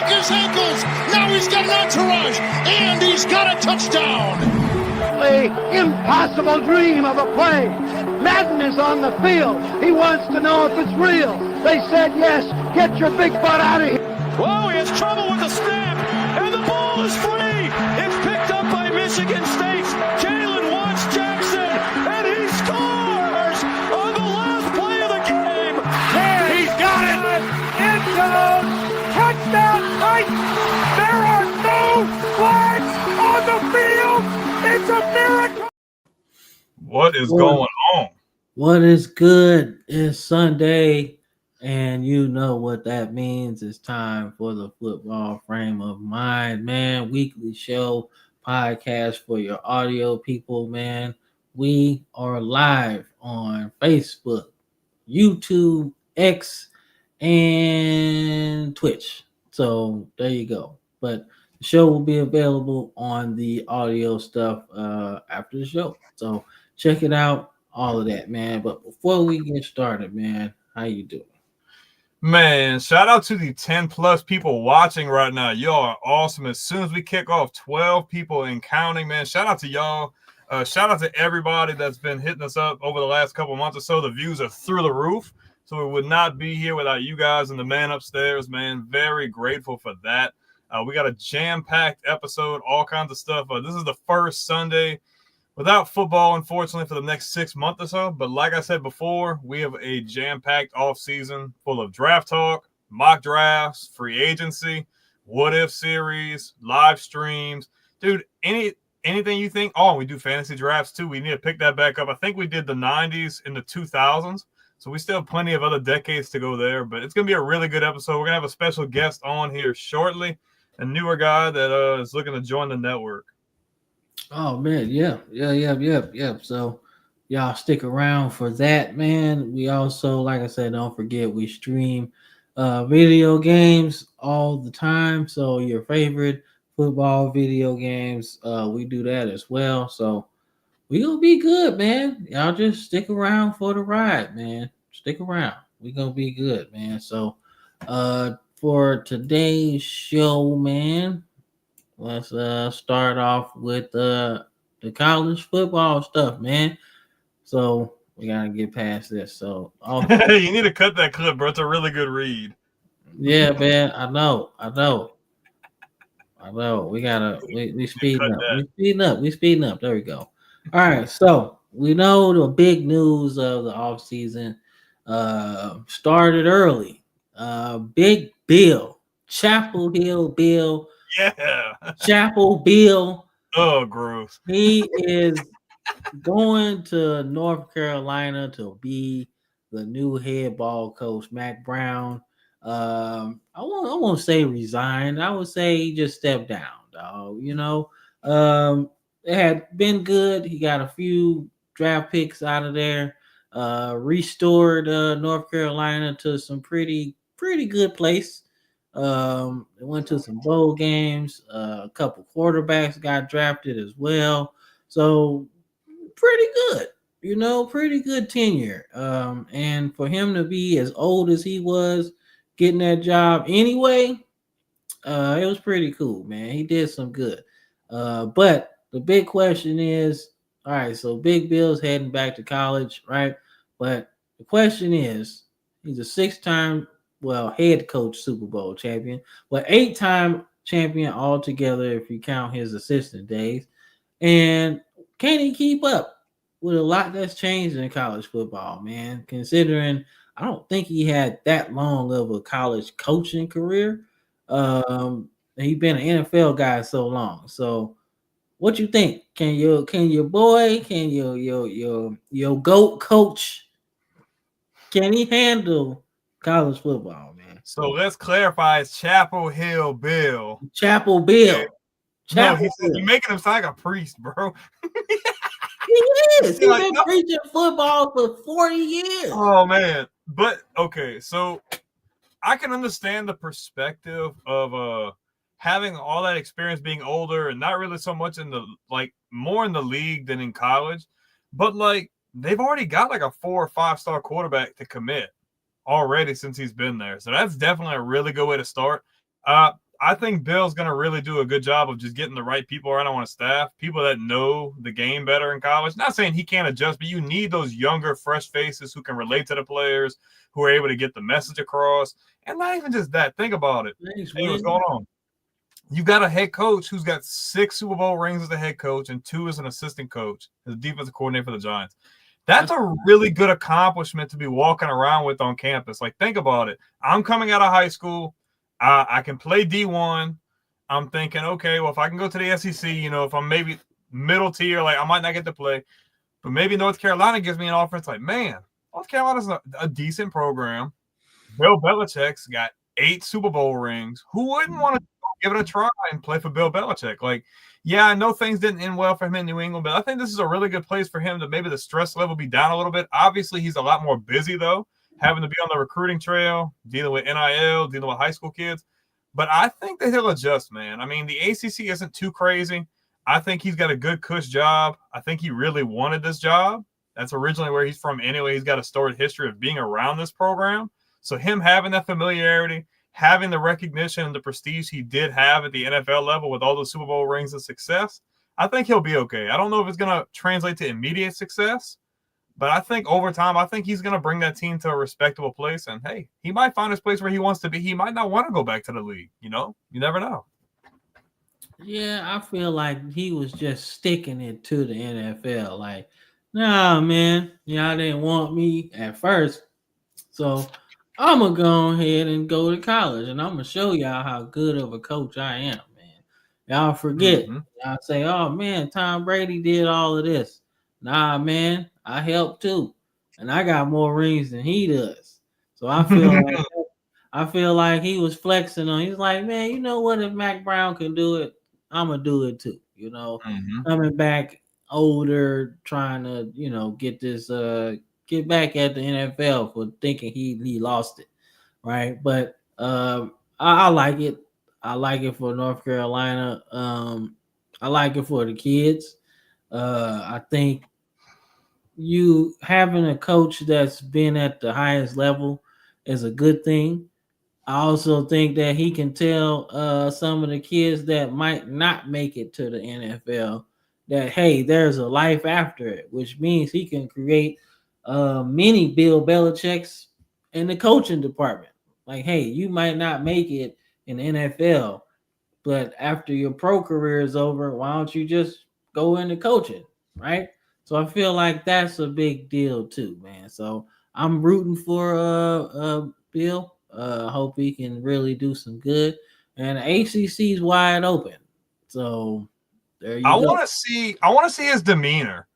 broke his ankles. Now he's got an entourage, and he's got a touchdown. The impossible dream of a play. Madden is on the field. He wants to know if it's real. They said yes. Get your big butt out of here. Whoa, he has trouble with the snap, and the ball is free. It's picked up by Michigan State. Jalen wants Jackson, and he scores on the last play of the game. There, he's got it. End zone. Touchdown, Titans. There are no flags on the field. It's a miracle. What is going on? What is good? It's Sunday, and you know what that means. It's time for the Football Frame of Mind, man. Weekly show podcast for your audio people, man. We are live on Facebook, YouTube, X, and Twitch. So there you go. But the show will be available on the audio stuff after the show. So check it out, all of that, man. But before we get started, man, how you doing? Man, shout out to the 10 plus people watching right now. Y'all are awesome. As soon as we kick off, 12 people and counting, man. Shout out to y'all. Shout out to everybody that's been hitting us up over the last couple months or so. The views are through the roof. So we would not be here without you guys and the man upstairs, man. Very grateful for that. We got a jam-packed episode, all kinds of stuff. This is the first Sunday without football, unfortunately, for the next 6 months or so. But like I said before, we have a jam-packed offseason full of draft talk, mock drafts, free agency, what-if series, live streams. Dude, anything you think? Oh, we do fantasy drafts too. We need to pick that back up. I think we did the 90s and the 2000s. So we still have plenty of other decades to go there. But it's going to be a really good episode. We're going to have a special guest on here shortly, a newer guy that is looking to join the network. Oh man, yeah. So y'all stick around for that, man. We also, like I said, don't forget we stream video games all the time. So your favorite football video games, we do that as well. So we gonna be good, man. Y'all just stick around for the ride, man. Stick around. We gonna be good, man. So for today's show, man, let's start off with the college football stuff, man. So we gotta get past this. So you need to cut that clip, bro. It's a really good read. Yeah, man. I know. We speeding up. We speeding up. There we go. All right. So we know the big news of the offseason started early. Big Bill, Chapel Hill Bill. Yeah. Chapel Bill. Oh, gross. He is going to North Carolina to be the new head ball coach, Mac Brown. I won't say resigned. I would say he just stepped down, dog. You know, it had been good. He got a few draft picks out of there. Restored North Carolina to some pretty good place. They went to some bowl games. A couple quarterbacks got drafted as well. So pretty good, you know, pretty good tenure. And for him to be as old as he was getting that job anyway, it was pretty cool, man. He did some good. But the big question is, all right, so Big Bill's heading back to college, right? But the question is, he's a 6-time head coach Super Bowl champion, but 8-time champion altogether if you count his assistant days. And can he keep up with a lot that's changed in college football, man? Considering I don't think he had that long of a college coaching career. He's been an NFL guy so long. So what you think? Can your GOAT coach, can he handle college football, man? So let's clarify. It's Chapel Hill Bill. Chapel Bill. Yeah. Chapel Bill. You're making him sound like a priest, bro. He is. He's been preaching football for 40 years. Oh, man. But, okay, so I can understand the perspective of having all that experience being older and not really so much more in the league than in college. But, they've already got, a 4 or 5-star quarterback to commit already since he's been there. So that's definitely a really good way to start. I think Bill's going to really do a good job of just getting the right people around on his staff, people that know the game better in college. Not saying he can't adjust, but you need those younger, fresh faces who can relate to the players, who are able to get the message across. And not even just that. Think about it. Hey, what's going on? You got a head coach who's got 6 Super Bowl rings as a head coach and 2 as an assistant coach, as a defensive coordinator for the Giants. That's a really good accomplishment to be walking around with on campus. Like, think about it. I'm coming out of high school. I can play D1. I'm thinking, okay, well, if I can go to the SEC, if I'm maybe middle tier, like I might not get to play, but maybe North Carolina gives me an offense. Like, man, North Carolina's a decent program. Bill Belichick's got 8 Super Bowl rings. Who wouldn't want to give it a try and play for Bill Belichick? Like, yeah, I know things didn't end well for him in New England, but I think this is a really good place for him to maybe the stress level be down a little bit. Obviously, he's a lot more busy, though, having to be on the recruiting trail, dealing with NIL, dealing with high school kids. But I think that he'll adjust, man. I mean, the ACC isn't too crazy. I think he's got a good cush job. I think he really wanted this job. That's originally where he's from anyway. He's got a storied history of being around this program. So him having that familiarity, having the recognition and the prestige he did have at the NFL level with all those Super Bowl rings of success, I think he'll be okay. I don't know if it's going to translate to immediate success, but I think over time, I think he's going to bring that team to a respectable place. And, hey, he might find his place where he wants to be. He might not want to go back to the league. You never know. Yeah, I feel like he was just sticking it to the NFL. Like, nah, man, y'all didn't want me at first. So I'm going to go ahead and go to college, and I'm going to show y'all how good of a coach I am, man. Y'all forget. Y'all say, oh, man, Tom Brady did all of this. Nah, man, I helped too. And I got more rings than he does. So I feel like he was flexing on. He's like, man, you know what? If Mac Brown can do it, I'm going to do it too. Coming back older, trying to, get this get back at the NFL for thinking he lost it, right? But I like it. I like it for North Carolina. I like it for the kids. I think you having a coach that's been at the highest level is a good thing. I also think that he can tell some of the kids that might not make it to the NFL that, hey, there's a life after it, which means he can create many Bill Belichick's in the coaching department. Like, hey, you might not make it in the NFL, but after your pro career is over, why don't you just go into coaching, right? So I feel like that's a big deal too, man. So I'm rooting for Bill. Hope he can really do some good. And the ACC is wide open. So there you go. I want to see his demeanor,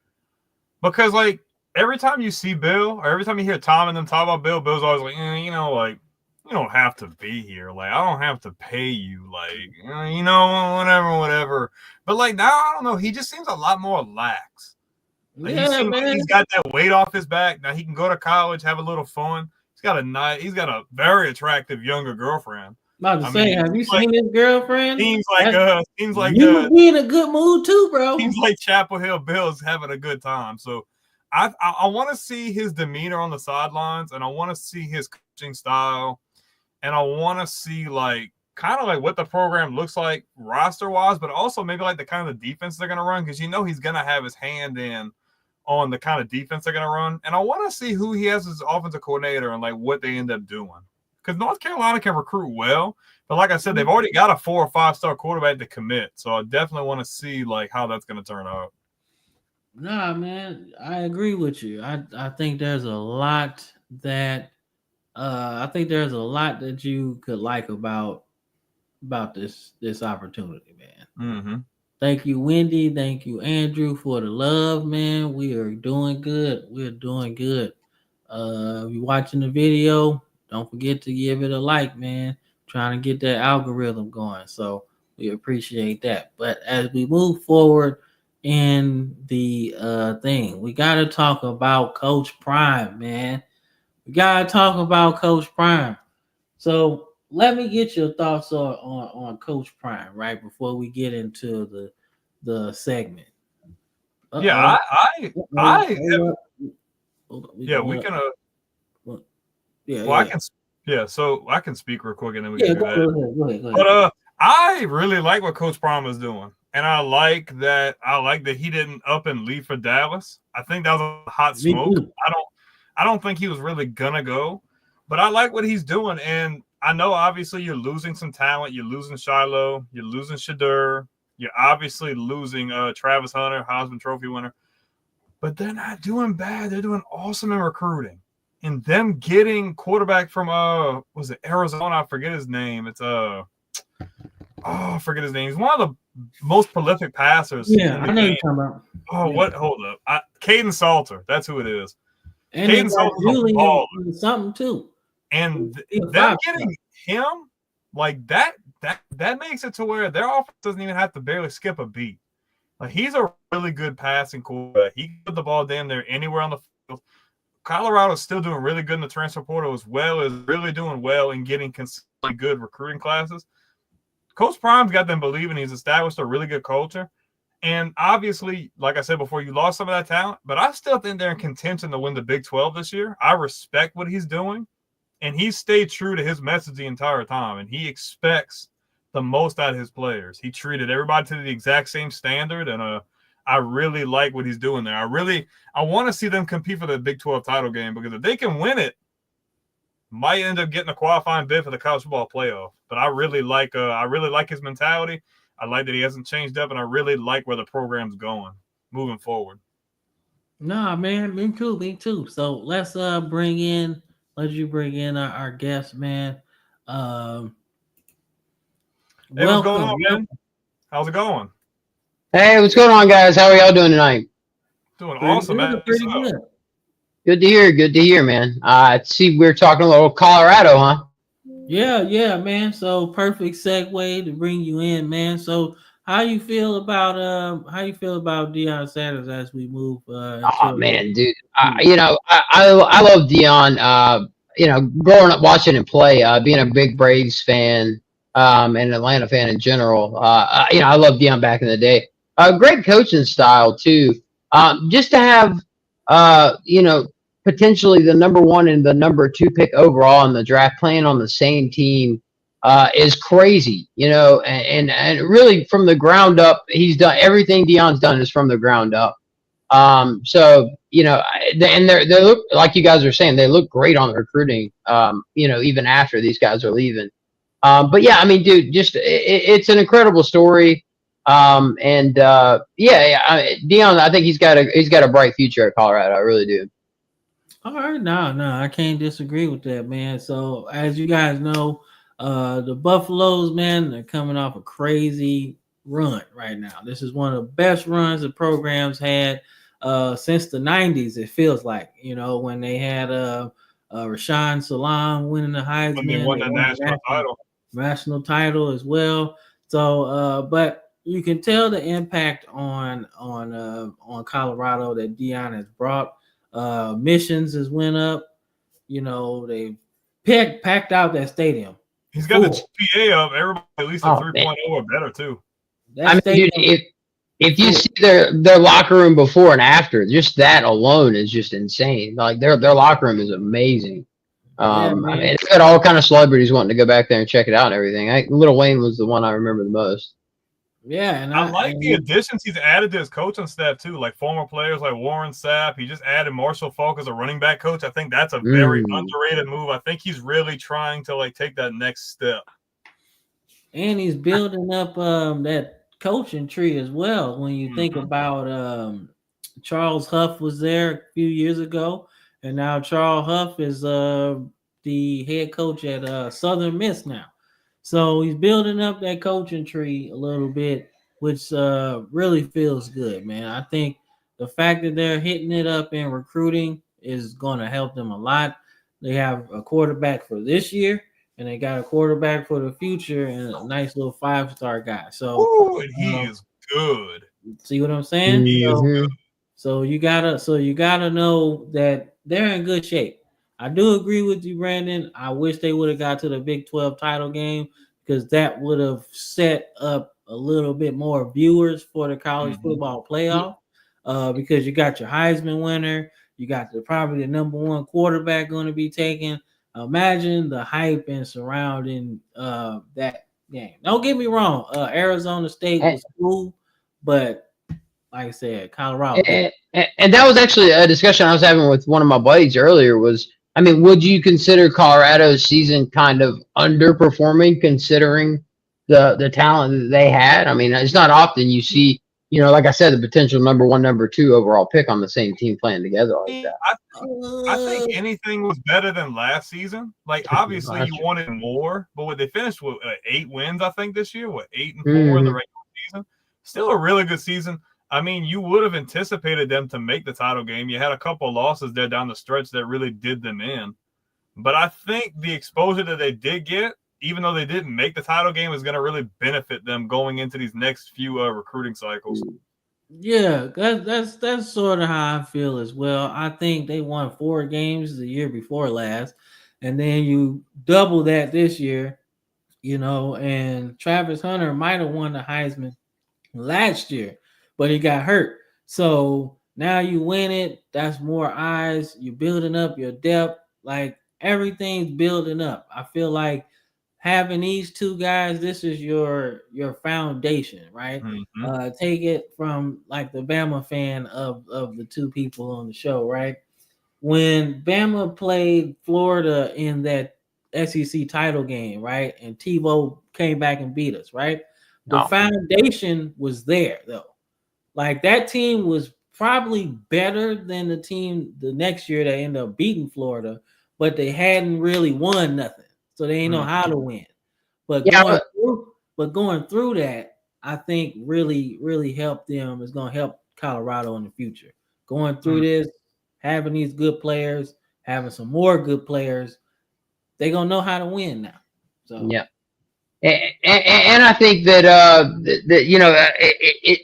because like every time you see Bill, or every time you hear Tom and them talk about Bill, Bill's always like, like, you don't have to be here. Like, I don't have to pay you. Like, whatever. But like now, I don't know. He just seems a lot more lax. Like, yeah, man. Like he's got that weight off his back. Now he can go to college, have a little fun. He's got a very attractive younger girlfriend. About to say, have you seen his girlfriend? Seems like you would be in a good mood too, bro. Seems like Chapel Hill Bill's having a good time. So I want to see his demeanor on the sidelines, and I want to see his coaching style, and I want to see like kind of like what the program looks like roster wise, but also maybe like the kind of defense they're gonna run, because he's gonna have his hand in on the kind of defense they're going to run. And I want to see who he has as offensive coordinator and like what they end up doing. Because North Carolina can recruit well. But like I said, they've already got a 4 or 5 star quarterback to commit. So I definitely want to see like how that's going to turn out. Nah, man, I agree with you. I think there's a lot that you could like about this opportunity, man. Mm-hmm. Thank you, Wendy. Thank you, Andrew, for the love, man. We are doing good. We're doing good. If you're watching the video, don't forget to give it a like, man. Trying to get that algorithm going. So we appreciate that. But as we move forward in the thing, we got to talk about Coach Prime, man. We got to talk about Coach Prime. So let me get your thoughts on Coach Prime, right, before we get into the segment. Uh-oh. Yeah, I can speak real quick and then we can do that. Go ahead. But I really like what Coach Prime is doing. And I like that he didn't up and leave for Dallas. I think that was a hot Me smoke. too. I don't think he was really gonna go, but I like what he's doing. And I know obviously you're losing some talent. You're losing Shiloh, you're losing Shadur, you're obviously losing Travis Hunter, Heisman Trophy winner. But they're not doing bad. They're doing awesome in recruiting. And them getting quarterback from was it Arizona? I forget his name. It's I forget his name. He's one of the most prolific passers. Yeah, in the I know game. you're talking about. Oh, Yeah. what? Hold up. Caden Salter. That's who it is. And they Caden got Salter's a Julian baller. in something too. And He's a them five-star. getting him like that makes it to where their offense doesn't even have to barely skip a beat. Like he's a really good passing quarterback. He can put the ball damn near anywhere on the field. Colorado's still doing really good in the transfer portal as well as really doing well in getting consistently good recruiting classes. Coach Prime's got them believing he's established a really good culture. And obviously, like I said before, you lost some of that talent, but I still think they're in contention to win the Big 12 this year. I respect what he's doing, and he's stayed true to his message the entire time, and he expects the most out of his players. He treated everybody to the exact same standard, and I really like what he's doing there. I want to see them compete for the Big 12 title game because if they can win it, might end up getting a qualifying bid for the college football playoff. But I really like his mentality. I like that he hasn't changed up, and I really like where the program's going moving forward. Nah, man, me too. So let's bring in our guest, man. Hey, what's going on, man? How's it going? Hey, what's going on, guys? How are y'all doing tonight? Doing awesome, man. Pretty good. Good to hear, man. See, we're talking a little Colorado, huh? Yeah, man. So perfect segue to bring you in, man. So how you feel about Deion Sanders as we move? Oh man, dude. I love Deion. Growing up watching him play, being a big Braves fan, and an Atlanta fan in general. I love Deion back in the day. Great coaching style too. Just to have, potentially the number 1 and the number 2 pick overall in the draft playing on the same team is crazy, and really from the ground up, he's done everything Deion's done is from the ground up. So, and they look like you guys are saying, they look great on the recruiting, even after these guys are leaving. But yeah, I mean, dude, just it's an incredible story. Deion, I think he's got a bright future at Colorado. I really do. All right, no, I can't disagree with that, man. So as you guys know, the Buffaloes, man, they're coming off a crazy run right now. This is one of the best runs the program's had since the 90s, it feels like, when they had Rashawn Salam winning the Heisman. When they won the national title as well. So, but you can tell the impact on Colorado that Deion has brought. Missions has went up. They packed out that stadium. He's got the GPA up. Everybody at least a 3.0 or better too. Dude, if you see their locker room before and after, just that alone is just insane. Like their locker room is amazing. It's got all kind of celebrities wanting to go back there and check it out and everything. Lil Wayne was the one I remember the most. Yeah, and I like the additions he's added to his coaching staff too, like former players like Warren Sapp. He just added Marshall Falk as a running back coach. I think that's a very underrated move. I think he's really trying to take that next step. And he's building up that coaching tree as well. When you think about Charles Huff was there a few years ago, and now Charles Huff is the head coach at Southern Miss now. So he's building up that coaching tree a little bit, which really feels good, man. I think the fact that they're hitting it up in recruiting is going to help them a lot. They have a quarterback for this year, and they got a quarterback for the future, and a nice little 5-star guy. So he is good. See what I'm saying? He is good. So you gotta know that they're in good shape. I do agree with you, Brandon. I wish they would have got to the Big 12 title game because that would have set up a little bit more viewers for the college football playoff. Because you got your Heisman winner, you got probably the number 1 quarterback going to be taken. Imagine the hype and surrounding that game. Don't get me wrong. Arizona State was cool, but like I said, Colorado. And that was actually a discussion I was having with one of my buddies earlier was, I mean, would you consider Colorado's season kind of underperforming considering the talent that they had? I mean, it's not often you see, like I said, the potential number 1, number 2 overall pick on the same team playing together like that. I think anything was better than last season. Like, obviously, you wanted more, but what they finished with 8 wins, I think, this year. 8 and 4 in the regular season. Still a really good season. I mean, you would have anticipated them to make the title game. You had a couple of losses there down the stretch that really did them in. But I think the exposure that they did get, even though they didn't make the title game, is going to really benefit them going into these next few recruiting cycles. Yeah, that's sort of how I feel as well. I think they won 4 games the year before last, and then you double that this year, and Travis Hunter might have won the Heisman last year, but he got hurt. So now you win it. That's more eyes. You're building up your depth. Like, everything's building up. I feel like having these 2 guys, this is your foundation, right? Mm-hmm. Take it from like the Bama fan of the 2 people on the show, right? When Bama played Florida in that SEC title game, right? And Tebow came back and beat us, right? The foundation was there, though. Like, that team was probably better than the team the next year that ended up beating Florida, but they hadn't really won nothing. So they didn't know how to win. But going through that, I think really, really helped them. It's going to help Colorado in the future. Going through this, having these good players, having some more good players, they're going to know how to win now. So yeah. And I think that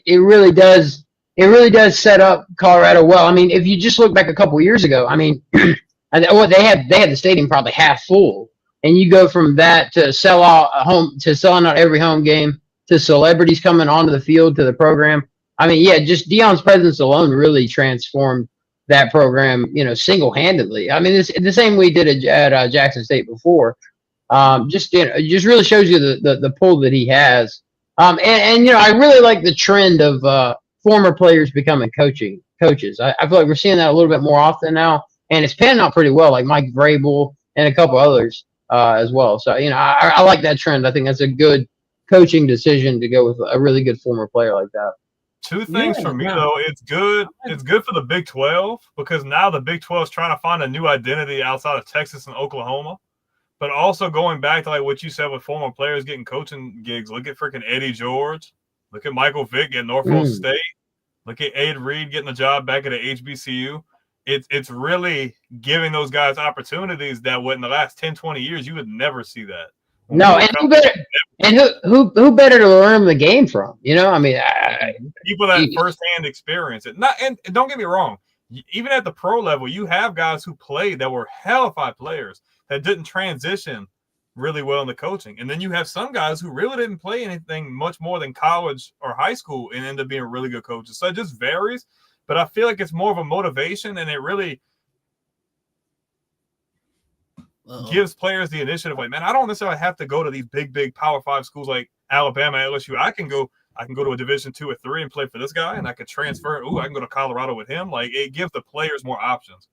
it really does set up Colorado well. I mean, if you just look back a couple of years ago, I mean, they had the stadium probably half full, and you go from that to selling out every home game to celebrities coming onto the field to the program. I mean, yeah, just Deion's presence alone really transformed that program, single handedly. I mean, it's the same we did at Jackson State before. Just really shows you the pull that he has. And I really like the trend of former players becoming coaches. I feel like we're seeing that a little bit more often now, and it's panning out pretty well. Like Mike Vrabel and a couple others as well. So I like that trend. I think that's a good coaching decision to go with a really good former player like that. 2 things for me though. It's good. It's good for the Big 12 because now the Big 12 is trying to find a new identity outside of Texas and Oklahoma. But also going back to like what you said with former players getting coaching gigs. Look at freaking Eddie George. Look at Michael Vick at Norfolk State. Look at Ed Reed getting a job back at the HBCU. It's really giving those guys opportunities that in the last 10, 20 years you would never see that. No, and who better to learn the game from? I mean, people that firsthand experience it. And don't get me wrong, even at the pro level, you have guys who played that were hellified players that didn't transition really well into coaching. And then you have some guys who really didn't play anything much more than college or high school and end up being really good coaches. So it just varies. But I feel like it's more of a motivation, and it really gives players the initiative. Like, man, I don't necessarily have to go to these big Power 5 schools like Alabama, LSU. I can go to a Division 2 or 3 and play for this guy, and I could transfer. I can go to Colorado with him. Like, it gives the players more options.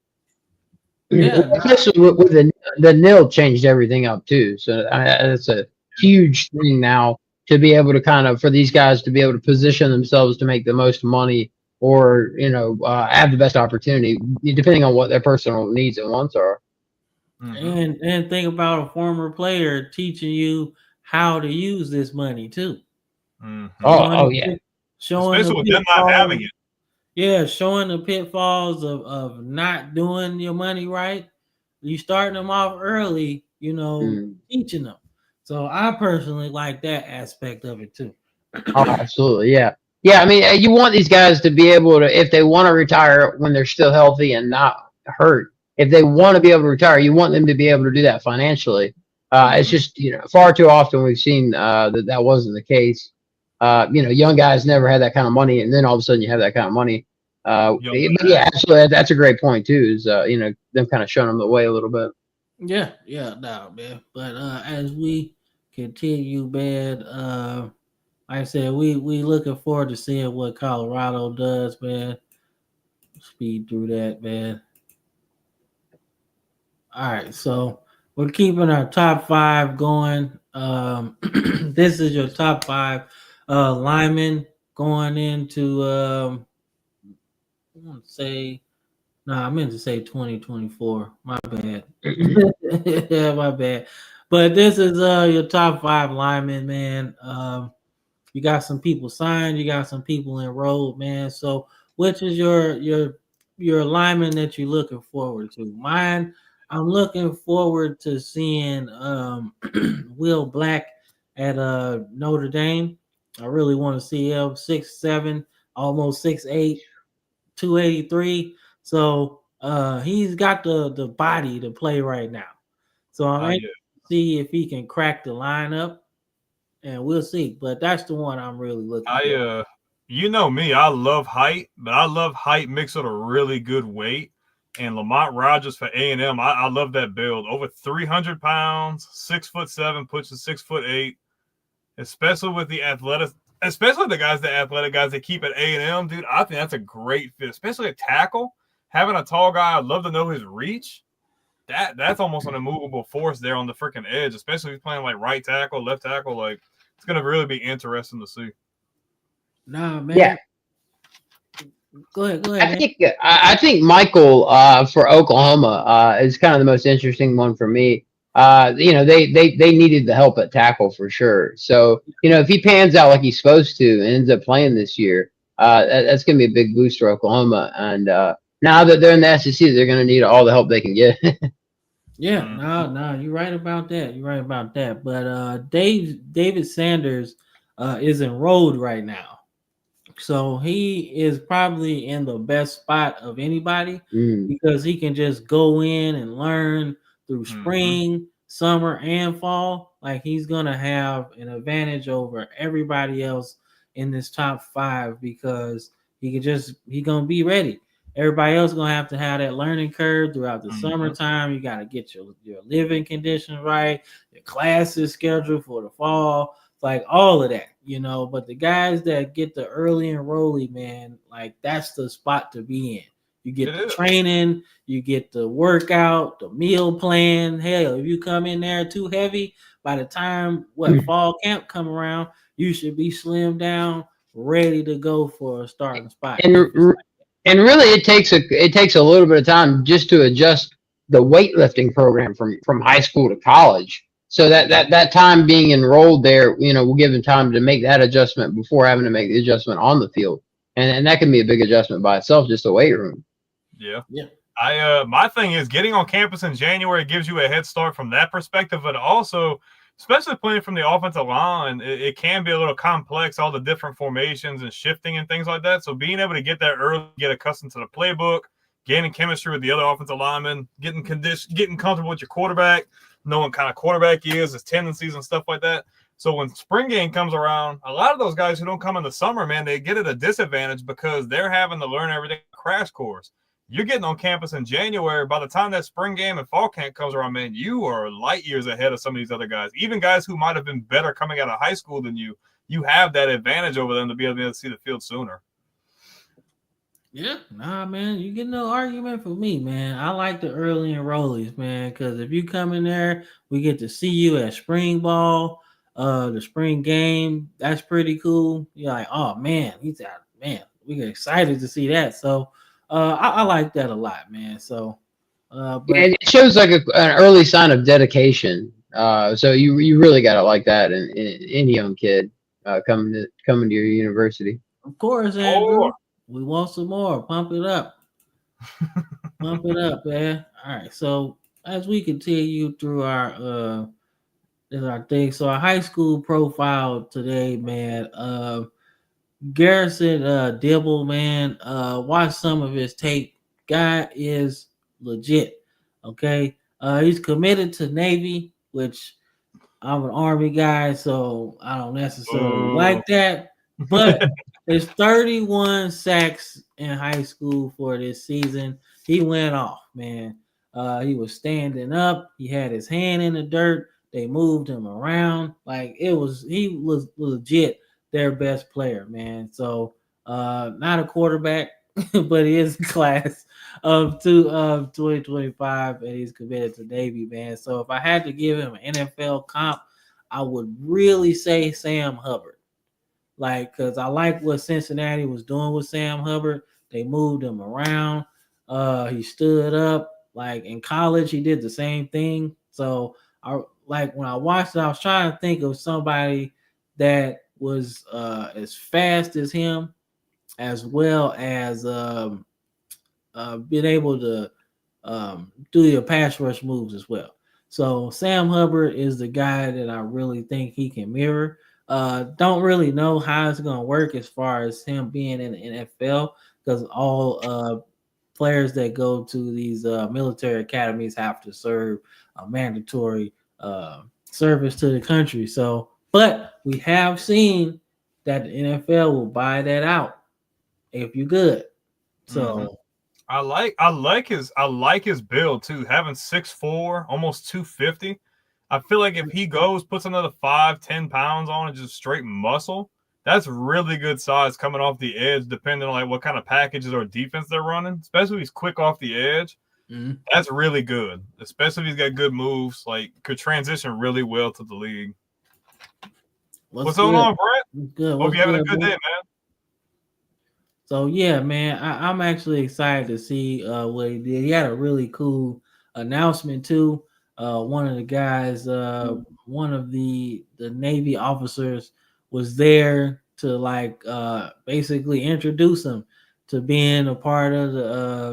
Yeah, especially with the NIL changed everything up too. So it's a huge thing now to be able to for these guys to be able to position themselves to make the most money or have the best opportunity, depending on what their personal needs and wants are. And think about a former player teaching you how to use this money too. Oh yeah, especially with them not having it. Yeah, showing the pitfalls of not doing your money right. You starting them off early, teaching them. So I personally like that aspect of it too. Oh, absolutely, yeah. Yeah, I mean, you want these guys to be able to, if they want to retire when they're still healthy and not hurt, if they want to be able to retire, you want them to be able to do that financially. It's just, far too often we've seen that wasn't the case. Young guys never had that kind of money, and then all of a sudden you have that kind of money. But yeah, absolutely, that's a great point too. Is them kind of showing them the way a little bit. Yeah, no, man. But as we continue, man. Like I said, we looking forward to seeing what Colorado does, man. Speed through that, man. All right, so we're keeping our top 5 going. This is your top 5 linemen going into. I want to say, no, I meant to say 2024. My bad. Yeah, my bad. But this is your top 5 linemen, man. You got some people signed, you got some people enrolled, man. So, which is your lineman that you're looking forward to? Mine, I'm looking forward to seeing Will Black at Notre Dame. I really want to see him 6'7", almost 6'8", 283. So he's got the body to play right now. So I'm anxious to see if he can crack the lineup, and we'll see. But that's the one I'm really looking for. You know me, I love height, but I love height mixed with a really good weight. And Lamont Rogers for A&M, I love that build. Over 300 pounds, 6'7", pushing 6'8", especially with the athletic, especially the athletic guys that keep at A&M, dude. I think that's a great fit, especially a tackle. Having a tall guy, I'd love to know his reach. That's almost an immovable force there on the freaking edge, especially if he's playing like right tackle, left tackle. Like, it's gonna really be interesting to see. Nah, man. Yeah. Go ahead. I think Michael for Oklahoma is kind of the most interesting one for me. They needed the help at tackle for sure. So if he pans out like he's supposed to and ends up playing this year, that's going to be a big boost for Oklahoma. And now that they're in the SEC, they're going to need all the help they can get. Yeah, no, you're right about that. But David Sanders is enrolled right now. So he is probably in the best spot of anybody because he can just go in and learn through spring, summer, and fall. Like, he's gonna have an advantage over everybody else in this top 5 because he gonna be ready. Everybody else gonna have to have that learning curve throughout the summertime. You gotta get your living conditions right, your classes scheduled for the fall, like all of that. But the guys that get the early enrollee, man, like, that's the spot to be in. You get the training, you get the workout, the meal plan. Hell, if you come in there too heavy, by the time fall camp come around, you should be slimmed down, ready to go for a starting spot. And really, it takes a little bit of time just to adjust the weightlifting program from high school to college. So that time being enrolled there, will give him time to make that adjustment before having to make the adjustment on the field. And that can be a big adjustment by itself, just the weight room. Yeah. My thing is getting on campus in January gives you a head start from that perspective, but also, especially playing from the offensive line, it can be a little complex, all the different formations and shifting and things like that. So being able to get there early, get accustomed to the playbook, gaining chemistry with the other offensive linemen, getting comfortable with your quarterback, knowing kind of quarterback he is, his tendencies and stuff like that. So when spring game comes around, a lot of those guys who don't come in the summer, man, they get at a disadvantage because they're having to learn everything crash course. You're getting on campus in January. By the time that spring game and fall camp comes around, man, you are light years ahead of some of these other guys. Even guys who might have been better coming out of high school than you have that advantage over them to be able to see the field sooner. Yeah, nah, man, you get no argument from me, man. I like the early enrollees, man, because if you come in there, we get to see you at spring ball, the spring game. That's pretty cool. You're like, oh man, he's out, man. We get excited to see that. So, I like that a lot, man. So, but it shows like an early sign of dedication. So you really got to like that in any young kid coming to your university. Of course, Andrew. We want some more. Pump it up. Pump it up, man. All right. So as we continue through our thing, so our high school profile today, man. Garrison Dibble, man. Watch some of his tape. Guy is legit. Okay. He's committed to Navy, which I'm an Army guy, so I don't necessarily like that. But there's 31 sacks in high school for this season. He went off, man. He was standing up. He had his hand in the dirt. They moved him around. Like he was legit their best player, man. So not a quarterback, but he is a class of 2025, and he's committed to Navy, man. So if I had to give him an NFL comp, I would really say Sam Hubbard. Like, because I like what Cincinnati was doing with Sam Hubbard. They moved him around. He stood up. Like in college, he did the same thing. So I like when I watched it, I was trying to think of somebody that was as fast as him, as well as being able to do your pass rush moves as well. So Sam Hubbard is the guy that I really think he can mirror. Don't really know how it's going to work as far as him being in the NFL, because all players that go to these military academies have to serve a mandatory service to the country. So, but we have seen that the NFL will buy that out if you're good. So I like his build too. Having 6'4", almost 250. I feel like if he puts another 5-10 pounds on it, just straight muscle, that's really good size coming off the edge, depending on like what kind of packages or defense they're running. Especially if he's quick off the edge. That's really good. Especially if he's got good moves, like could transition really well to the league. What's going on, Brett? Good. Hope you having a good day, man. So yeah, man, I'm actually excited to see what he did. He had a really cool announcement too. One of the guys, one of the Navy officers, was there to like basically introduce him to being a part of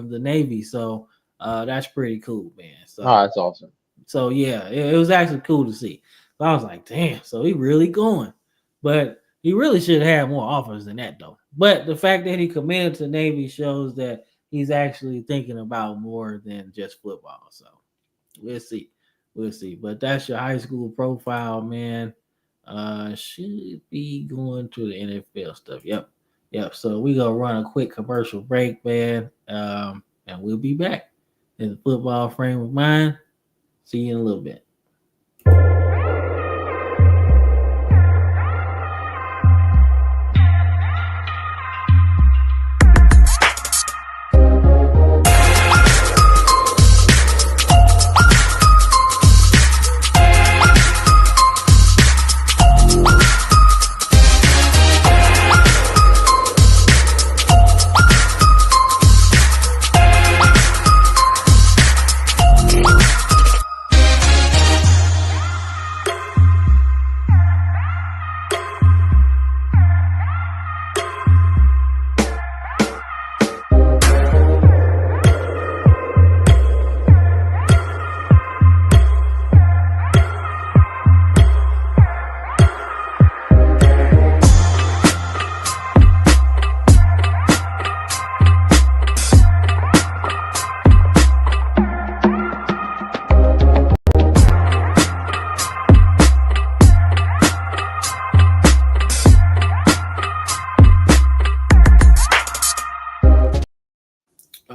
the Navy. So that's pretty cool, man. So that's awesome. So yeah, it was actually cool to see. So I was like, damn, so he really going, but he really should have had more offers than that though. But the fact that he committed to Navy shows that he's actually thinking about more than just football. So we'll see. But that's your high school profile, man. Should be going to the NFL stuff. Yep. So we gonna run a quick commercial break, man. And we'll be back in the football frame of mind. See you in a little bit.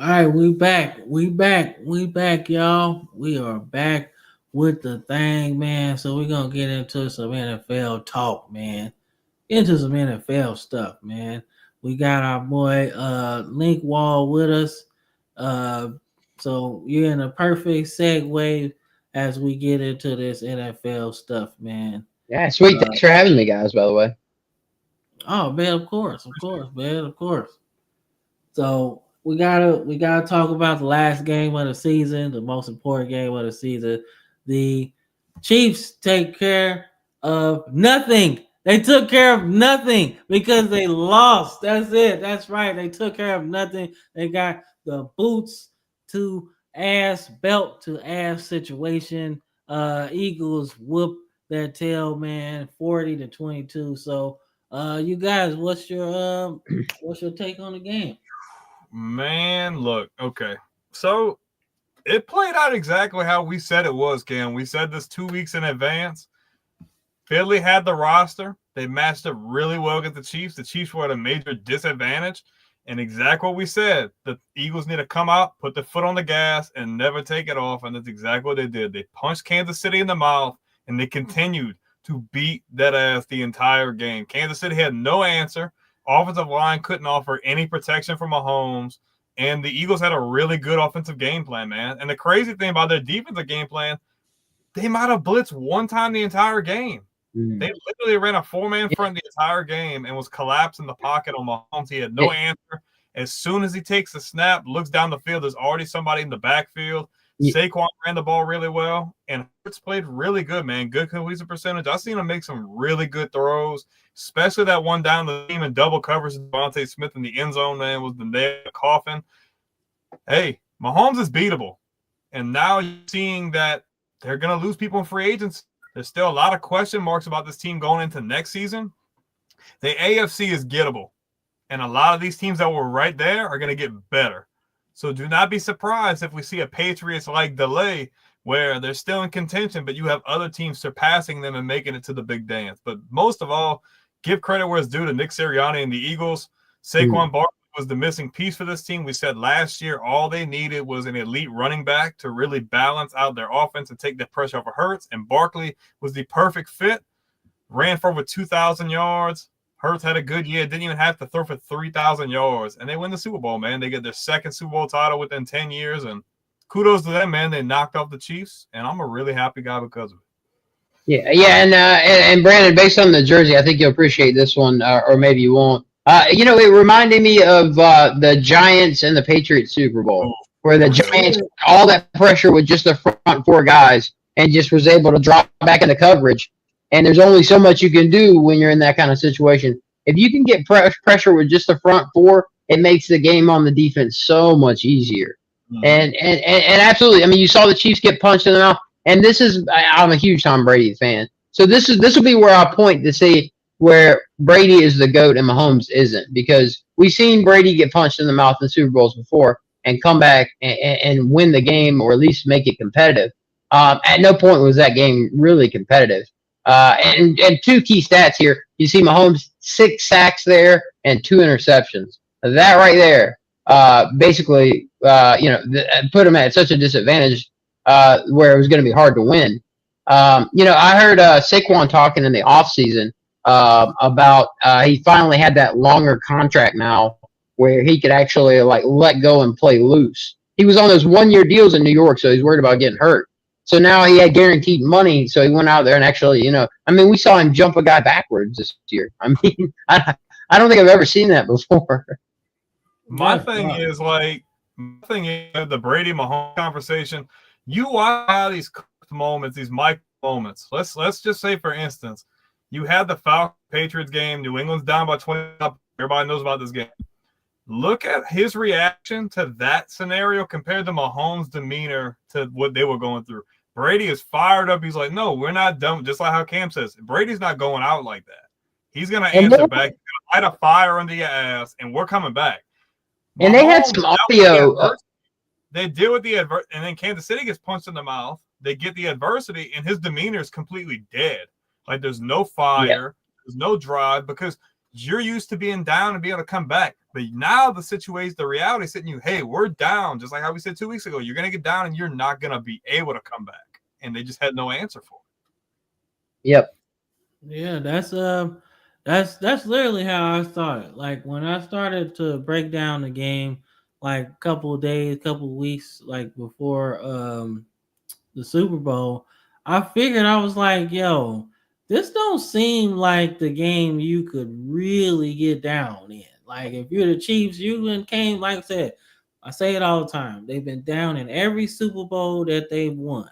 All right, we back, y'all. We are back with the thing, man. So we're gonna get into some NFL talk, man. Into some NFL stuff, man. We got our boy Link Wall with us. So you're in a perfect segue as we get into this NFL stuff, man. Yeah, sweet. Thanks for having me, guys, by the way. Oh man, of course, man, of course. So we gotta talk about the last game of the season, the most important game of the season. The Chiefs take care of nothing. They took care of nothing because they lost. That's it. That's right. They took care of nothing. They got the boots to ass, belt to ass situation. Eagles whoop their tail, man, 40-22. So you guys, what's your take on the game? Man, look, okay. So it played out exactly how we said it was, Cam. We said this 2 weeks in advance. Philly had the roster. They matched up really well against the Chiefs. The Chiefs were at a major disadvantage. And exactly what we said. The Eagles need to come out, put their foot on the gas, and never take it off. And that's exactly what they did. They punched Kansas City in the mouth and they continued to beat that ass the entire game. Kansas City had no answer. Offensive line couldn't offer any protection for Mahomes, and the Eagles had a really good offensive game plan, man. And the crazy thing about their defensive game plan, they might have blitzed one time the entire game. They literally ran a 4-man front the entire game and was collapsed in the pocket on Mahomes. He had no answer. As soon as he takes the snap, looks down the field, there's already somebody in the backfield. Saquon ran the ball really well, and Hurts played really good, man. Good cohesive percentage. I've seen him make some really good throws, especially that one down the team in double coverage. Devontae Smith in the end zone, man, was the nail in the coffin. Hey, Mahomes is beatable. And now you're seeing that they're going to lose people in free agency. There's still a lot of question marks about this team going into next season. The AFC is gettable, and a lot of these teams that were right there are going to get better. So do not be surprised if we see a Patriots-like delay where they're still in contention, but you have other teams surpassing them and making it to the big dance. But most of all, give credit where it's due to Nick Sirianni and the Eagles. Saquon Barkley was the missing piece for this team. We said last year all they needed was an elite running back to really balance out their offense and take the pressure off of Hurts, and Barkley was the perfect fit. Ran for over 2,000 yards. Hurts had a good year. Didn't even have to throw for 3,000 yards, and they win the Super Bowl, man. They get their second Super Bowl title within 10 years, and kudos to them, man. They knocked off the Chiefs, and I'm a really happy guy because of it. Yeah, and Brandon, based on the jersey, I think you'll appreciate this one, or maybe you won't. It reminded me of the Giants and the Patriots Super Bowl, where the Giants, all that pressure with just the front four guys, and just was able to drop back into coverage. And there's only so much you can do when you're in that kind of situation. If you can get pressure with just the front four, it makes the game on the defense so much easier. And absolutely, I mean, you saw the Chiefs get punched in the mouth. And I'm a huge Tom Brady fan. So this will be where I point to see where Brady is the GOAT and Mahomes isn't, because we've seen Brady get punched in the mouth in Super Bowls before and come back and win the game, or at least make it competitive. At no point was that game really competitive. And two key stats here. You see Mahomes 6 sacks there and 2 interceptions. That right there, basically, put him at such a disadvantage where it was going to be hard to win. I heard Saquon talking in the offseason about he finally had that longer contract now where he could actually let go and play loose. He was on those 1-year deals in New York, so he's worried about getting hurt. So now he had guaranteed money, so he went out there and actually, we saw him jump a guy backwards this year. I mean, I don't think I've ever seen that before. My thing is the Brady Mahomes conversation. You watch these moments, these micro moments. Let's just say, for instance, you had the Falcons Patriots game. New England's down by 20. Everybody knows about this game. Look at his reaction to that scenario compared to Mahomes' demeanor to what they were going through. Brady is fired up. He's like, no, we're not done. Just like how Cam says, Brady's not going out like that. He's going to answer back. He's going to light a fire under your ass, and we're coming back. And they had some audio. They deal with the adversity, and then Kansas City gets punched in the mouth. They get the adversity, and his demeanor is completely dead. Like, there's no fire. There's no drive, because you're used to being down and being able to come back. But now the situation, the reality is hitting you, hey, we're down. Just like how we said 2 weeks ago, you're going to get down and you're not going to be able to come back. And they just had no answer for it. Yep. Yeah, that's literally how I started. Like, when I started to break down the game, like a couple of weeks, like before the Super Bowl, I figured, I was like, yo, this don't seem like the game you could really get down in. Like, if you're the Chiefs, you came, like I said, I say it all the time, they've been down in every Super Bowl that they've won.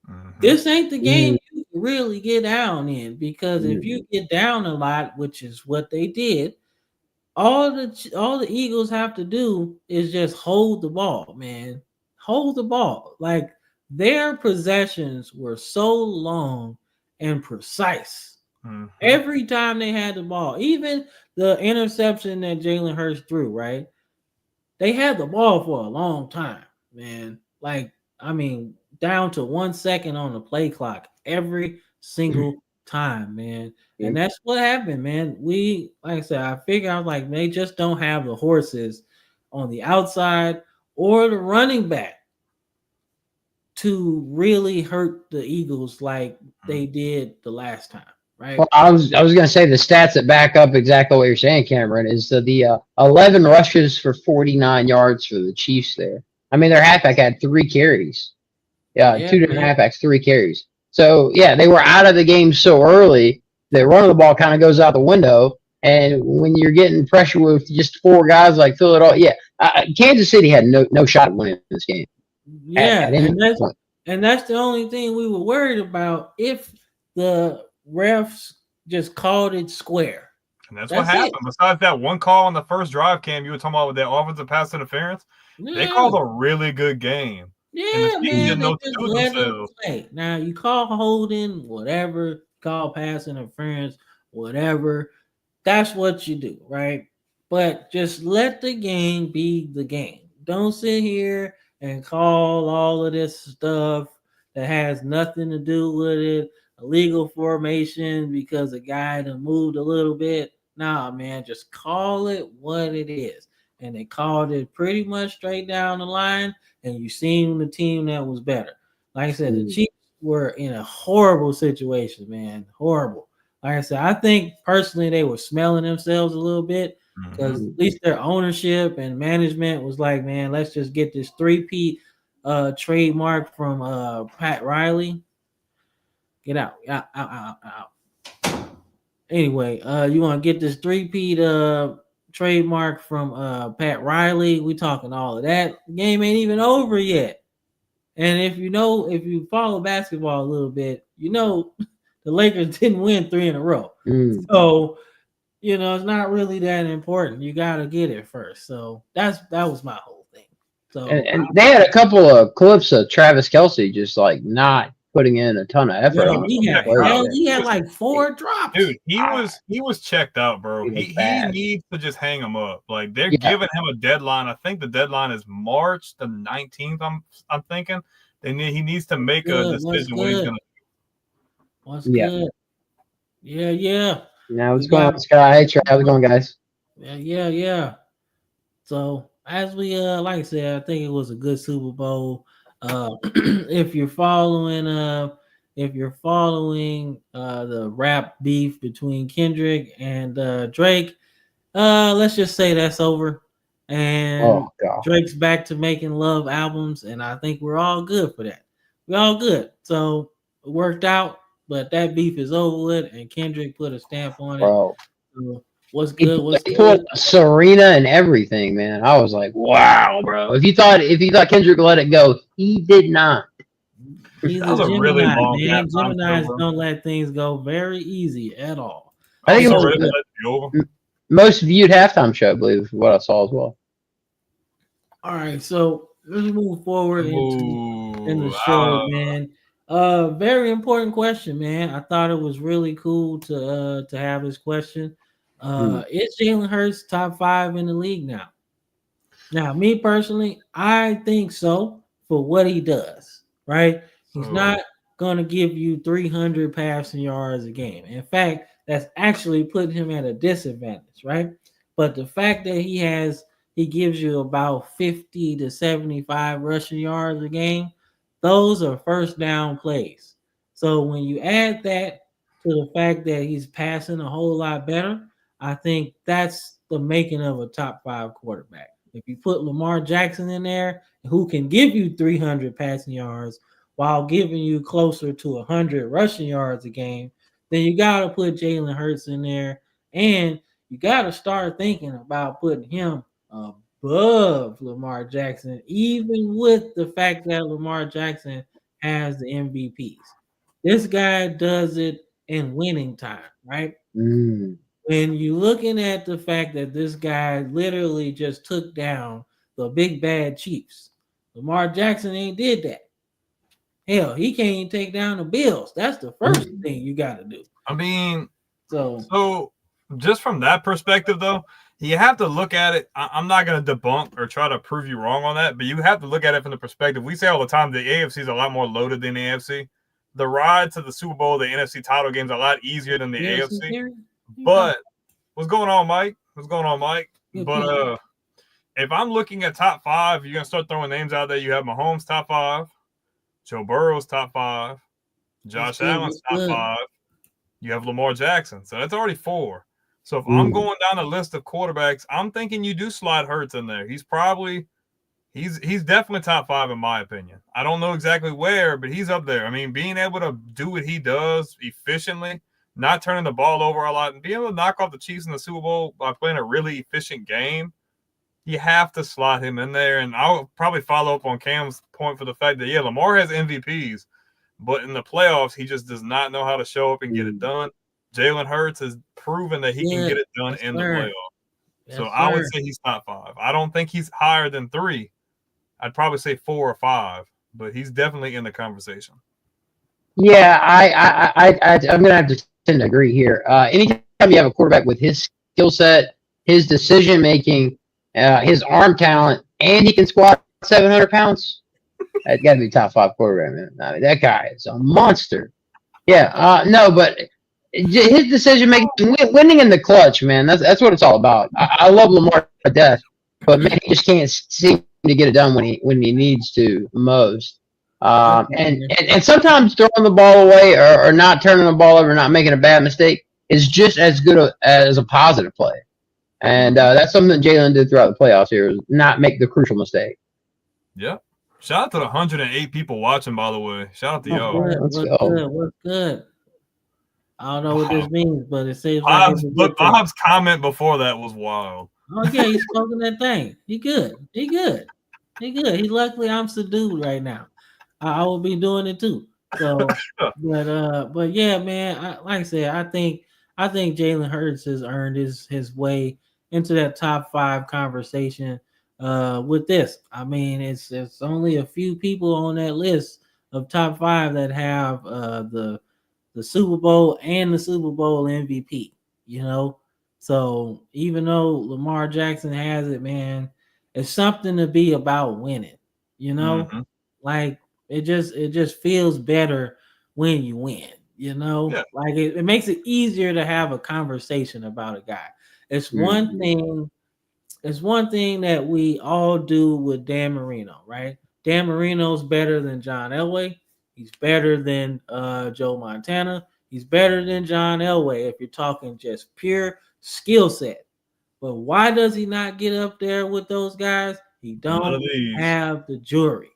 Mm-hmm. This ain't the game you can really get down in, because if you get down a lot, which is what they did, all the Eagles have to do is just hold the ball, man. Hold the ball. Like, their possessions were so long and precise. Mm-hmm. Every time they had the ball, even the interception that Jalen Hurts threw, right? They had the ball for a long time, man. Like, I mean, down to 1 second on the play clock every single time, man. And that's what happened, man. Like I said, I figured out, like, they just don't have the horses on the outside or the running back. to really hurt the Eagles like they did the last time, right? Well, I was going to say the stats that back up exactly what you're saying, Cameron, is the 11 rushes for 49 yards for the Chiefs there. I mean, their halfback had 3 carries. Yeah, 2 different halfbacks, 3 carries. So, yeah, they were out of the game so early, the run of the ball kind of goes out the window. And when you're getting pressure with just 4 guys like Philadelphia, Kansas City had no shot at winning this game. Yeah, and that's the only thing we were worried about if the refs just called it square. And that's what happened. Besides that one call on the first drive, Cam, you were talking about with that offensive pass interference. Yeah. They called a really good game. Yeah, man, they just let them play. Now you call holding, whatever, call pass interference, whatever. That's what you do, right? But just let the game be the game. Don't sit here and call all of this stuff that has nothing to do with it, illegal formation because a guy done moved a little bit. Nah, man, just call it what it is. And they called it pretty much straight down the line, and you seen the team that was better. Like I said, the Chiefs were in a horrible situation, man. Horrible. Like I said, I think personally they were smelling themselves a little bit because at least their ownership and management was like, man, let's just get this 3-peat trademark from Pat Riley. Get out. Out. Anyway, you want to get this 3-peat trademark from Pat Riley. We talking all of that. The game ain't even over yet. And if you follow basketball a little bit, the Lakers didn't win 3 in a row. So, it's not really that important. You got to get it first. So that was my whole thing. So and they had a couple of clips of Travis Kelce just like not putting in a ton of effort. He had like 4 drops. Dude, he was checked out, bro. He needs to just hang him up. Like they're giving him a deadline. I think the deadline is March the 19th. I'm thinking he needs to make a decision what he's gonna do. What's good? Yeah. Now what's going on, Scott? Hey, Trey, how's it going, guys? Yeah. So as we like I said, I think it was a good Super Bowl. If you're following the rap beef between Kendrick and Drake, let's just say that's over. And Drake's back to making love albums, and I think we're all good for that. We're all good. So it worked out, but that beef is over with, and Kendrick put a stamp on it. Bro. So what's good? He put Serena and everything, man. I was like, wow, bro. If you thought Kendrick let it go, he did not. He's a Gemini, really long man. Geminis don't let things go very easy at all. I think it was most viewed halftime show, I believe, is what I saw as well. All right, so let's move forward in the show, man. Very important question, man. I thought it was really cool to have this question. Is Jalen Hurts top 5 in the league now? Now, me personally, I think so for what he does, right? He's not going to give you 300 passing yards a game. In fact, that's actually putting him at a disadvantage, right? But the fact that he gives you about 50 to 75 rushing yards a game, those are first down plays. So when you add that to the fact that he's passing a whole lot better, I think that's the making of a top 5 quarterback. If you put Lamar Jackson in there, who can give you 300 passing yards while giving you closer to 100 rushing yards a game, then you got to put Jalen Hurts in there. And you got to start thinking about putting him above Lamar Jackson, even with the fact that Lamar Jackson has the MVPs. This guy does it in winning time, right? When you're looking at the fact that this guy literally just took down the big bad Chiefs, Lamar Jackson ain't did that. Hell, he can't even take down the Bills. That's the first thing you got to do. I mean, so just from that perspective, though, you have to look at it. I'm not going to debunk or try to prove you wrong on that, but you have to look at it from the perspective. We say all the time the AFC is a lot more loaded than the AFC. The ride to the Super Bowl, the NFC title games, are a lot easier than the AFC. But what's going on, Mike? But if I'm looking at top 5, you're going to start throwing names out there. You have Mahomes top 5. Joe Burrow's top 5. Josh Allen's top 5. You have Lamar Jackson. So that's already 4. So if I'm going down the list of quarterbacks, I'm thinking you do slide Hurts in there. He's definitely top 5 in my opinion. I don't know exactly where, but he's up there. I mean, being able to do what he does efficiently, not turning the ball over a lot, and being able to knock off the Chiefs in the Super Bowl by playing a really efficient game, you have to slot him in there. And I'll probably follow up on Cam's point for the fact that, yeah, Lamar has MVPs, but in the playoffs, he just does not know how to show up and get it done. Jalen Hurts has proven that he can get it done in the playoffs. So I would say he's top 5. I don't think he's higher than 3. I'd probably say 4 or 5, but he's definitely in the conversation. Yeah, I'm gonna have to tend to agree here. Anytime you have a quarterback with his skill set, his decision making, his arm talent, and he can squat 700 pounds, that's got to be top 5 quarterback, man. I mean, that guy is a monster. Yeah, no, but his decision making, winning in the clutch, man. That's what it's all about. I love Lamar to death, but man, he just can't seem to get it done when he needs to most. And sometimes throwing the ball away or not turning the ball over, not making a bad mistake is just as good as a positive play. And that's something that Jalen did throughout the playoffs here, is not make the crucial mistake. Yeah. Shout out to the 108 people watching, by the way. Shout out to y'all. What's good? I don't know what this means, but it seems like Bob's comment before that was wild. Oh yeah, he's smoking that thing. He good. He luckily I'm subdued right now. I will be doing it too. So, but yeah, man. Like I said, I think Jalen Hurts has earned his way into that top 5 conversation. With this, I mean, it's only a few people on that list of top 5 that have the Super Bowl and the Super Bowl MVP. You know, so even though Lamar Jackson has it, man, it's something to be about winning. You know, like it just feels better when you win. You know, like it makes it easier to have a conversation about a guy. It's one thing. It's one thing that we all do with Dan Marino, right? Dan Marino's better than John Elway. He's better than Joe Montana. He's better than John Elway if you're talking just pure skill set. But why does he not get up there with those guys? He don't have the jury.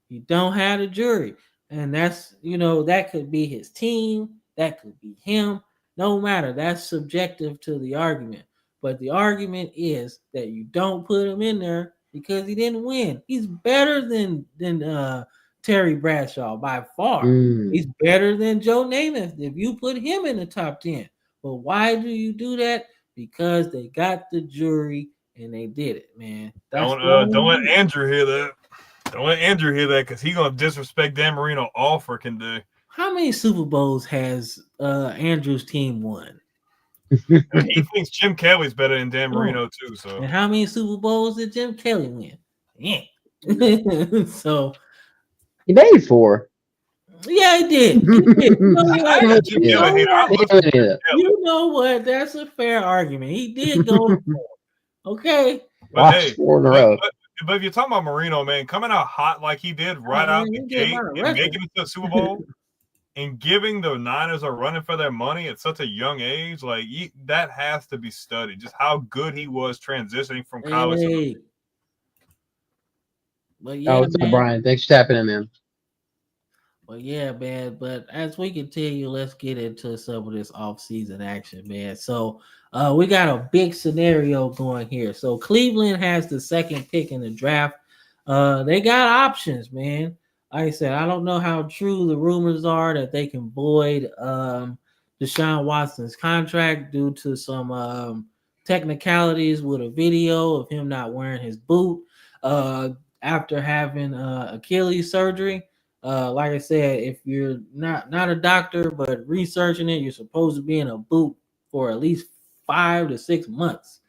He don't have the jury. And that's, that could be his team. That could be him. No matter. That's subjective to the argument. But the argument is that you don't put him in there because he didn't win. He's better than Terry Bradshaw by far. He's better than Joe Namath if you put him in the top 10. But why do you do that? Because they got the jury and they did it, man. Don't let Andrew hear that. Don't let Andrew hear that because he's gonna disrespect Dan Marino all freaking day. How many Super Bowls has Andrew's team won? He thinks Jim Kelly's better than Dan Marino too. So, and how many Super Bowls did Jim Kelly win? Yeah. So he made 4. Yeah, he did. You know what? That's a fair argument. He did go 4. Okay. But hey, but if you're talking about Marino, man, coming out hot like he did right out the gate and making it to the Super Bowl. And giving the Niners a running for their money at such a young age, like that has to be studied. Just how good he was transitioning from college. Hey. But yeah, what's up, Brian? Thanks for tapping in, man. Well, yeah, man. But as we continue, let's get into some of this offseason action, man. So we got a big scenario going here. So Cleveland has the 2nd pick in the draft. They got options, man. Like I said, I don't know how true the rumors are that they can void Deshaun Watson's contract due to some technicalities with a video of him not wearing his boot after having Achilles surgery. Like I said, if you're not a doctor but researching it, you're supposed to be in a boot for at least 5 to 6 months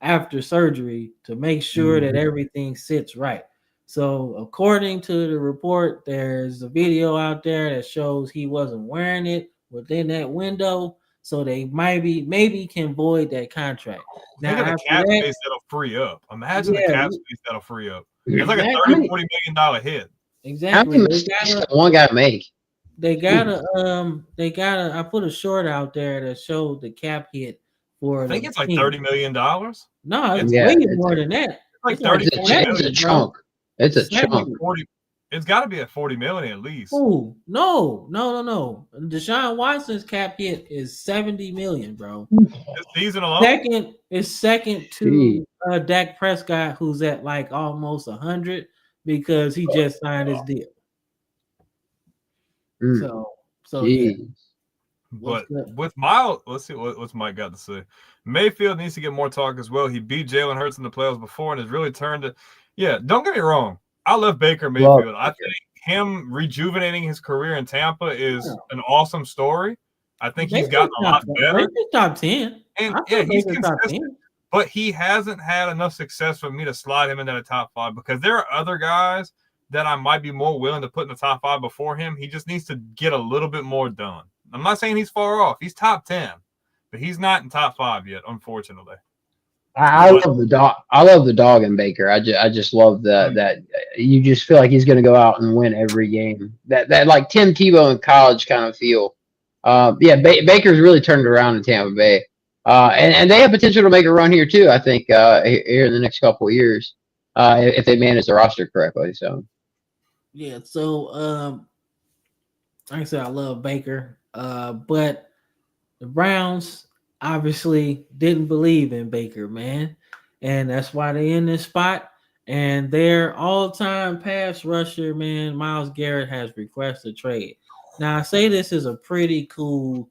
after surgery to make sure that everything sits right. So according to the report, there's a video out there that shows he wasn't wearing it within that window. So they maybe can void that contract. Now, think of the cap space that'll free up. Imagine the cap space that'll free up. It's like a $30-40 million hit. Exactly. How many mistakes does one guy make? They gotta I put a short out there that showed the cap hit for I think the it's like team. $30 million. No, it's It's way more than that. like It's like 30, 40 It's a million. chunk. It's a 70. chunk. 40. It's got to be at 40 million at least. Oh, no. Deshaun Watson's cap hit is 70 million, bro. This season alone. Second to Dak Prescott, who's at like almost 100 because he just signed his deal. Mm. So yeah. But with Miles, let's see what's Mike got to say. Mayfield needs to get more talk as well. He beat Jalen Hurts in the playoffs before and has really turned it. Yeah, don't get me wrong. I love Baker Mayfield. I think him rejuvenating his career in Tampa is an awesome story. I think he's gotten a lot better. Baker's top 10. And yeah, he's consistent. But he hasn't had enough success for me to slide him into the top 5 because there are other guys that I might be more willing to put in the top 5 before him. He just needs to get a little bit more done. I'm not saying he's far off. He's top 10, but he's not in top 5 yet, unfortunately. I love the dog. I love the dog in Baker. I just love that you just feel like he's going to go out and win every game. That like Tim Tebow in college kind of feel. Baker's really turned around in Tampa Bay, and they have potential to make a run here too. I think here in the next couple of years, if they manage the roster correctly. So yeah. So like I said, I love Baker. But the Browns obviously didn't believe in Baker, man. And that's why they're in this spot. And their all-time pass rusher, man, Myles Garrett, has requested trade. Now, I say this is a pretty cool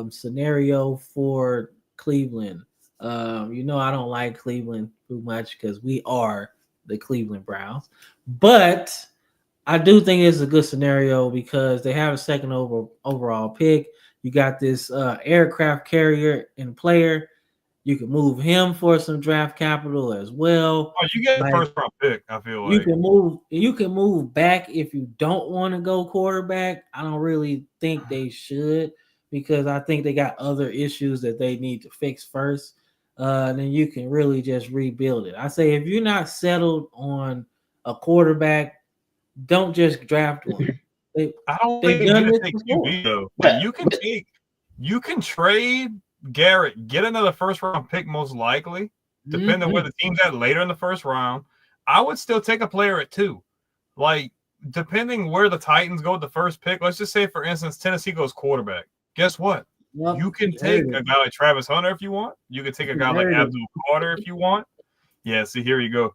scenario for Cleveland. I don't like Cleveland too much because we are the Cleveland Browns. But I do think it's a good scenario because they have a second overall pick. You got this aircraft carrier and player. You can move him for some draft capital as well. Oh, you get the first round pick, I feel like. You can move back if you don't want to go quarterback. I don't really think they should because I think they got other issues that they need to fix first. Then you can really just rebuild it. I say if you're not settled on a quarterback, don't just draft one. I don't think you can take QB though. But you can trade Garrett, get another first round pick most likely, depending on where the team's at later in the first round. I would still take a player at 2. Like, depending where the Titans go with the first pick, let's just say, for instance, Tennessee goes quarterback. Guess what? Yep. You can take a guy like Travis Hunter if you want. You can take a guy like Abdul Carter if you want. Yeah, see, here you go.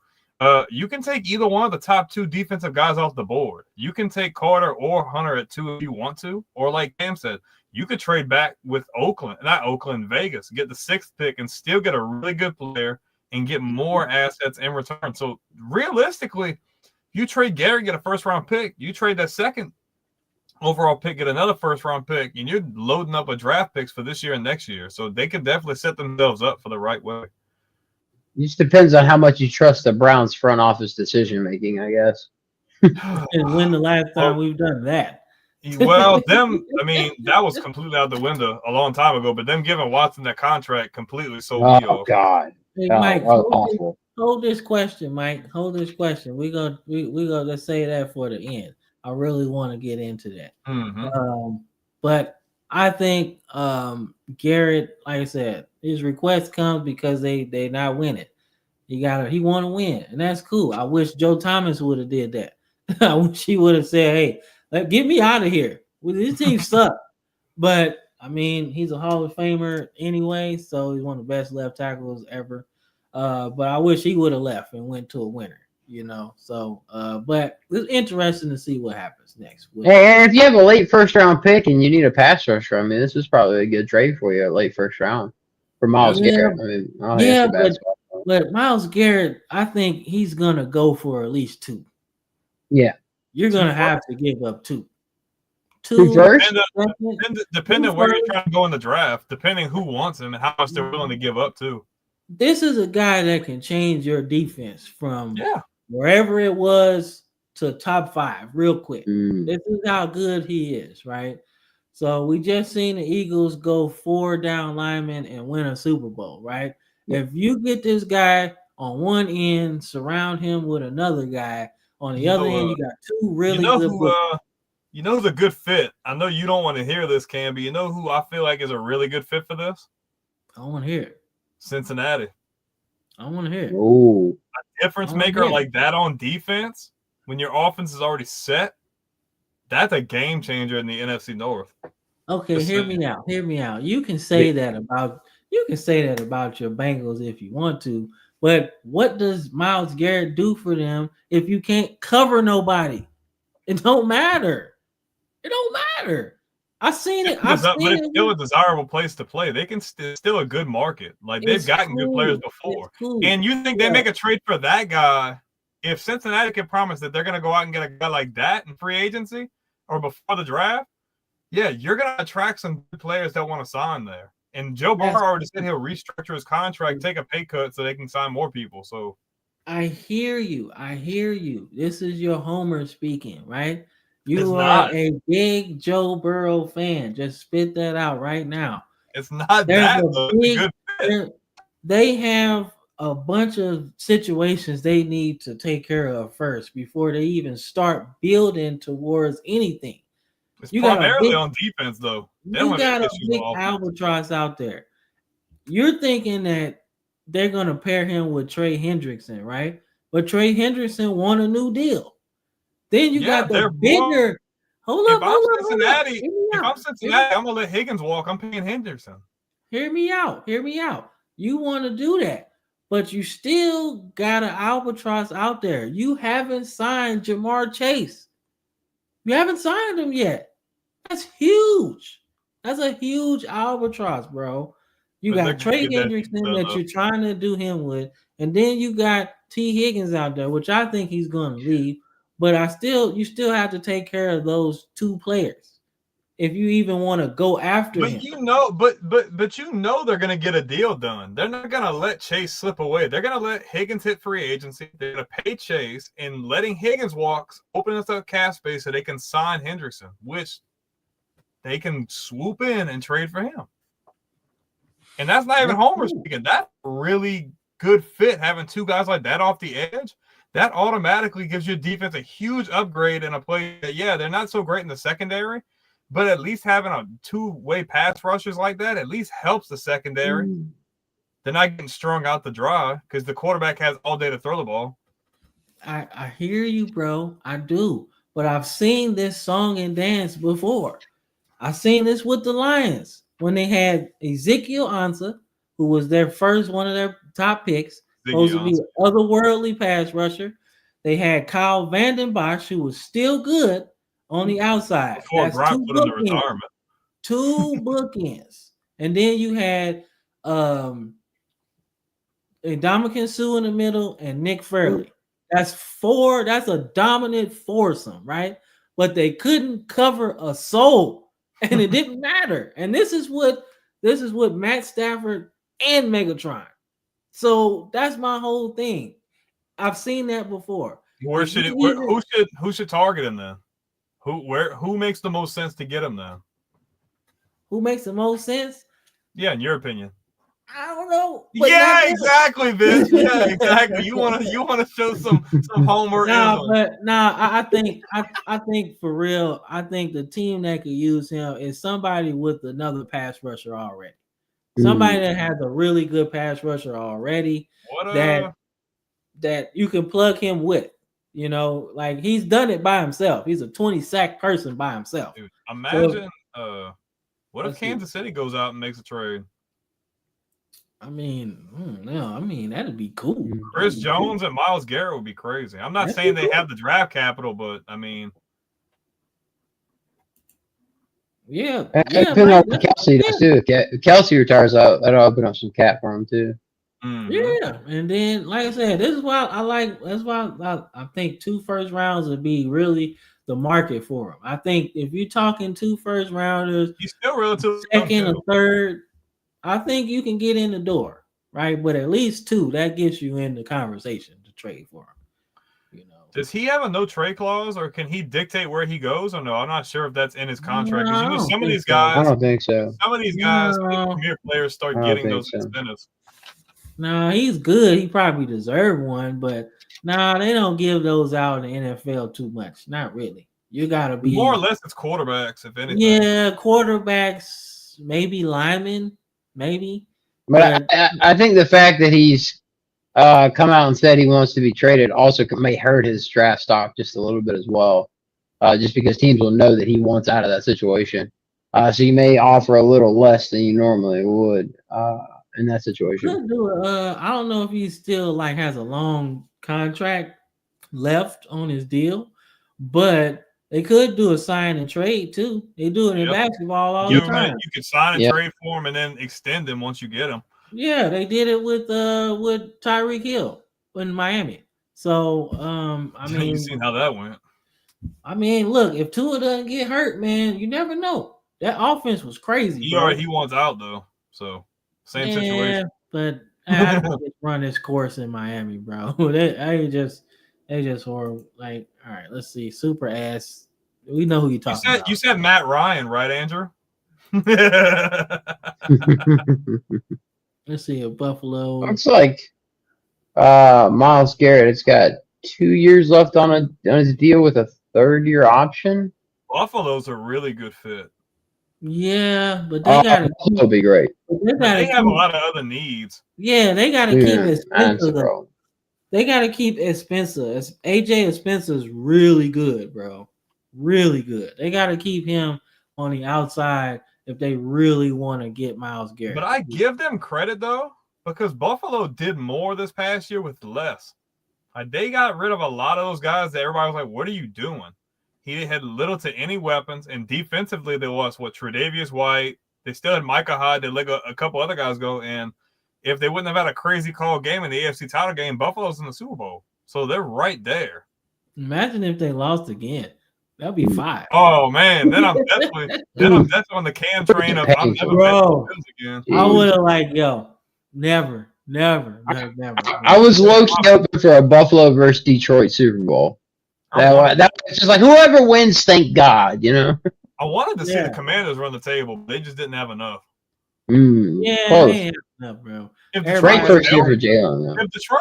You can take either one of the top 2 defensive guys off the board. You can take Carter or Hunter at 2 if you want to. Or like Cam said, you could trade back with Vegas, get the 6th pick and still get a really good player and get more assets in return. So realistically, you trade Gary, get a first-round pick. You trade that second overall pick, get another first-round pick, and you're loading up a draft picks for this year and next year. So they can definitely set themselves up for the right way. It just depends on how much you trust the Browns front office decision making, I guess. And when the last time we've done that? Well, that was completely out the window a long time ago. But them giving Watson that contract completely sold me off. God. Hey, Mike, hold this question, Mike. Hold this question. We gonna let's say that for the end. I really want to get into that. But I think Garrett, like I said, his request comes because they not winning. He want to win, and that's cool. I wish Joe Thomas would have did that. I wish he would have said, "Hey, get me out of here. Well, this team sucks." But I mean, he's a Hall of Famer anyway, so he's one of the best left tackles ever. But I wish he would have left and went to a winner. So but it's interesting to see what happens next. And if you have a late first round pick and you need a pass rusher, I mean, this is probably a good trade for you, a late first round for Myles Garrett. I mean, but Myles Garrett, I think he's gonna go for at least 2. Yeah, you're gonna have to give up 2. 2 first. Depending where you're trying to go in the draft, depending who wants him and how much they're willing to give up too. This is a guy that can change your defense from wherever it was to top 5 real quick. This is how good he is, right? So we just seen the Eagles go 4 down linemen and win a Super Bowl, right? If you get this guy on one end, surround him with another guy, On the other end, you got two really good. You know who's a good fit? I know you don't want to hear this, Cam, but you know who I feel like is a really good fit for this? I want to hear it. Cincinnati. I want to hear it. Ooh. A difference maker like that on defense when your offense is already set, that's a game changer in the NFC North. Okay, hear me out. Hear me out. You can say that about your Bengals if you want to, but what does Myles Garrett do for them if you can't cover nobody? It don't matter. It don't matter. I've seen it. But it's still a desirable place to play. They can still a good market. Like they've gotten good players before. And you think they make a trade for that guy? If Cincinnati can promise that they're going to go out and get a guy like that in free agency or before the draft, yeah, you're going to attract some good players that want to sign there. And Joe Burrow already said he'll restructure his contract, take a pay cut so they can sign more people. So I hear you. This is your homer speaking, right? You are a big Joe Burrow fan. Just spit that out right now. It's not that good. They have a bunch of situations they need to take care of first before they even start building towards anything. It's primarily on defense, though. You got a big albatross out there. You're thinking that they're going to pair him with Trey Hendrickson, right? But Trey Hendrickson won a new deal. Then you got the bigger. If I'm Cincinnati, I'm going to let Higgins walk. I'm paying Henderson. Hear me out. You want to do that, but you still got an albatross out there. You haven't signed Jamar Chase. You haven't signed him yet. That's huge. That's a huge albatross, bro. You got Trey Hendrickson that you're trying to do him with, and then you got T. Higgins out there, which I think he's going to leave. But you still have to take care of those two players if you even want to go after him. But you know they're going to get a deal done. They're not going to let Chase slip away. They're going to let Higgins hit free agency. They're going to pay Chase, and letting Higgins walk opens up cap space so they can sign Hendrickson, which they can swoop in and trade for him. And that's not even Homer speaking. That's a really good fit, having two guys like that off the edge. That automatically gives your defense a huge upgrade in a play that, they're not so great in the secondary, but at least having a two-way pass rushers like that at least helps the secondary. They're not getting strung out the dry because the quarterback has all day to throw the ball. I hear you, bro. I do. But I've seen this song and dance before. I've seen this with the Lions when they had Ezekiel Ansah, who was their first one of their top picks, supposed to be an otherworldly pass rusher. They had Kyle Vanden Bosch, who was still good on the outside. Before Gronk put in the retirement. Two bookends. And then you had Ndamukong Suh in the middle and Nick Fairley. That's four. That's a dominant foursome, right? But they couldn't cover a soul, and it didn't matter. And this is what Matt Stafford and Megatron. So that's my whole thing. I've seen that before. Who should target him then? Who makes the most sense to get him then? Who makes the most sense? Yeah, in your opinion. I don't know. Yeah, exactly, Vince. Yeah, exactly. You want to show some homework. I think for real, I think the team that could use him is somebody with another pass rusher already. Somebody that has a really good pass rusher already that you can plug him with. You know, like he's done it by himself. He's a 20-sack person by himself. Dude, imagine what if Kansas City goes out and makes a trade? I mean, that'd be cool. Chris Jones and Myles Garrett would be crazy. I'm not saying they have the draft capital, but I mean, depending on what Kelsey does too. If Kelsey retires out, that'll open up some cap for him too. Mm-hmm. Yeah, and then like I said, this is why I like. That's why I think 2 first rounds would be really the market for him. I think if you're talking 2 first rounders, he's still relatively second or third. I think you can get in the door, right? But at least 2, that gets you in the conversation to trade for him. You know, does he have a no trade clause, or can he dictate where he goes? Or no, I'm not sure if that's in his contract. Because you know, some of these guys, I don't think so. Some of these guys, premier players start getting those incentives. No, he's good. He probably deserved one, but they don't give those out in the NFL too much. Not really. You gotta be More or less, it's quarterbacks, if anything. Yeah, quarterbacks, maybe linemen, maybe. But I think the fact that he's come out and said he wants to be traded also may hurt his draft stock just a little bit as well. Just because teams will know that he wants out of that situation. So you may offer a little less than you normally would in that situation. Could do I don't know if he still has a long contract left on his deal, but they could do a sign and trade too. They do it in basketball all the time. You could sign and trade for him and then extend him once you get him. Yeah, they did it with Tyreek Hill in Miami. So I mean, you seen how that went. I mean, look, if Tua doesn't get hurt, man, you never know. That offense was crazy. He wants out though, so same situation. But I just run this course in Miami, bro. they just horrible. Like, all right, let's see. Super ass. We know who you're talking about. You said Matt Ryan, right, Andrew? Let's see, a Buffalo. Looks like Myles Garrett. It's got 2 years left on his deal with a 3rd-year option. Buffalo's a really good fit. Yeah, but they gotta. It'll be great. They have a lot of other needs. Yeah, they gotta keep Spencer. They gotta keep Spencer. AJ Spencer is really good, bro. Really good. They gotta keep him on the outside if they really want to get Myles Garrett. But I give them credit though, because Buffalo did more this past year with less. They got rid of a lot of those guys that everybody was like, "What are you doing?" He had little to any weapons, and defensively there was Tre'Davious White. They still had Micah Hyde. They let a couple other guys go, and if they wouldn't have had a crazy call game in the AFC title game, Buffalo's in the Super Bowl, so they're right there. Imagine if they lost again. That'd be 5. Oh man, then I'm definitely on the Cam train of I'm never betting again. I would have never. I was low-key open for a Buffalo versus Detroit Super Bowl. That was just like whoever wins, thank God, you know. I wanted to see the Commanders run the table, but they just didn't have enough. They had enough, bro. If Detroit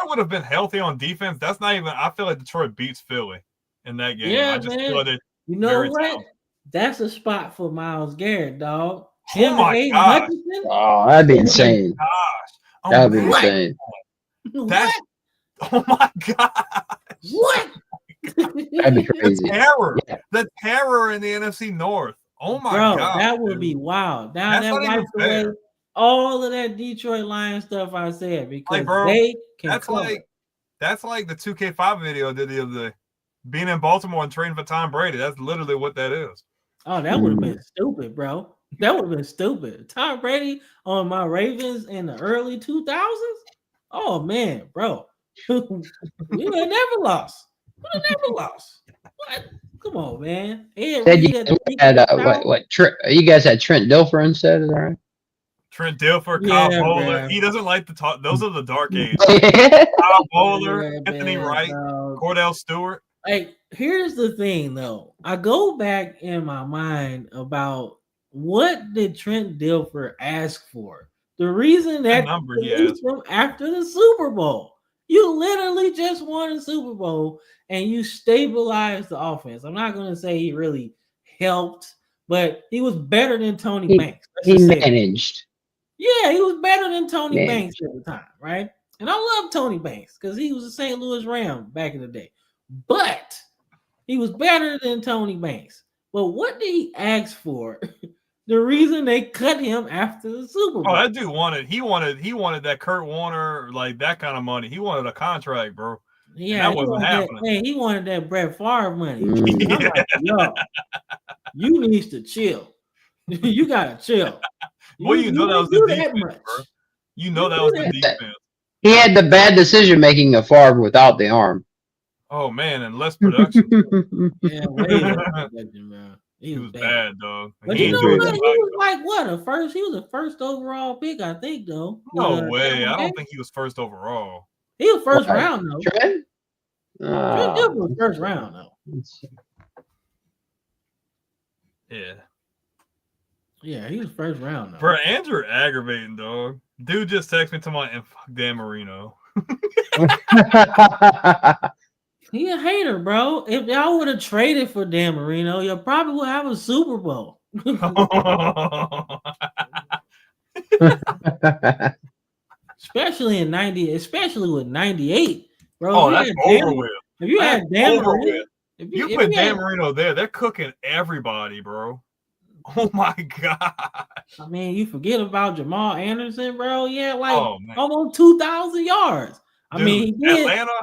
would have been healthy on defense, that's not even. I feel like Detroit beats Philly in that game. Yeah, I just feel like you know what? Talented. That's a spot for Myles Garrett, dog. Oh my gosh! Oh, that'd be insane. Oh that'd be insane. That's oh my god! What? That'd be crazy. The terror in the NFC North. Oh my god, that would be wild. Now that wipes away all of that Detroit Lions stuff I said because they can. That's like the 2K5 video I did the other day. Being in Baltimore and trading for Tom Brady. That's literally what that is. Oh, that would have been stupid, bro. That would have been stupid. Tom Brady on my Ravens in the early 2000s. Oh man, bro, we would have never lost. What? Come on, man. You guys had Trent Dilfer instead, is that right? Trent Dilfer, Kyle Bowler. He doesn't like to talk. Those are the dark ages. Kyle Bowler, Anthony Wright, Cordell Stewart. Here's the thing, though. I go back in my mind about what did Trent Dilfer ask for? The reason that he asked from after the Super Bowl. You literally just won a Super Bowl and you stabilized the offense. I'm not going to say he really helped, but he was better than Tony Banks. He managed. Yeah, he was better than Tony Banks at the time, right? And I love Tony Banks because he was a St. Louis Ram back in the day. But he was better than Tony Banks. But what did he ask for? The reason they cut him after the Super Bowl. Oh, that dude wanted that Kurt Warner, like that kind of money. He wanted a contract, bro. Yeah, that wasn't happening. He wanted that Brett Favre money. I'm like, yo, you need to chill. You gotta chill. Well, you know that was the defense, bro. You know that was the defense. He had the bad decision making of Favre without the arm. Oh man, and less production. Yeah, way less production, man. He was bad, dog. But you know what? He was like what? He was a first overall pick, I think, though. No way. I don't think he was first overall. He was first round, though. Trent? Trent was first round, though. Yeah. Yeah, he was first round though. Bro, Andrew aggravating, dog. Dude just texted me to my and fuck Dan Marino. He a hater, bro. If y'all would have traded for Dan Marino, you probably would have a Super Bowl. Especially in 90, especially with 98, bro. Oh, that's over with. If you had Dan Marino, you put Dan Marino there, they're cooking everybody, bro. Oh my god. I mean, you forget about Jamal Anderson, bro. Yeah, like almost 2,000 yards. I mean, he did. Atlanta.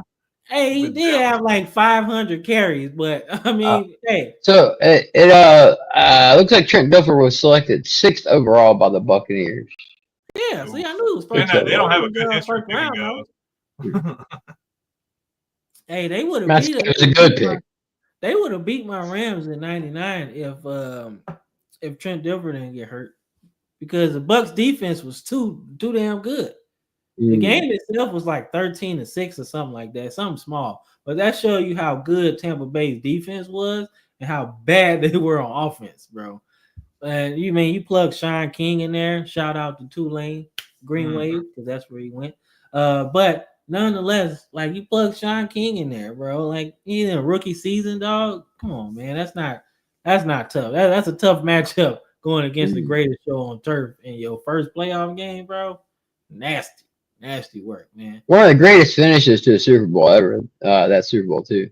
Hey, he did have like 500 carries, but I mean, hey. So it looks like Trent Dilfer was selected 6th overall by the Buccaneers. Yeah, see, I knew it was first. They don't have a good history round, hey, they would have beat it. Was a good pick. They would have beat my Rams in '99 if Trent Dilfer didn't get hurt, because the Bucs defense was too damn good. The game itself was like 13-6 or something like that, something small. But that showed you how good Tampa Bay's defense was and how bad they were on offense, bro. And you plug Sean King in there. Shout out to Tulane Green Wave, because that's where he went. But nonetheless, like, you plug Sean King in there, bro. Like, he's in a rookie season, dog. Come on, man. That's not tough. That's a tough matchup going against the greatest show on turf in your first playoff game, bro. Nasty work, man. One of the greatest finishes to a Super Bowl ever. That Super Bowl too,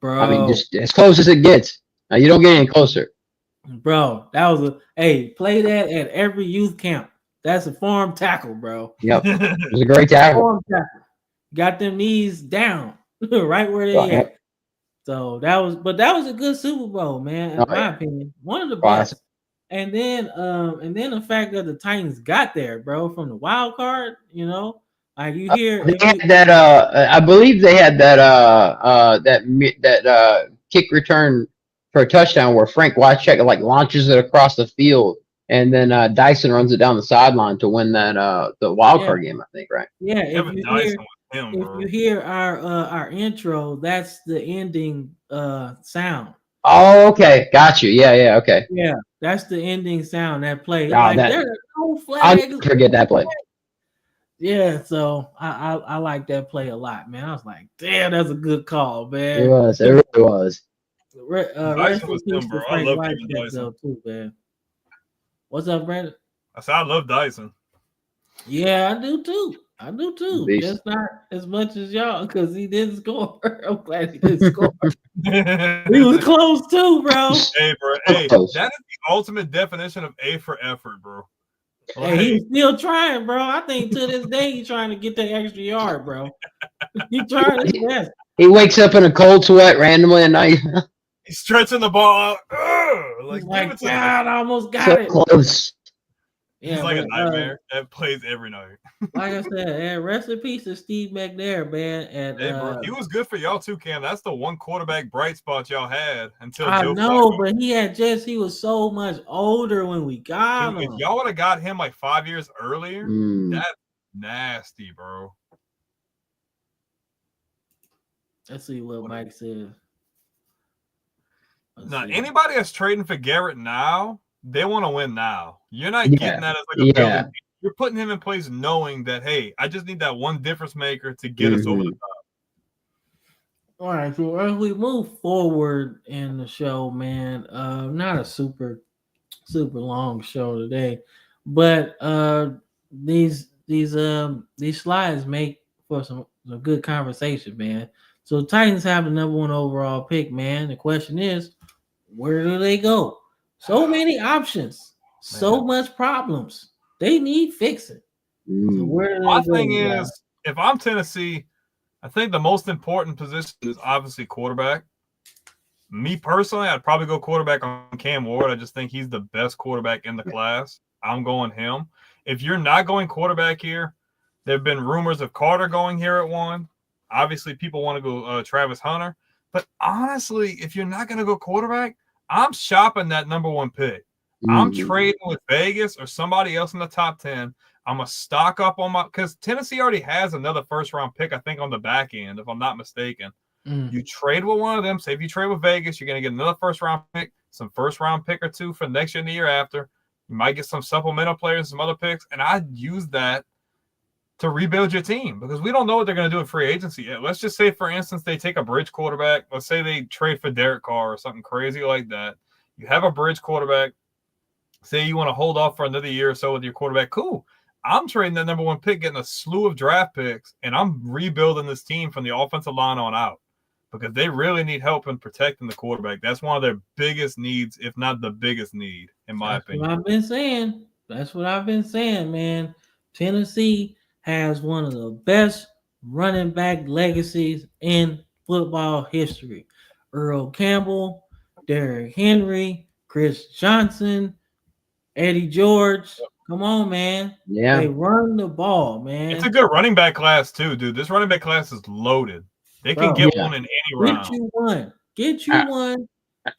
bro. I mean, just as close as it gets. Now, you don't get any closer, bro. That was play that at every youth camp. That's a form tackle, bro. Yep, it was a great tackle. Form tackle. Got them knees down, right where they at. So that was a good Super Bowl, man. In my opinion, one of the best. And then the fact that the Titans got there, bro, from the wild card, like you hear I believe they had that kick return for a touchdown where Frank Wycheck like launches it across the field, and then Dyson runs it down the sideline to win that the wild card game, I think, right? Yeah, if you hear our intro, that's the ending sound. Oh, okay, got you. Yeah, okay. Yeah, that's the ending sound that play. I'll never forget that play. Yeah, so I like that play a lot, man. I was like, damn, that's a good call, man. It really was. Rest in peace to Frank Whitehead, too, man. What's up, Brandon? I said I love Dyson. Yeah, I do too. Beast. Just not as much as y'all, because he didn't score. I'm glad he didn't score. He was close too, bro. Hey, bro. Hey, that is the ultimate definition of A for effort, bro. Hey, he's still trying, bro. I think to this day he's trying to get that extra yard, bro. He's trying his best. He wakes up in a cold sweat randomly at night. He's stretching the ball out. Like God, I almost got it. Close. Yeah, he's like a nightmare that plays every night. Like I said, rest in peace to Steve McNair, man. And bro, he was good for y'all too, Cam. That's the one quarterback bright spot y'all had until I know, but he was so much older when we got him. If y'all would have got him like 5 years earlier, that's nasty, bro. Let's see what Mike says. Now, anybody that's trading for Garrett now, they want to win now. You're not getting that as like a building. You're putting him in place knowing that, hey, I just need that one difference maker to get us over the top. All right, so as we move forward in the show, man, not a super long show today, but these slides make for some good conversation, man. So the Titans have the number 1 overall pick, man. The question is, where do they go? So many options, so much problems. They need fixing. So where do they My go, thing is, if I'm Tennessee, I think the most important position is obviously quarterback. Me personally, I'd probably go quarterback on Cam Ward. I just think he's the best quarterback in the class. I'm going him. If you're not going quarterback here, there have been rumors of Carter going here at 1. Obviously, people want to go Travis Hunter. But honestly, if you're not going to go quarterback, I'm shopping that number 1 pick. I'm trading with Vegas or somebody else in the top 10. I'm going to stock up on because Tennessee already has another first-round pick, I think, on the back end, if I'm not mistaken. You trade with one of them. Say if you trade with Vegas, you're going to get another first-round pick, some first-round pick or 2 for next year and the year after. You might get some supplemental players, some other picks, and I'd use that to rebuild your team because we don't know what they're going to do in free agency yet. Let's just say, for instance, they take a bridge quarterback. Let's say they trade for Derek Carr or something crazy like that. You have a bridge quarterback. Say you want to hold off for another year or so with your quarterback. Cool. I'm trading that number 1 pick, getting a slew of draft picks, and I'm rebuilding this team from the offensive line on out because they really need help in protecting the quarterback. That's one of their biggest needs, if not the biggest need, in my opinion. That's what I've been saying. That's what I've been saying, man. Tennessee has one of the best running back legacies in football history. Earl Campbell, Derrick Henry, Chris Johnson, Eddie George. Come on, man. Yeah. They run the ball, man. It's a good running back class, too, dude. This running back class is loaded. They can get one in any round. Get you one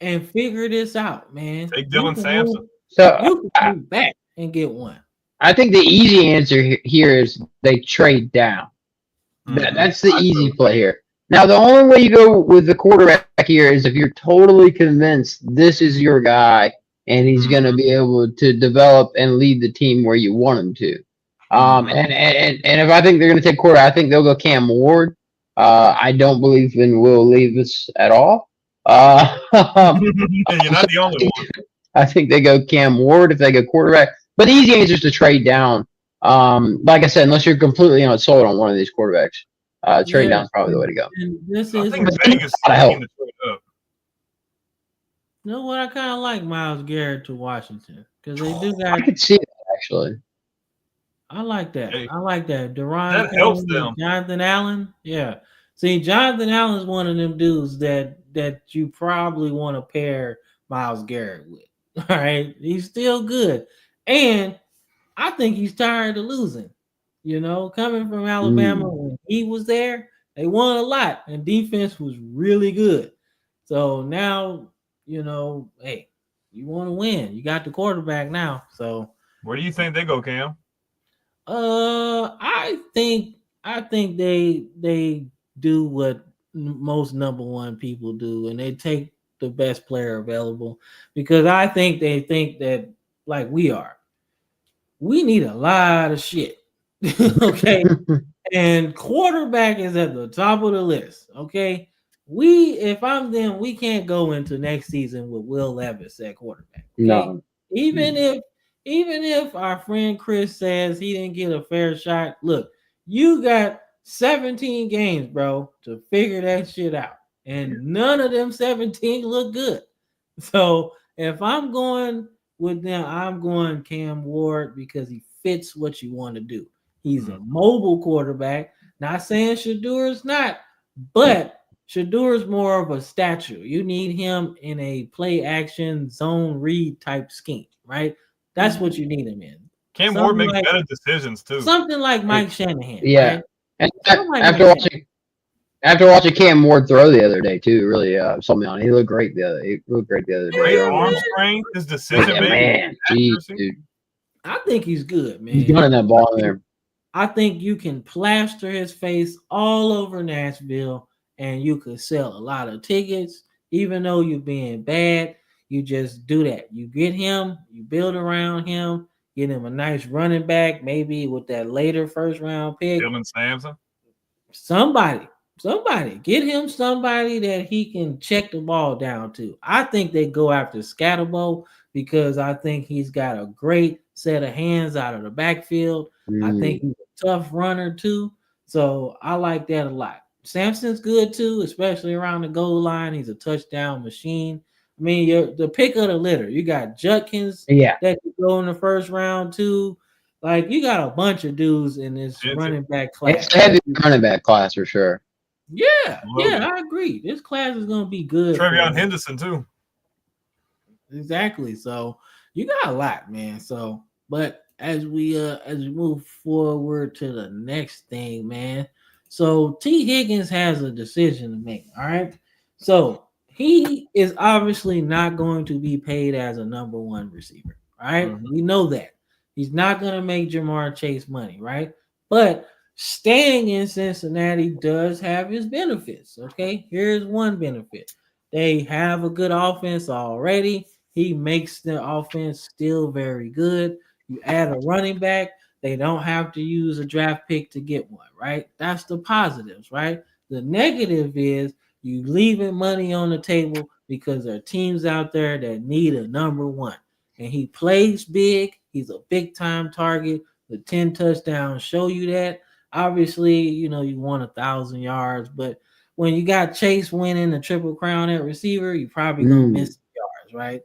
and figure this out, man. Take Dylan Sampson. So you can move back and get one. I think the easy answer here is they trade down. That's the easy play here. Now, the only way you go with the quarterback here is if you're totally convinced this is your guy and he's going to be able to develop and lead the team where you want him to. And if I think they're going to take quarterback, I think they'll go Cam Ward. I don't believe in Will Levis at all. You're not the only one. I think they go Cam Ward if they go quarterback. But the easy answer is to trade down. Like I said, unless you're completely sold on one of these quarterbacks, trade down is probably the way to go. I think Vegas is taking the trade up. You know what? I kind of like Myles Garrett to Washington because they do got. I could see that actually. I like that. Hey, I like that. That helps them. Jonathan Allen. Yeah. See, Jonathan Allen is one of them dudes that you probably want to pair Myles Garrett with. All right. He's still good. And I think he's tired of losing. Coming from Alabama when he was there, they won a lot and defense was really good. So now, hey, you want to win. You got the quarterback now. So where do you think they go, Cam? I think they do what most number 1 people do, and they take the best player available because I think they think that like we are. We need a lot of shit. Okay. And quarterback is at the top of the list. Okay. If I'm them, we can't go into next season with Will Levis at quarterback. Okay? No. Even if our friend Chris says he didn't get a fair shot, look, you got 17 games, bro, to figure that shit out. And none of them 17 look good. So if I'm going with them, I'm going Cam Ward because he fits what you want to do. He's a mobile quarterback. Not saying Shedeur is not, but Shedeur is more of a stature. You need him in a play action zone read type scheme, right? That's what you need him in. Cam Ward makes better decisions too. Something like Mike Shanahan. Yeah. Right? And after watching Cam Ward throw the other day too, really sold me on. He looked great the other day. Great arm strength, his decision making. Man, geez, dude. I think he's good, man. He's gunning that ball in there. I think you can plaster his face all over Nashville and you could sell a lot of tickets, even though you're being bad. You just do that. You get him, you build around him, get him a nice running back, maybe with that later first round pick. Dylan Sampson. Somebody. Get him somebody that he can check the ball down to. I think they go after Scatterbo because I think he's got a great set of hands out of the backfield. I think he's a tough runner too. So I like that a lot. Sampson's good too, especially around the goal line. He's a touchdown machine. I mean, you're the pick of the litter. You got Judkins that could go in the first round too. Like you got a bunch of dudes in this running back class. It's a heavy running back class for sure. Yeah, I agree. This class is gonna be good. Trevion Henderson too. Exactly. So you got a lot, man. So, but as we move forward to the next thing, man. So T. Higgins has a decision to make. All right. So he is obviously not going to be paid as a number 1 receiver. Right. We know that. He's not going to make Jamar Chase money. Right. But staying in Cincinnati does have his benefits. Okay. Here's one benefit. They have a good offense already. He makes the offense still very good. You add a running back, they don't have to use a draft pick to get one, right? That's the positives, right? The negative is you leaving money on the table because there are teams out there that need a number one. And he plays big. He's a big time target. The 10 touchdowns show you that. Obviously, you want 1,000 yards, but when you got Chase winning the Triple Crown at receiver, you probably gonna miss yards, right?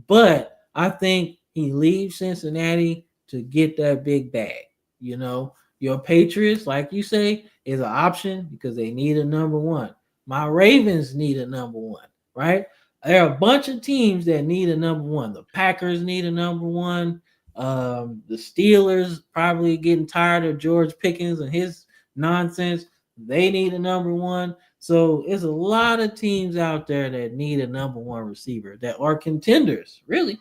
But I think he leaves Cincinnati to get that big bag. Your Patriots, like you say, is an option because they need a number one. My Ravens need a number one, right? There are a bunch of teams that need a number one. The Packers need a number one. The Steelers probably getting tired of George Pickens and his nonsense. They need a number one. So it's a lot of teams out there that need a number one receiver that are contenders, really.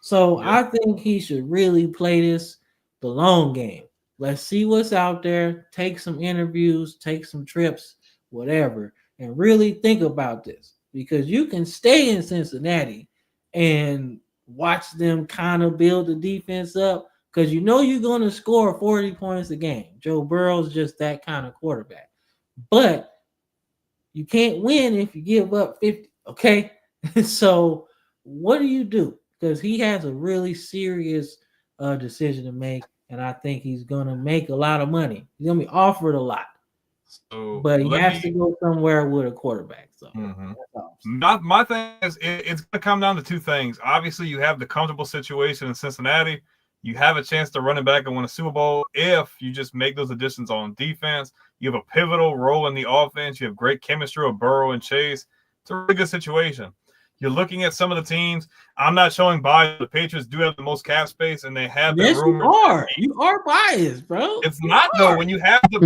So I think he should really play the long game. Let's see what's out there. Take some interviews, take some trips, whatever, and really think about this because you can stay in Cincinnati and watch them kind of build the defense up because you're going to score 40 points a game. Joe Burrow's just that kind of quarterback. But you can't win if you give up 50, okay? So what do you do? Because he has a really serious decision to make, and I think he's going to make a lot of money. He's going to be offered a lot. So but he has to go somewhere with a quarterback. So my thing is it's going to come down to two things. Obviously, you have the comfortable situation in Cincinnati. You have a chance to run it back and win a Super Bowl if you just make those additions on defense. You have a pivotal role in the offense. You have great chemistry with Burrow and Chase. It's a really good situation. You're looking at some of the teams. I'm not showing bias. The Patriots do have the most cap space, and they have the rumors. You are biased, bro. It's not though. When you have the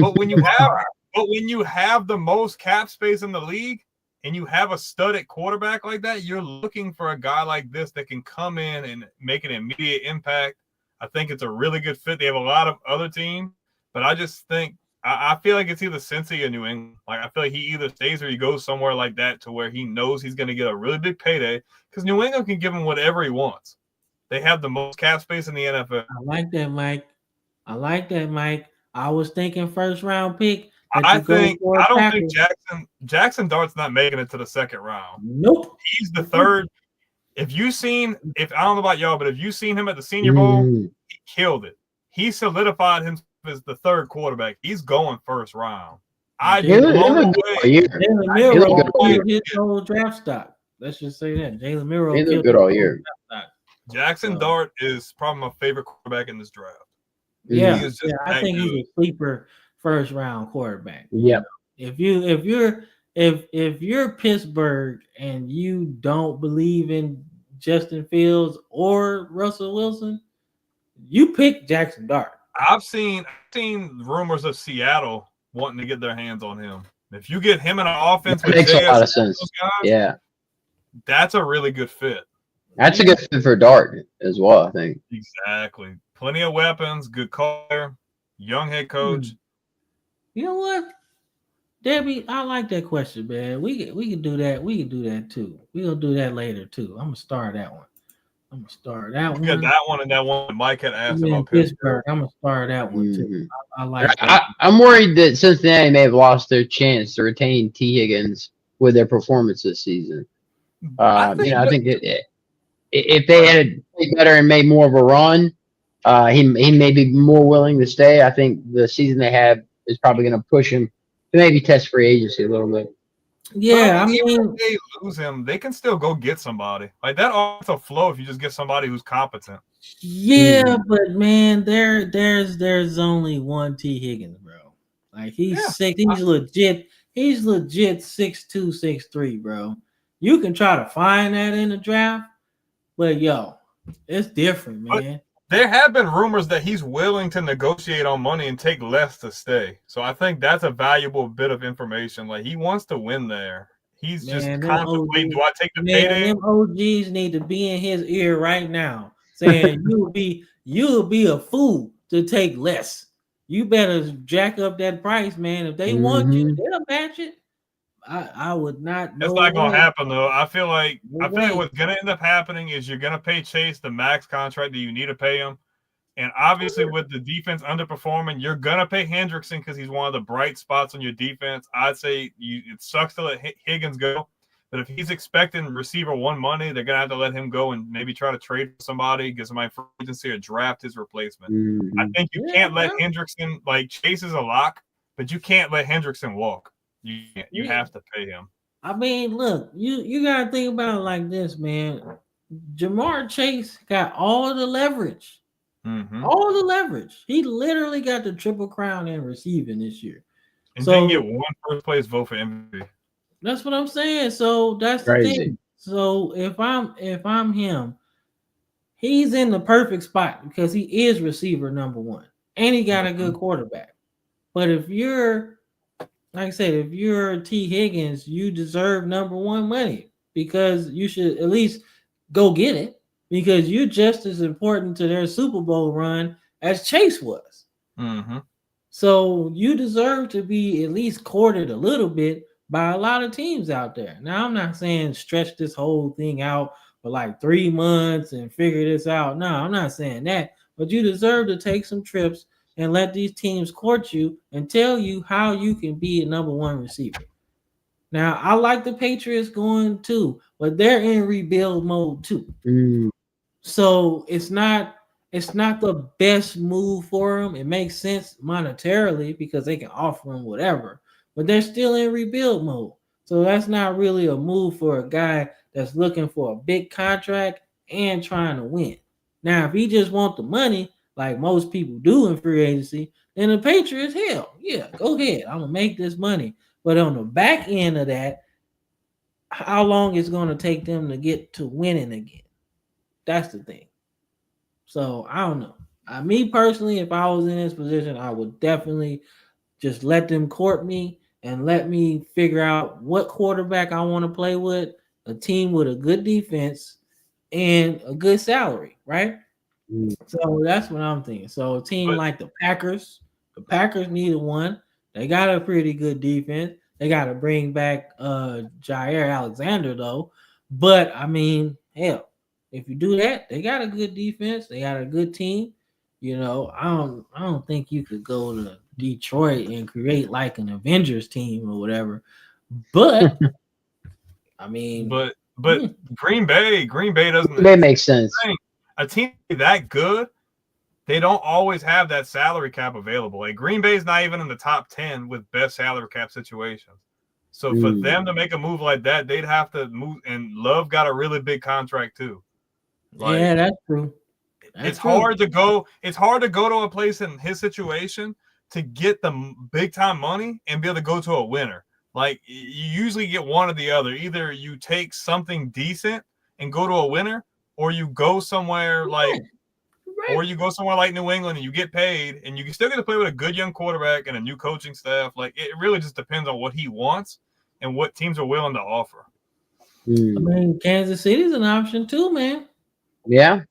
most cap space in the league, and you have a studded quarterback like that, you're looking for a guy like this that can come in and make an immediate impact. I think it's a really good fit. They have a lot of other teams, but I just think I feel like it's either Cincy or New England. Like I feel like he either stays or he goes somewhere like that to where he knows he's going to get a really big payday because New England can give him whatever he wants. They have the most cap space in the NFL. I like that, Mike. I was thinking first round pick. I don't think Jackson Dart's not making it to the second round. Nope. He's the third. I don't know about y'all, but if you've seen him at the Senior Bowl, he killed it. He solidified himself as the third quarterback. He's going first round. Jalen Milroe killed his whole draft stock. Let's just say that. Jalen Milroe killed good all year. Jackson Dart is probably my favorite quarterback in this draft. Yeah, I think he's a sleeper first round quarterback. Yeah. If you're Pittsburgh and you don't believe in Justin Fields or Russell Wilson, you pick Jackson Dart. I've seen rumors of Seattle wanting to get their hands on him. If you get him in an offense, that makes a lot of sense. Guys, that's a really good fit. That's a good fit for Dart as well, I think. Exactly. Plenty of weapons, good caller, young head coach. You know what, Debbie? I like that question, man. We can do that. We can do that too. We're gonna do that later too. I'm gonna start that one. We got that one and that one Mike had asked about Pittsburgh. I'm gonna start that one too. I like that. I'm worried that Cincinnati may have lost their chance to retain T. Higgins with their performance this season. I think if they had played better and made more of a run, he may be more willing to stay. I think the season they have is probably going to push him to maybe test free agency a little bit. Yeah, even if they lose him, they can still go get somebody. Like that also flow if you just get somebody who's competent. Yeah, but man, there's only one T. Higgins, bro. Like he's sick. He's legit 6'2", 6'3", bro. You can try to find that in the draft, but it's different, man. There have been rumors that he's willing to negotiate on money and take less to stay. So I think that's a valuable bit of information. Like he wants to win there. He's just contemplating, do I take the payday? Them OGs need to be in his ear right now saying you'll be a fool to take less. You better jack up that price, man. If they want you, they'll match it. I would not. It's No not gonna way. happen though. I feel like No way. what's gonna end up happening is you're gonna pay Chase the max contract that you need to pay him. And obviously, with the defense underperforming, you're gonna pay Hendrickson because he's one of the bright spots on your defense. I'd say it sucks to let Higgins go, but if he's expecting receiver one money, they're gonna have to let him go and maybe try to trade for somebody, get somebody free agency or draft his replacement. I think you can't let Hendrickson, like, Chase is a lock, but you can't let Hendrickson walk. You have to pay him. I mean, look, you gotta think about it like this, man. Jamar Chase got all the leverage. All the leverage. He literally got the triple crown in receiving this year. And didn't get one first place vote for MVP. That's what I'm saying. So that's the thing. So if I'm him, he's in the perfect spot because he is receiver number one. And he got a good quarterback. But if you're, like I said, if you're T. Higgins, you deserve number one money because you should at least go get it. Because you're just as important to their Super Bowl run as Chase was. So you deserve to be at least courted a little bit by a lot of teams out there. Now, I'm not saying stretch this whole thing out for like 3 months and figure this out. No, I'm not saying that. But you deserve to take some trips and let these teams court you and tell you how you can be a number one receiver. Now, I like the Patriots going too, but they're in rebuild mode too. So it's not the best move for them. It makes sense monetarily because they can offer them whatever, but they're still in rebuild mode. So that's not really a move for a guy that's looking for a big contract and trying to win. Now, if he just want the money, like most people do in free agency, then the Patriots, hell, yeah, go ahead. I'm gonna make this money. But on the back end of that, how long is it going to take them to get to winning again? That's the thing. So I don't know. Me personally, if I was in this position, I would definitely just let them court me and let me figure out what quarterback I want to play with, a team with a good defense and a good salary, right? So that's what I'm thinking. So a team like the Packers needed one. They got a pretty good defense. They got to bring back Jair Alexander though. But I mean, hell, if you do that, they got a good defense. They got a good team. You know, I don't think you could go to Detroit and create like an Avengers team or whatever. But I mean, but Green Bay doesn't. That makes sense. A team that good, they don't always have that salary cap available. Like Green Bay's not even in the top 10 with best salary cap situations. So for them to make a move like that, they'd have to move. And Love got a really big contract too. Like, yeah, that's true. It's hard to go. It's hard to go to a place in his situation to get the big time money and be able to go to a winner. Like you usually get one or the other. Either you take something decent and go to a winner, or you go somewhere like, or you go somewhere like New England and you get paid and you can still get to play with a good young quarterback and a new coaching staff. Like it really just depends on what he wants and what teams are willing to offer. I mean, Kansas City's an option too, man. Yeah.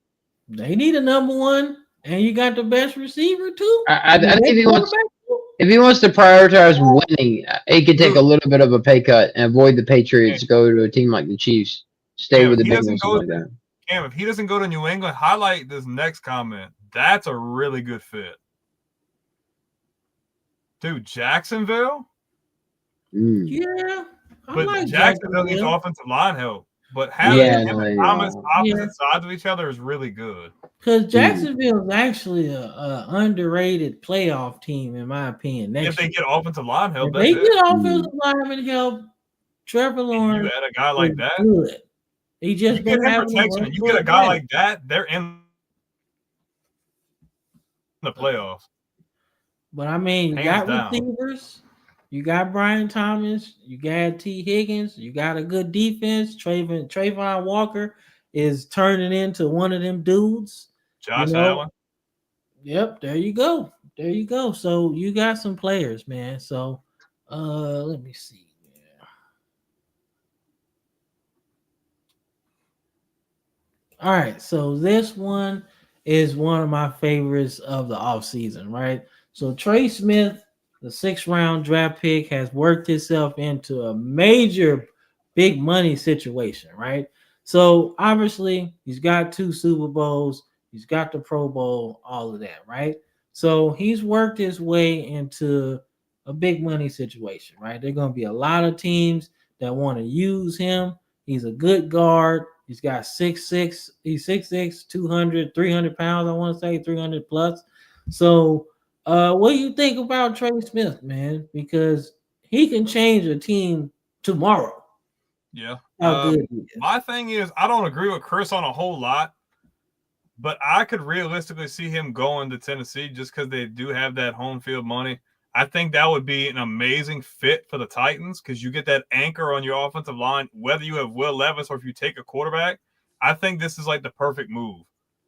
They need a number one, and you got the best receiver too. I think if he wants to prioritize winning, he could take a little bit of a pay cut and avoid the Patriots, go to a team like the Chiefs, stay with the Bengals like that. Cam, if he doesn't go to New England, highlight this next comment. That's a really good fit. Dude, Jacksonville? Yeah. But like Jacksonville needs offensive line help. But having him and Thomas opposite sides of each other is really good. Because Jacksonville is actually a underrated playoff team, in my opinion. If they get offensive line help, if they get offensive lineman help, Trevor Lawrence. You had a guy like that. Good. He just you get him protection. You get a guy like that, they're in the playoffs. But I mean, you got receivers. You got Brian Thomas. You got T. Higgins. You got a good defense. Trayvon Walker is turning into one of them dudes. Josh Allen. Yep, there you go. There you go. So you got some players, man. So let me see. All right, so this one is one of my favorites of the offseason, right? So Trey Smith the 6th round draft pick has worked itself into a major big money situation, right? So obviously he's got 2 Super Bowls, he's got the Pro Bowl, all of that, right? So he's worked his way into a big money situation, right? There are going to be a lot of teams that want to use him. He's a good guard. He's got 6'6", he's 6'6", 200, 300 pounds, I want to say 300 plus. So what do you think about Trey Smith, man? Because he can change a team tomorrow. Yeah. How good he is. My thing is, I don't agree with Chris on a whole lot, but I could realistically see him going to Tennessee just because they do have that home field money. I think that would be an amazing fit for the Titans because you get that anchor on your offensive line, whether you have Will Levis or if you take a quarterback. I think this is like the perfect move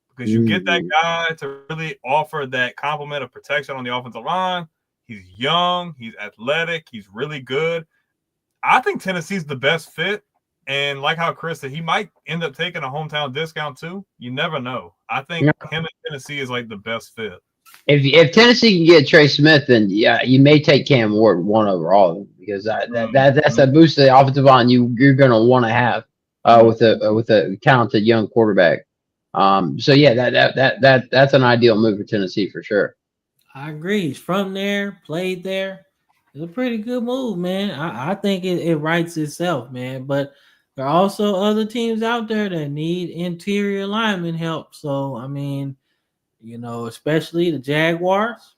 because you get that guy to really offer that complement of protection on the offensive line. He's young, he's athletic, he's really good. I think Tennessee's the best fit. And like how Chris said, he might end up taking a hometown discount too. You never know. I think him in Tennessee is like the best fit. If Tennessee can get Trey Smith, then yeah, you may take Cam Ward 1 overall because that's a boost to the offensive line you're going to want to have with a talented young quarterback. So yeah, that's an ideal move for Tennessee for sure. I agree. He's from there, played there. It's a pretty good move, man. I think it writes itself, man. But there are also other teams out there that need interior lineman help. So I mean, you know, especially the Jaguars.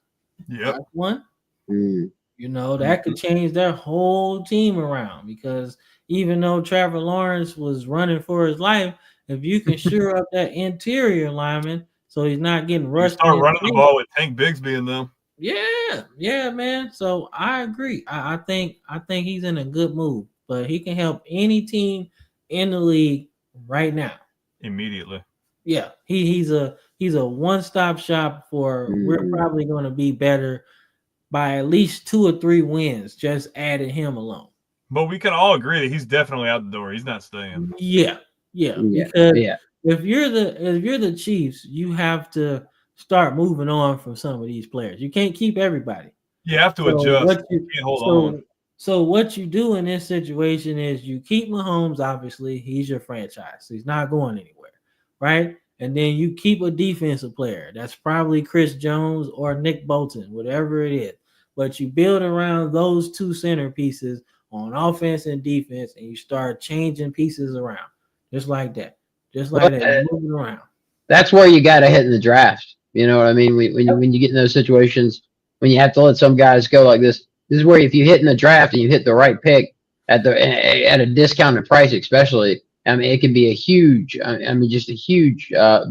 Yep. That's one. Mm. You know, that could change their whole team around because even though Trevor Lawrence was running for his life, if you can shore up that interior lineman so he's not getting rushed. You start running the ball with Tank Bigsby in them. Yeah, man. So I agree. I think he's in a good move, but he can help any team in the league right now. Immediately. Yeah, he's a one-stop shop for we're probably going to be better by at least 2 or 3 wins just adding him alone. But we can all agree that he's definitely out the door. He's not staying. Yeah. Because if you're the Chiefs, you have to start moving on from some of these players. You can't keep everybody. You have to adjust. You can't hold on. So what you do in this situation is you keep Mahomes, obviously, he's your franchise. So he's not going anywhere, right? And then you keep a defensive player. That's probably Chris Jones or Nick Bolton, whatever it is. But you build around those 2 centerpieces on offense and defense, and you start changing pieces around. Just like that. Moving around. That's where you got to hit in the draft. You know what I mean? When you get in those situations, when you have to let some guys go like this is where if you hit in the draft and you hit the right pick at a discounted price, especially, I mean, it can be a huge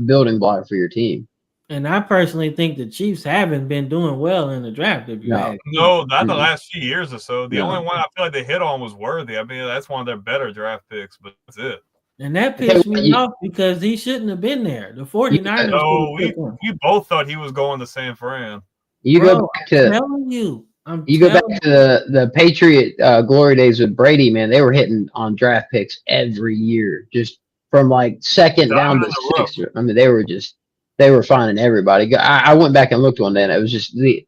building block for your team. And I personally think the Chiefs haven't been doing well in the draft. Not the last few years or so. The only one I feel like they hit on was Worthy. I mean, that's one of their better draft picks, but that's it. And that pissed me off because he shouldn't have been there. The 49ers. No, we both thought he was going to San Fran. Go back to the Patriot glory days with Brady, man. They were hitting on draft picks every year, just from like second down to 6th. I mean, they were finding everybody. I went back and looked one day, and it was just the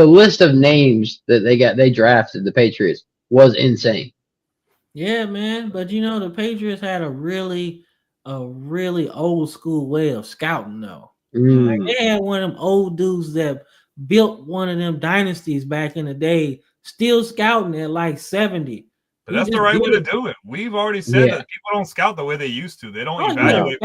list of names that they drafted the Patriots was insane. Yeah, man. But you know, the Patriots had a really old school way of scouting, though. Like they had one of them old dudes that built one of them dynasties back in the day, still scouting at like 70. But that's the right way to do it. We've already said that people don't scout the way they used to. They don't evaluate.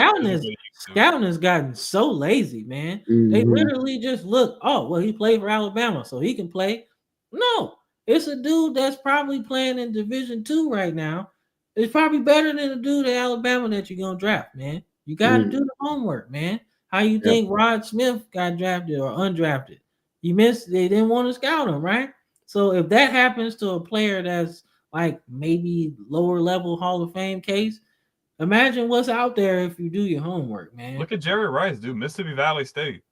Scouting has gotten so lazy, man. They literally just look, oh, well, he played for Alabama, so he can play. No, it's a dude that's probably playing in Division II right now. It's probably better than the dude at Alabama that you're going to draft, man. You got to do the homework, man. How you think Rod Smith got drafted or undrafted? They didn't want to scout him, right? So if that happens to a player that's like maybe lower level Hall of Fame case, imagine what's out there if you do your homework, man. Look at Jerry Rice, dude. Mississippi Valley State.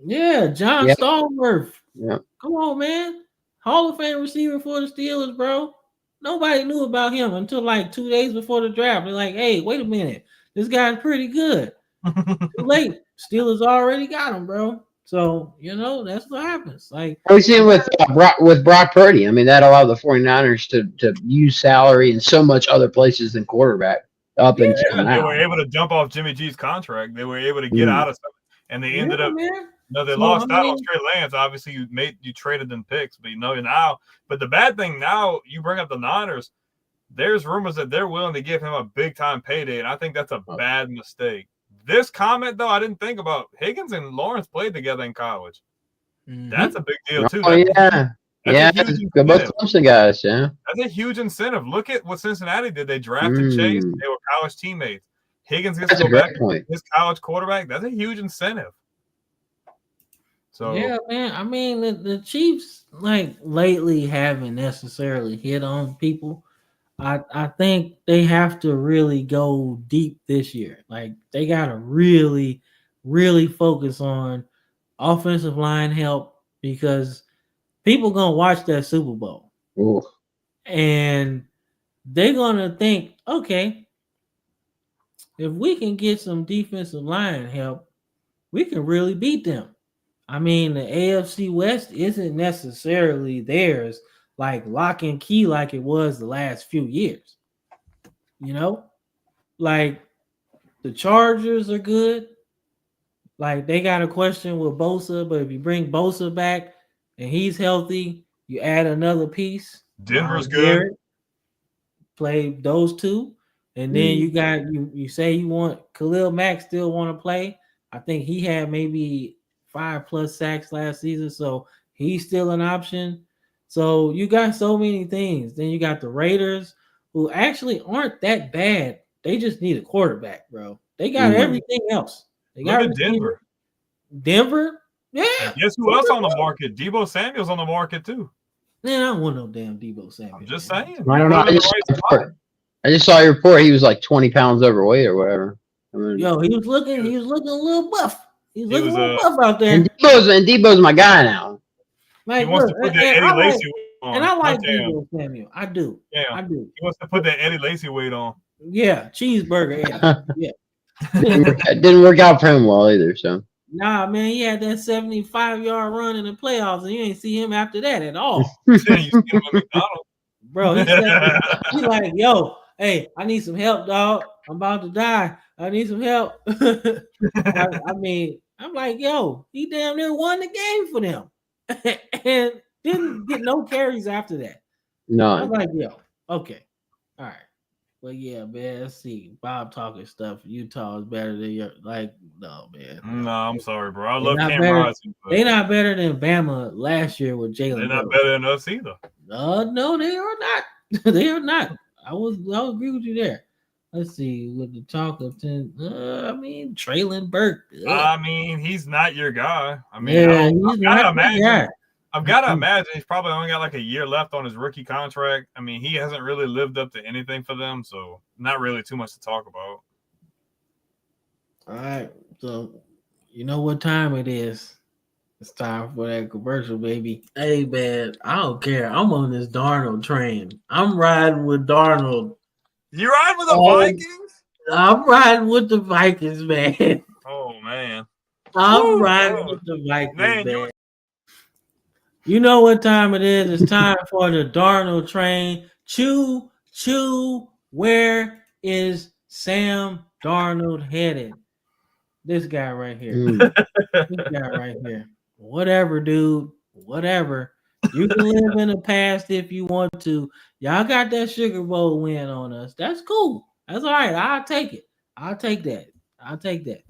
Yeah, John Stallworth. Yeah. Come on, man. Hall of Fame receiver for the Steelers, bro. Nobody knew about him until like 2 days before the draft. They're like, hey, wait a minute. This guy's pretty good. Too late. Steelers already got him, bro. So, that's what happens. Like we've seen with Brock Purdy. I mean, that allowed the 49ers to use salary in so much other places than quarterback up until They now. were able to jump off Jimmy G's contract. They were able to get out of something, and they ended up. man. No, they So, lost out on Trey Lance. Obviously, you traded them picks, but now. But the bad thing now, you bring up the Niners. There's rumors that they're willing to give him a big time payday, and I think that's a bad mistake. This comment though, I didn't think about. Higgins and Lawrence played together in college. Mm-hmm. That's a big deal too. Oh yeah, they're both Clemson guys. Yeah, that's a huge incentive. Look at what Cincinnati did. They drafted Chase. They were college teammates. Higgins gets to go back to his college quarterback. That's a huge incentive. So yeah, man. I mean, the Chiefs like lately haven't necessarily hit on people. I think they have to really go deep this year. Like they gotta really, really focus on offensive line help because people gonna watch that Super Bowl. Ooh. And they're gonna think, okay, if we can get some defensive line help, we can really beat them. I mean, the AFC West isn't necessarily theirs, like lock and key, like it was the last few years. Like the Chargers are good. Like they got a question with Bosa, but if you bring Bosa back and he's healthy, you add another piece. Denver's good. Play those two, and then you got you say you want Khalil Mack still want to play. I think he had maybe 5+ sacks last season, so he's still an option. So you got so many things. Then you got the Raiders, who actually aren't that bad. They just need a quarterback, bro. They got everything else. They got Denver. Denver, yeah. And guess who else on the market? Debo Samuel's on the market too. Man, I don't want no damn Debo Samuel. I'm just saying. I don't know. I just saw your report. He was like 20 pounds overweight or whatever. Yo, he was looking a little buff. He was looking a little buff out there. And Debo's my guy now. Like, he wants to put that Eddie Lacy weight on. And I like Debo Samuel. I do. Yeah, I do. He wants to put that Eddie Lacy weight on. Yeah, cheeseburger Eddie. Yeah. Didn't work out for him well either. So. Nah, man, he had that 75-yard run in the playoffs, and you ain't see him after that at all. Bro, he's like, yo, hey, I need some help, dog. I'm about to die. I need some help. I mean, I'm like, yo, he damn near won the game for them. And didn't get no carries after that. No. I was like, yo, okay. All right. Well, yeah, man. Let's see. Bob talking stuff. Utah is better than your no, man. No, I'm sorry, bro. I love Cam Rising. They're not better than Bama last year with Jalen. They're not better than us either. No, they are not. They are not. I'll agree with you there. Let's see. With the talk of 10, I mean, Traylon Burke. I mean, he's not your guy. I mean, yeah, he's not your guy. I've got to imagine he's probably only got like a year left on his rookie contract. I mean, he hasn't really lived up to anything for them, so not really too much to talk about. All right, so you know what time it is. It's time for that commercial, baby. Hey, man, I don't care. I'm on this Darnold train. I'm riding with Darnold. You riding with the Vikings? I'm riding with the Vikings, man. Oh, man. I'm riding with the Vikings, man. You know what time it is. It's time for the Darnold train. Choo, where is Sam Darnold headed? This guy right here. This guy right here. Whatever, dude. Whatever. You can live in the past if you want to. Y'all got that Sugar Bowl win on us. That's cool. That's all right. I'll take it. I'll take that.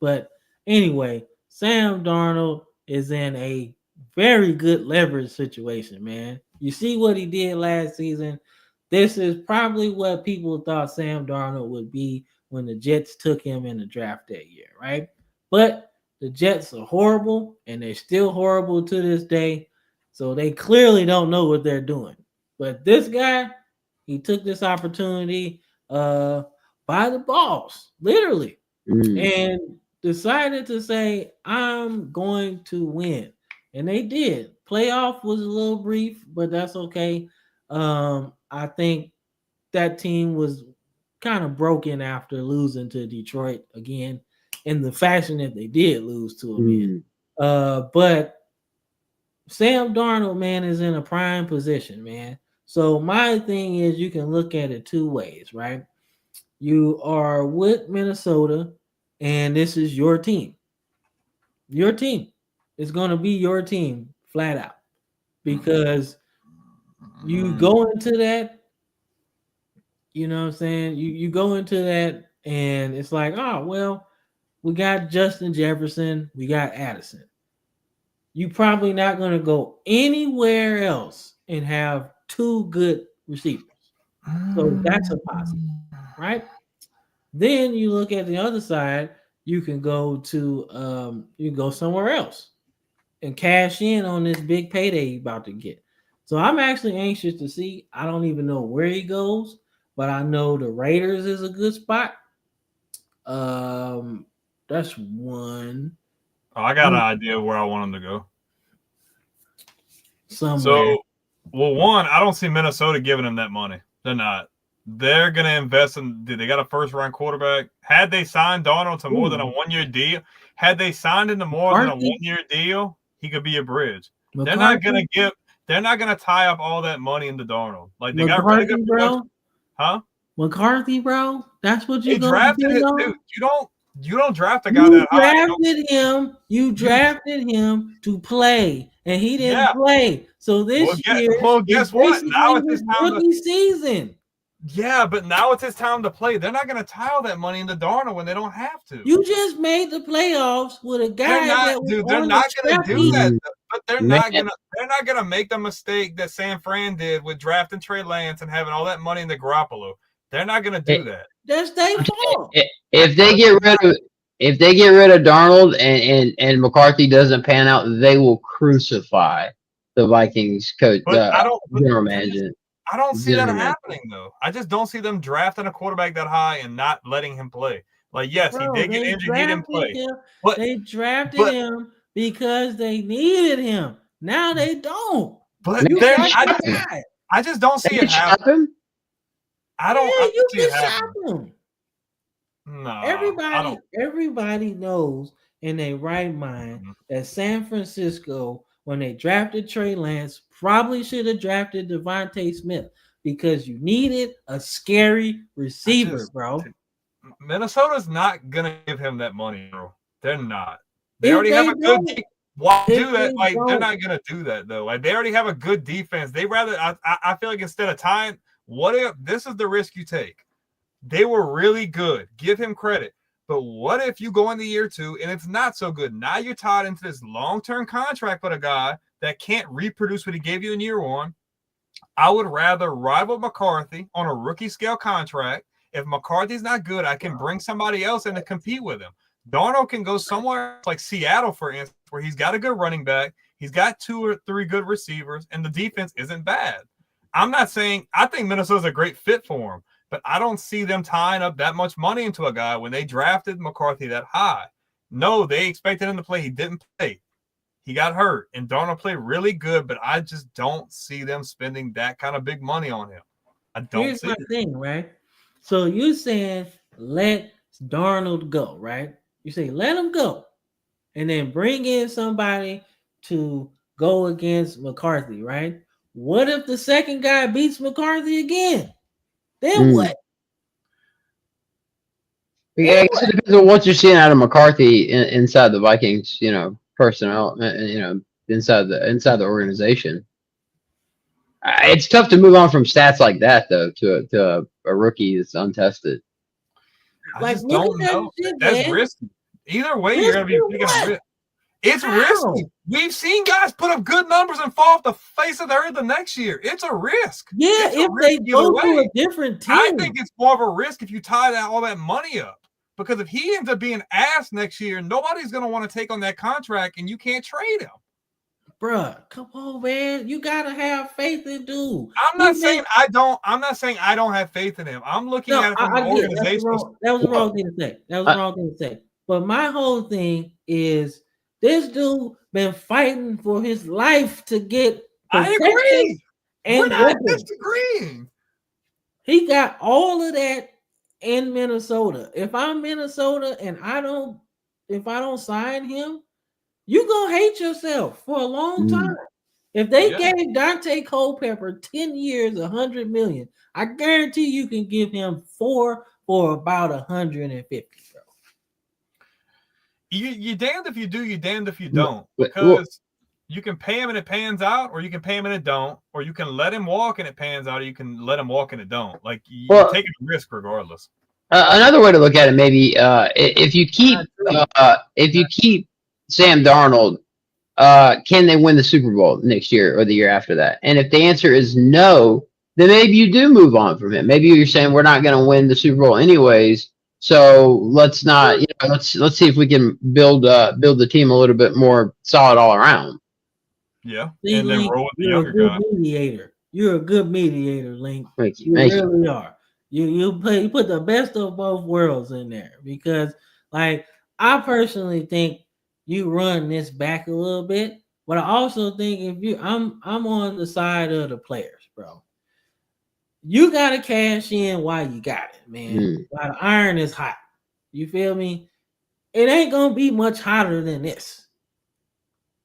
But anyway, Sam Darnold is in a very good leverage situation, man. You see what he did last season. This is probably what people thought Sam Darnold would be when the Jets took him in the draft that year, right? But the Jets are horrible, and they're still horrible to this day. So they clearly don't know what they're doing. But this guy, he took this opportunity by the balls, literally, and decided to say, I'm going to win. And they did. Playoff was a little brief, but that's okay. I think that team was kind of broken after losing to Detroit again in the fashion that they did lose to them in. But Sam Darnold, man, is in a prime position, man. So my thing is, you can look at it two ways, right? You are with Minnesota, and this is your team. Your team. It's going to be your team flat out because you go into that, you know what I'm saying? You go into that, and it's like, oh, well, we got Justin Jefferson, we got Addison. You probably not going to go anywhere else and have two good receivers. So that's a positive, right? Then you look at the other side, you can go to you can go somewhere else and cash in on this big payday you're about to get. So I'm actually anxious to see. I don't even know where he goes, but I know the Raiders is a good spot. That's one. Oh, I got an idea where I want him to go. Somewhere. So, well, one, I don't see Minnesota giving him that money. They're not. They're going to invest in. They got a first-round quarterback. Had they signed Darnold to more than a one-year deal, had they signed him to more than a one-year deal, he could be a bridge. They're not going to give. They're not going to tie up all that money into Darnold. Like they got really good production. Huh? McCarthy, bro. That's what you drafted it, dude. You don't draft a guy that high. You drafted him to play, and he didn't play. So this year, guess what? Now it's his rookie season. Yeah, but now it's his time to play. They're not going to tie all that money into Darnold when they don't have to. You just made the playoffs with a guy they're not going to do that. But they're not going to make the mistake that San Fran did with drafting Trey Lance and having all that money in the Garoppolo. They're not going to do that. That's their fault. If they get rid of Darnold and McCarthy doesn't pan out, they will crucify the Vikings coach, general manager. I don't see that happening though. I just don't see them drafting a quarterback that high and not letting him play. Like, yes, he did get injured, he didn't play. But they drafted him because they needed him. Now they don't. But I just don't see it happen. You can shop him. No, everybody knows in their right mind that San Francisco, when they drafted Trey Lance, probably should have drafted Devontae Smith because you needed a scary receiver, bro. Minnesota's not gonna give him that money, bro. They're not. They already have a good. Why do that? Like they're not gonna do that though. Like they already have a good defense. They rather. I feel like instead of tying. What if this is the risk you take? They were really good. Give him credit. But what if you go into year two and it's not so good? Now you're tied into this long-term contract with a guy that can't reproduce what he gave you in year one. I would rather rival McCarthy on a rookie scale contract. If McCarthy's not good, I can bring somebody else in to compete with him. Darnold can go somewhere like Seattle, for instance, where he's got a good running back. He's got 2 or 3 good receivers, and the defense isn't bad. I'm not saying – I think Minnesota's a great fit for him, but I don't see them tying up that much money into a guy when they drafted McCarthy that high. No, they expected him to play. He didn't play. He got hurt, and Darnold played really good, but I just don't see them spending that kind of big money on him. I don't Here's see my it. thing, right? So you're saying let Darnold go, right? You say let him go, and then bring in somebody to go against McCarthy, right? What if the second guy beats McCarthy again? Then what? Yeah, I guess it depends on what you're seeing out of McCarthy inside the Vikings, personnel, inside the organization. It's tough to move on from stats like that, though, to a rookie that's untested. I just don't know. That's risky. Either way, you're going to be taking a risk. It's risky. We've seen guys put up good numbers and fall off the face of the earth the next year. It's a risk. Yeah, if they go to a different team. I think it's more of a risk if you tie all that money up. Because if he ends up being ass next year, nobody's going to want to take on that contract, and you can't trade him. Bruh, come on, man. You got to have faith in dude. I'm not saying I don't have faith in him. I'm looking at it from an organizational. That was the wrong thing to say. But my whole thing is this dude been fighting for his life to get. I agree. We're not disagreeing. He got all of that in Minnesota. If I'm Minnesota and if I don't sign him, you're going to hate yourself for a long time. If they gave Dante Culpepper 10 years, $100 million, I guarantee you can give him 4 for about 150, bro. You damned if you do, you damned if you don't. Because you can pay him and it pans out, or you can pay him and it don't, or you can let him walk and it pans out, or you can let him walk and it don't. Like, you're taking a risk regardless. Another way to look at it, maybe, if you keep Sam Darnold, can they win the Super Bowl next year or the year after that? And if the answer is no, then maybe you do move on from him. Maybe you're saying we're not going to win the Super Bowl anyways, so let's not. Let's see if we can build the team a little bit more solid all around. Yeah, and then roll with the younger guy. Mediator. You're a good mediator, Link. Thank you. You really are. You put the best of both worlds in there, because, like, I personally think you run this back a little bit, but I also think I'm on the side of the players, bro. You gotta cash in while you got it, man. While the iron is hot. You feel me? It ain't gonna be much hotter than this.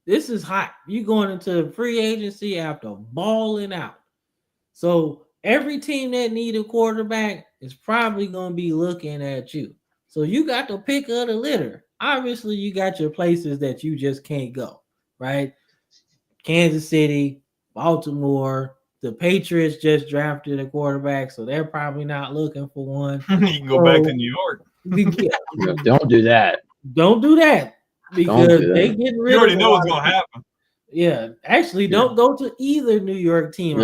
This is hot. You going into free agency after balling out. So every team that need a quarterback is probably gonna be looking at you. So you got the pick of the litter. Obviously, you got your places that you just can't go, right? Kansas City, Baltimore, the Patriots just drafted a quarterback, so they're probably not looking for one. You can go back to New York. Don't do that. Don't do that, because they getting rid of. You already know what's going to happen. Yeah, actually, don't go to either New York team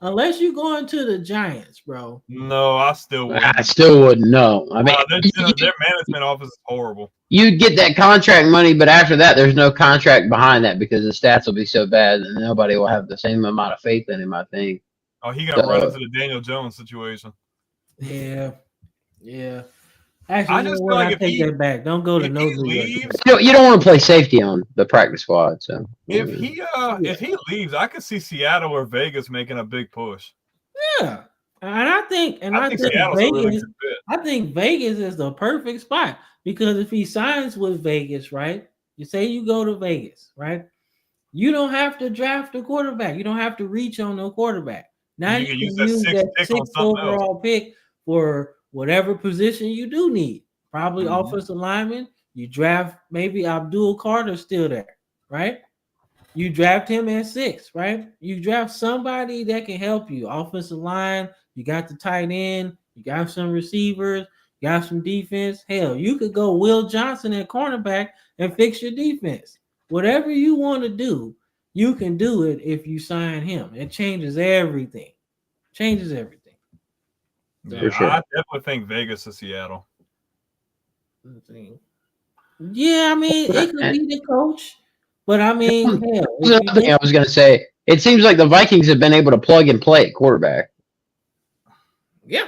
unless you're going to the Giants, bro. No, I still wouldn't. I still wouldn't know. I mean, their management office is horrible. You'd get that contract money, but after that, there's no contract behind that, because the stats will be so bad that nobody will have the same amount of faith in him, I think. Oh, he got run into the Daniel Jones situation. Yeah. Actually, I just feel like if take that back. Don't go to no leaves. You don't want to play safety on the practice squad. So if he leaves, I could see Seattle or Vegas making a big push. Yeah, and I think Vegas is the perfect spot, because if he signs with Vegas, right? You say you go to Vegas, right? You don't have to draft a quarterback. You don't have to reach on no quarterback. Now you can use that 6th overall pick for whatever position you do need. Probably offensive lineman. You draft maybe Abdul Carter still there, right? You draft him at 6, right? You draft somebody that can help you. Offensive line, you got the tight end, you got some receivers, you got some defense. Hell, you could go Will Johnson at cornerback and fix your defense. Whatever you want to do, you can do it if you sign him. It changes everything. Yeah, sure. I definitely think Vegas is Seattle. Yeah, I mean, it could be the coach, but I mean, another thing I was going to say, it seems like the Vikings have been able to plug and play at quarterback. Yeah.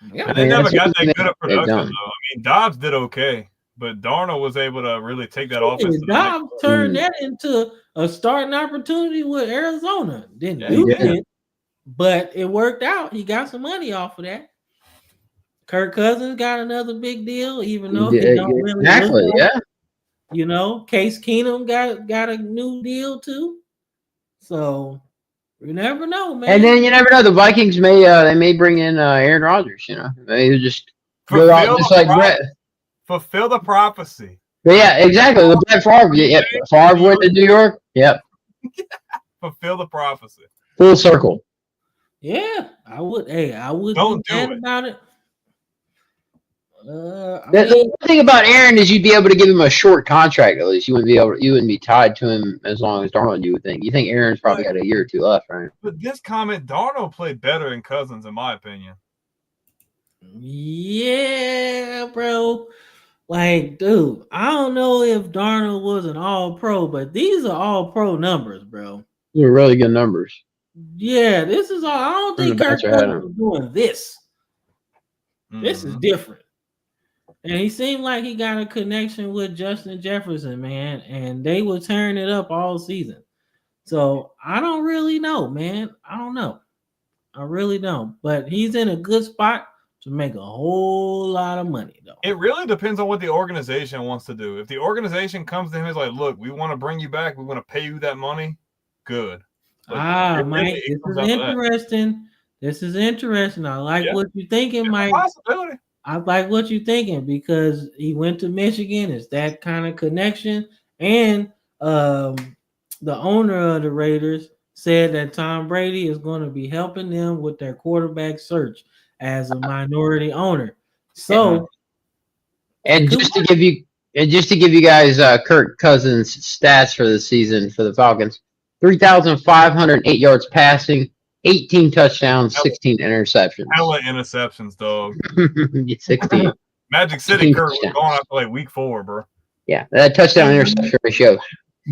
And they never got that good of production, though. I mean, Dobbs did okay, but Darnold was able to really take that offense. Dobbs turned that into a starting opportunity with Arizona. Didn't do it. But it worked out. He got some money off of that. Kirk Cousins got another big deal, even though he don't really look like, you know, Case Keenum got a new deal too. So you never know, man. And then you never know. The Vikings may bring in Aaron Rodgers. You know, they just go out just like Brett. Fulfill the prophecy. But yeah, exactly. The Brett Favre. Yep. Favre went to New York. Yep. Fulfill the prophecy. Full circle. Yeah, I would. Hey, I would. Don't do it about it. The thing about Aaron is you'd be able to give him a short contract at least. You wouldn't be tied to him as long as Darnold. You would think. You think Aaron's probably got a year or two left, right? But this comment, Darnold played better than Cousins, in my opinion. Yeah, bro. Like, dude, I don't know if Darnold was an All-Pro, but these are All-Pro numbers, bro. They're really good numbers. Yeah, this is all. I don't think Kirk Cousins was doing this. This is different. And he seemed like he got a connection with Justin Jefferson, man, and they were tearing it up all season. So I don't really know, man. I don't know. I really don't. But he's in a good spot to make a whole lot of money, though. It really depends on what the organization wants to do. If the organization comes to him and is like, look, we want to bring you back, we want to pay you that money, good. But Mike, this is interesting. This is interesting. I like what you're thinking, Mike. Possibility. I like what you're thinking because he went to Michigan. It's that kind of connection. And the owner of the Raiders said that Tom Brady is going to be helping them with their quarterback search as a minority owner. So, and just to give you guys Kirk Cousins' stats for the season for the Falcons, 3,508 yards passing, 18 touchdowns, 16 interceptions. Hella interceptions, dog. 16. Magic City Kirk was going after like week 4, bro. Yeah, that touchdown interception ratio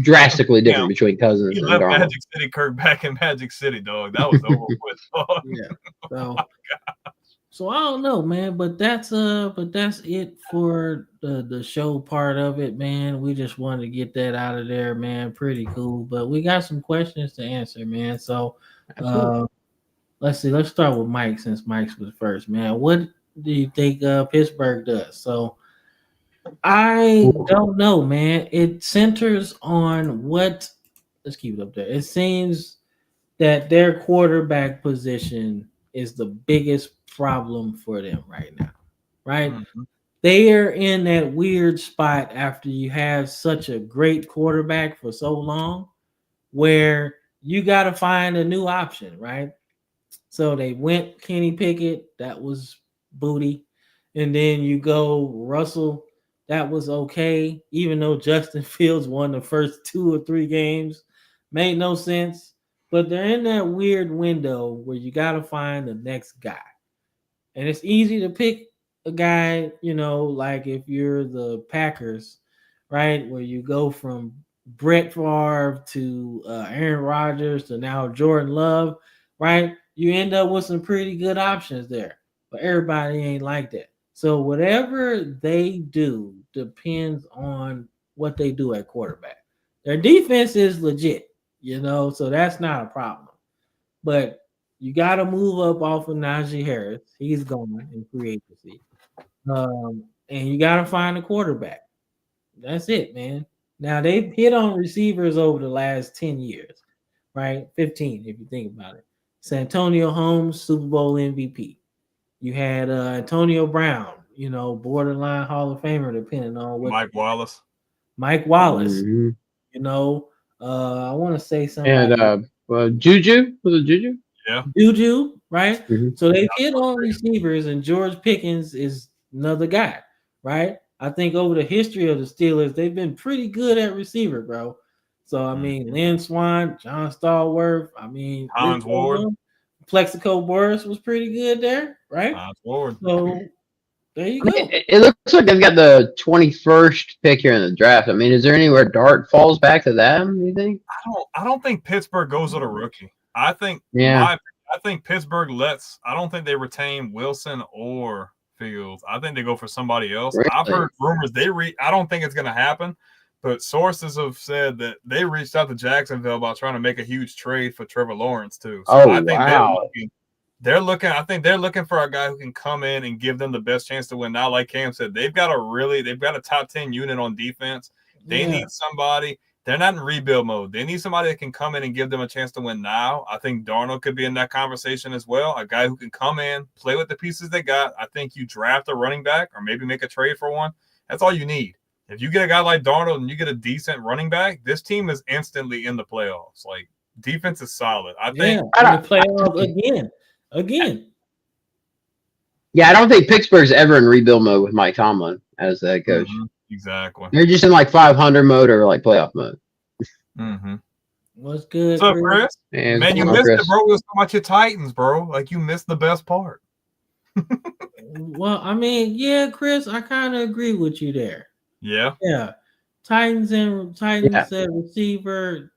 drastically different between Cousins and left Darnold. Magic City Kirk back in Magic City, dog. That was over with, dog. Yeah. So I don't know, man, but that's it for the show part of it, man. We just wanted to get that out of there, man. Pretty cool, but we got some questions to answer, man. So let's see. Let's start with Mike since Mike's was first, man. What do you think Pittsburgh does? So I don't know, man. It centers on what. Let's keep it up there. It seems that their quarterback position is the biggest problem for them right now, right? Mm-hmm. They are in that weird spot after you have such a great quarterback for so long where you got to find a new option, right? So they went Kenny Pickett. That was booty. And then you go Russell. That was okay. Even though Justin Fields won the first 2 or 3 games. Made no sense. But they're in that weird window where you got to find the next guy. And it's easy to pick a guy, like if you're the Packers, right? Where you go from Brett Favre to Aaron Rodgers to now Jordan Love, right? You end up with some pretty good options there. But everybody ain't like that. So whatever they do depends on what they do at quarterback. Their defense is legit. So that's not a problem. But you got to move up off of Najee Harris. He's gone in free agency. And you got to find a quarterback. That's it, man. Now, they've hit on receivers over the last 10 years, right? 15, if you think about it. Santonio Holmes, Super Bowl MVP. You had Antonio Brown, borderline Hall of Famer, depending on what. Mike Wallace. Mm-hmm. I want to say something. And Juju, was it Juju? Yeah, Juju, right? Mm-hmm. So they hit on receivers, and George Pickens is another guy, right? I think over the history of the Steelers, they've been pretty good at receiver, bro. So I mean, Lynn Swann, John Stallworth, Hans Ward, Plexico Burris was pretty good there, right? Hans Ward. So there you go. It looks like they've got the 21st pick here in the draft. Is there anywhere Dart falls back to them? You think? I don't think Pittsburgh goes with a rookie. I think Pittsburgh lets. I don't think they retain Wilson or Fields. I think they go for somebody else. Really? I've heard rumors I don't think it's going to happen, but sources have said that they reached out to Jacksonville about trying to make a huge trade for Trevor Lawrence too. So I think they're looking. I think they're looking for a guy who can come in and give them the best chance to win. Now, like Cam said, they've got a top 10 unit on defense. They need somebody. They're not in rebuild mode. They need somebody that can come in and give them a chance to win now. I think Darnold could be in that conversation as well. A guy who can come in, play with the pieces they got. I think you draft a running back or maybe make a trade for one. That's all you need. If you get a guy like Darnold and you get a decent running back, this team is instantly in the playoffs. Like, defense is solid. I think playoffs again. Yeah, I don't think Pittsburgh's ever in rebuild mode with Mike Tomlin as the head coach. Mm-hmm. Exactly. They're just in like 500 mode or like playoff mode. Mm-hmm. What's good? What's up, Chris? Man, you missed it, bro. It was so much your Titans, bro. Like, you missed the best part. Well, Chris, I kind of agree with you there. Yeah. Yeah. Titans at receiver.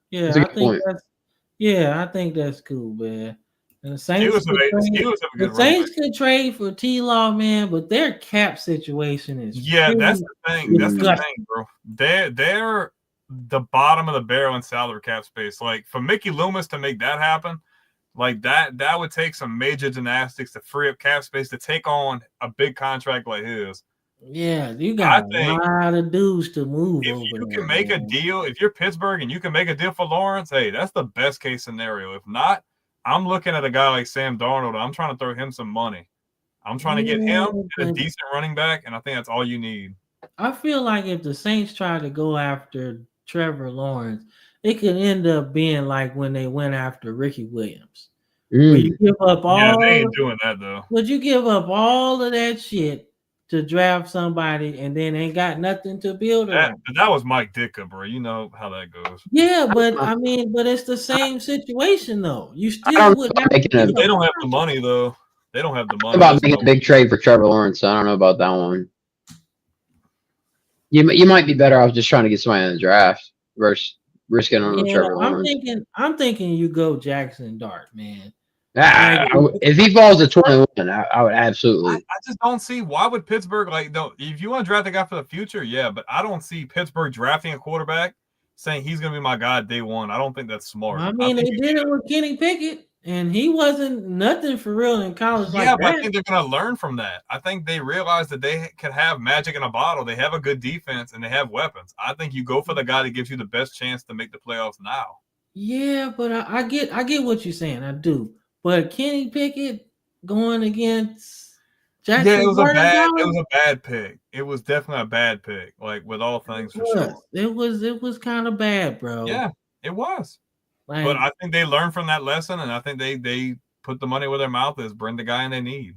Yeah, I think that's cool, man. And the Saints could trade for T-Law, man, but their cap situation is that's the thing. That's the thing, bro. They're the bottom of the barrel in salary cap space. Like, for Mickey Loomis to make that happen, Like that would take some major gymnastics to free up cap space to take on a big contract like his. Yeah, you got a lot of dudes to move if over you there. can make a deal, if you're Pittsburgh and you can make a deal for Lawrence, hey, that's the best case scenario. If not, I'm looking at a guy like Sam Darnold. I'm trying to throw him some money. I'm trying to get him a decent running back, and I think that's all you need. I feel like if the Saints try to go after Trevor Lawrence, it could end up being like when they went after Ricky Williams. Where you give up all Yeah, they ain't doing that though. But you give up all of that shit to draft somebody and then ain't got nothing to build around. That was Mike Ditka, bro. You know how that goes. Yeah, but I mean, but it's the same situation though. You still would have to they don't have the money though. They don't have the money. About making a big trade for Trevor Lawrence. I don't know about that one. You might be better off just trying to get somebody in the draft versus risking on Trevor Lawrence. I'm thinking you go Jackson Dart, man. If he falls to 21, I would absolutely. I just don't see why would Pittsburgh if you want to draft a guy for the future, yeah, but I don't see Pittsburgh drafting a quarterback saying he's going to be my guy day one. I don't think that's smart. I mean, they did it with Kenny Pickett, and he wasn't nothing for real in college. Yeah, but I think they're going to learn from that. I think they realize that they can have magic in a bottle. They have a good defense and they have weapons. I think you go for the guy that gives you the best chance to make the playoffs now. Yeah, but I get what you're saying. I do. But Kenny Pickett going against Jackson. Yeah, it was a bad pick. It was definitely a bad pick. Like with all things for sure. It was kind of bad, bro. Yeah, it was. But I think they learned from that lesson, and I think they put the money where their mouth is, bring the guy in they need.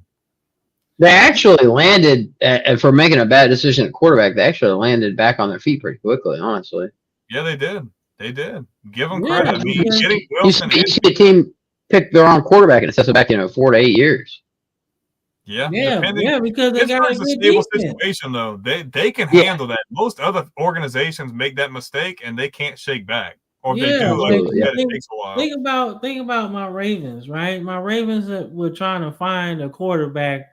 They actually landed for making a bad decision at quarterback. They actually landed back on their feet pretty quickly, honestly. Yeah, they did. They did. Give them credit. I mean, getting Wilson. You see a team pick their own quarterback and assess it back, 4 to 8 years. Yeah, because they got a stable situation though. They can handle that. Most other organizations make that mistake and they can't shake back. Or they do. It takes a while. Think about my Ravens, right? My Ravens were trying to find a quarterback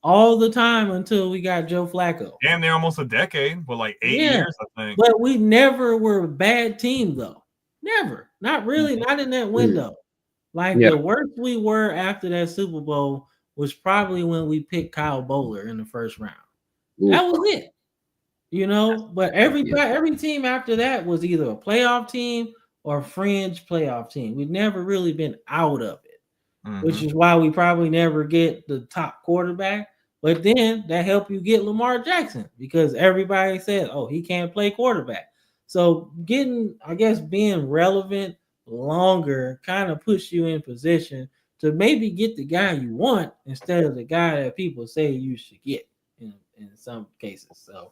all the time until we got Joe Flacco. Damn, they're almost a decade, but like 8 years, I think. But we never were a bad team though. Never. Not really. Not in that window. Like the worst we were after that Super Bowl was probably when we picked Kyle Bowler in the first round. That was it. But every team after that was either a playoff team or a fringe playoff team. We've never really been out of it, which is why we probably never get the top quarterback. But then that helped you get Lamar Jackson because everybody said, oh, he can't play quarterback. So being relevant longer kind of puts you in position to maybe get the guy you want instead of the guy that people say you should get in some cases. So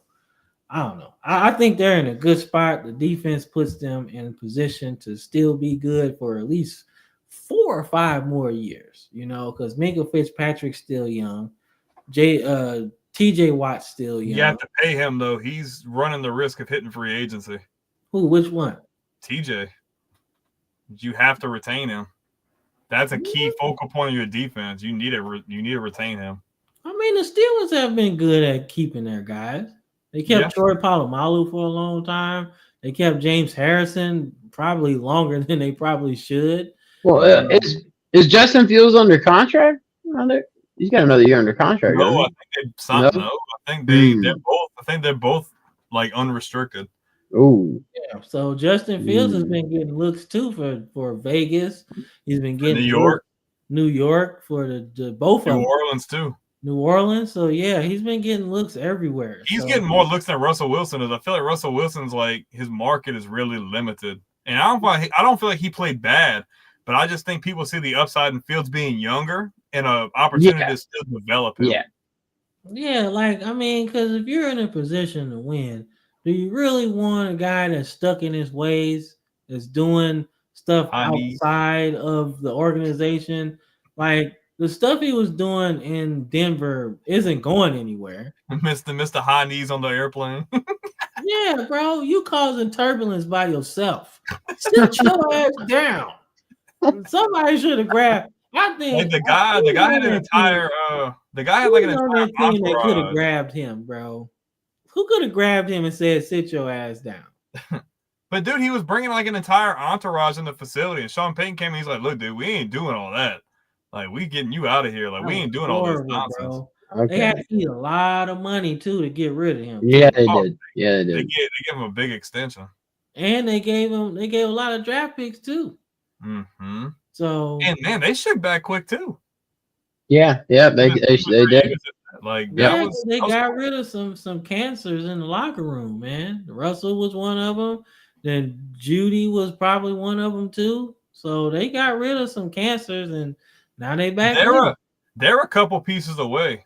I don't know. I think they're in a good spot. The defense puts them in a position to still be good for at least 4 or 5 more years, because Minkah Fitzpatrick's still young. TJ Watt's still young. You have to pay him though. He's running the risk of hitting free agency. Who? Which one? TJ. You have to retain him. That's a key focal point of your defense. You need to retain him. I mean, the Steelers have been good at keeping their guys. They kept Troy Polamalu for a long time. They kept James Harrison probably longer than they probably should. Well, is Justin Fields under contract? He's got another year under contract. No, I think they signed. No, I think they're both. I think they're both like unrestricted. Ooh. Yeah. So Justin Fields has been getting looks too for Vegas. He's been getting New York for the both of them. New Orleans too. New Orleans. So yeah, he's been getting looks everywhere. He's getting more looks than Russell Wilson is. I feel like Russell Wilson's like his market is really limited. And I don't feel like he played bad, but I just think people see the upside in Fields being younger and an opportunity to still develop him. Yeah, because if you're in a position to win, do you really want a guy that's stuck in his ways, that's doing stuff outside of the organization? Like the stuff he was doing in Denver isn't going anywhere. Mr. High Knees on the airplane. Yeah, bro, you causing turbulence by yourself. Sit your ass down. Somebody should have grabbed. I think the guy had an entire the guy had like an entire team that could have grabbed him, bro. Who could have grabbed him and said, "Sit your ass down"? But dude, he was bringing like an entire entourage in the facility, and Sean Payton came and he's like, "Look, dude, we ain't doing all that. Like, we getting you out of here. Like, we ain't doing all this nonsense." Bro. Okay. They had to eat a lot of money too to get rid of him. Yeah, they Oh, did. Yeah, they They did. gave him a big extension. And they gave a lot of draft picks too. Mm-hmm. So And man, they shipped back quick too. Yeah, they did. Like yeah, that they was got cool. rid of some cancers in the locker room, man. Russell was one of them. Then Judy was probably one of them too. So they got rid of some cancers, and now they back. They're a couple pieces away.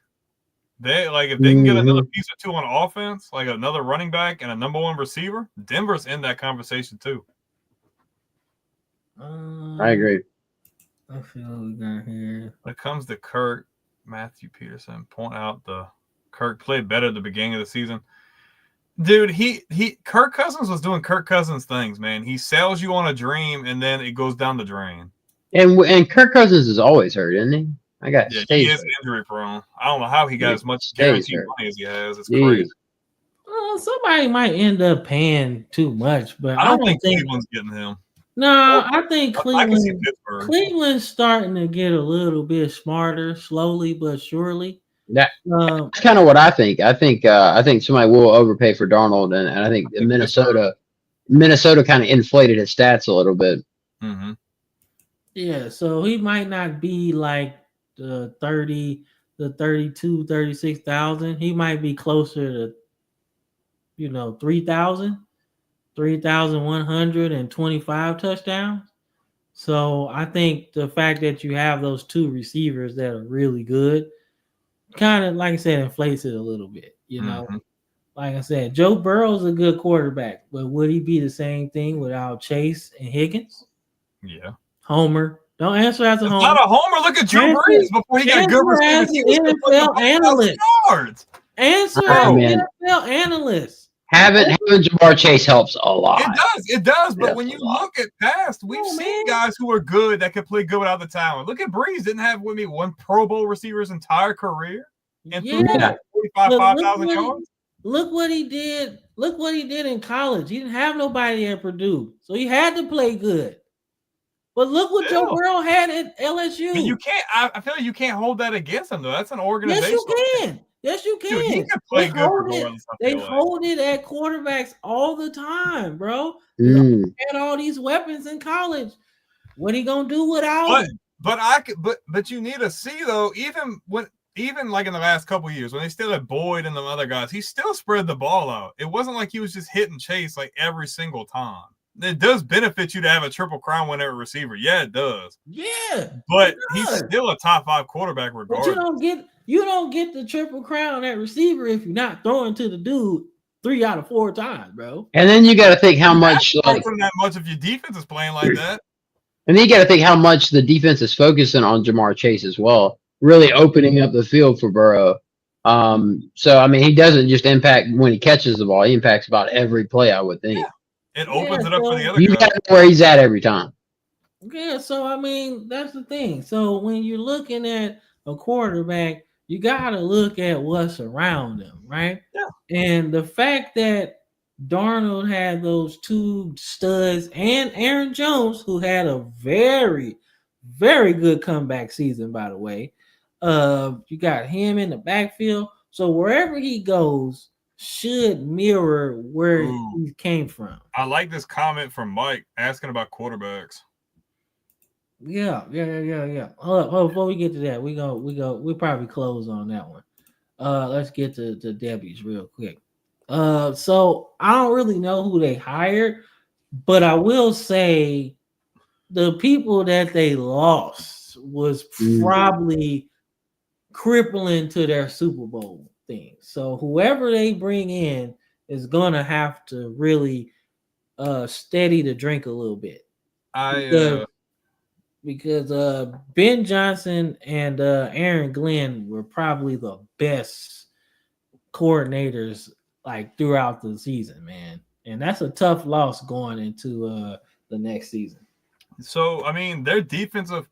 They like if they can get another piece or two on offense, like another running back and a number one receiver, Denver's in that conversation too. I agree. I feel we got here. When it comes to Kirk, Matthew Peterson point out the Kirk played better at the beginning of the season. Dude, Kirk Cousins was doing Kirk Cousins things, man. He sells you on a dream and then it goes down the drain. And Kirk Cousins is always hurt, isn't he? He is injury prone. I don't know how he got as much guaranteed money as he has. It's crazy. Somebody might end up paying too much, but I don't think Cleveland's getting him. No, I think Cleveland's starting to get a little bit smarter, slowly but surely. That's kind of what I think. I think somebody will overpay for Darnold, and I think Minnesota kind of inflated his stats a little bit. Mm-hmm. Yeah, so he might not be like the 32, 36,000. He might be closer to 3,000. 3,125 touchdowns. So I think the fact that you have those two receivers that are really good kind of, like I said, inflates it a little bit. Mm-hmm. Like I said, Joe Burrow's a good quarterback, but would he be the same thing without Chase and Higgins? Yeah. Homer. Don't answer as a homer. Not a homer. Look at Drew Brees before he got good receivers. He was NFL analyst. Answer as an NFL analyst. Having Jamar Chase helps a lot. It does. But when you look at past, we've seen guys who are good that could play good without the talent. Look at Breeze. Didn't have with me one Pro Bowl receiver his entire career and threw 5,000 yards. Look what he did. Look what he did in college. He didn't have nobody at Purdue, so he had to play good. But look what Joe Burrow had at LSU. But you can't. I feel like you can't hold that against him though. That's an organization. Yes, you can. Yes, you can. Dude, he can play good regardless. They hold it at quarterbacks all the time, bro. Had all these weapons in college. What are you gonna do without him? But you need to see though. Even like in the last couple of years when they still had Boyd and the other guys, he still spread the ball out. It wasn't like he was just hitting Chase like every single time. It does benefit you to have a triple crown winner receiver. Yeah, it does. Yeah, but he's still a top 5 quarterback regardless. But you don't get the triple crown at receiver if you're not throwing to the dude 3 out of 4 times, bro. And then you got to think how much that much if your defense is playing like that. And then you got to think how much the defense is focusing on Jamar Chase as well, really opening up the field for Burrow. So I mean, he doesn't just impact when he catches the ball; he impacts about every play, I would think. Yeah. It opens it up for the other guys. You got to know where he's at every time. Yeah, so I mean, that's the thing. So when you're looking at a quarterback, you got to look at what's around him, right? Yeah. And the fact that Darnold had those 2 studs and Aaron Jones, who had a very, very good comeback season, by the way. You got him in the backfield. So wherever he goes should mirror where he came from. I like this comment from Mike asking about quarterbacks. Yeah. Hold up, before we get to that, we'll probably close on that one. Let's get to Debbie's real quick. So I don't really know who they hired, but I will say the people that they lost was probably crippling to their Super Bowl thing. So whoever they bring in is gonna have to really steady the drink a little bit. Because Ben Johnson and Aaron Glenn were probably the best coordinators like throughout the season, man. And that's a tough loss going into the next season. So I mean, their defensive,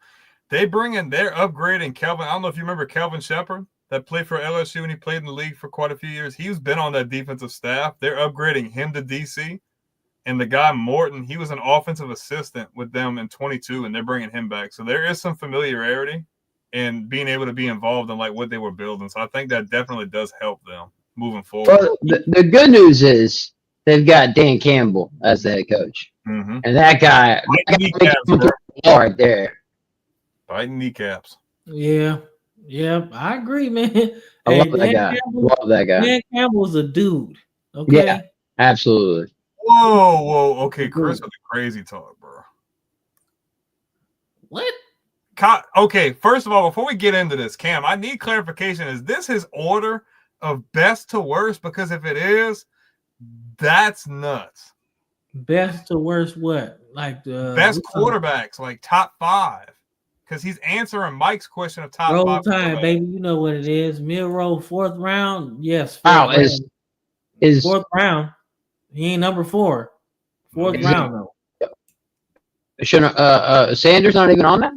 they're upgrading Kelvin. I don't know if you remember Kelvin Shepard that played for LSU and he played in the league for quite a few years. He's been on that defensive staff. They're upgrading him to DC. And the guy Morton, he was an offensive assistant with them in 22, and they're bringing him back. So there is some familiarity and being able to be involved in like what they were building. So I think that definitely does help them moving forward. Well, the good news is they've got Dan Campbell as the head coach, Mm-hmm. and that guy right there. Biting kneecaps. Yeah, I agree, man. I love that guy. Love that guy. Dan Campbell's a dude. Okay. Yeah, absolutely. Whoa. Okay, Chris with the crazy talk, bro. What? Okay, first of all, before we get into this, Cam, I need clarification. Is this his order of best to worst? Because if it is, that's nuts. Best to worst what? Like the best quarterbacks, like top 5. Because he's answering Mike's question of top roll 5. time, baby. You know what it is. Mid-roll, 4th round. Yes. Wow, is 4th round. He ain't number 4. 4th round though. Shouldn't Sanders not even on that?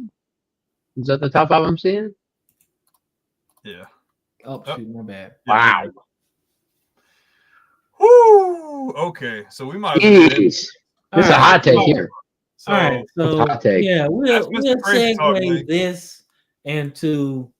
Is that the top 5 I'm seeing? Yeah. Oh, shoot, my bad. Wow. Whoo. Okay, so we might. This is a hot take here. So, all right, so hot take. Yeah, we'll segue this into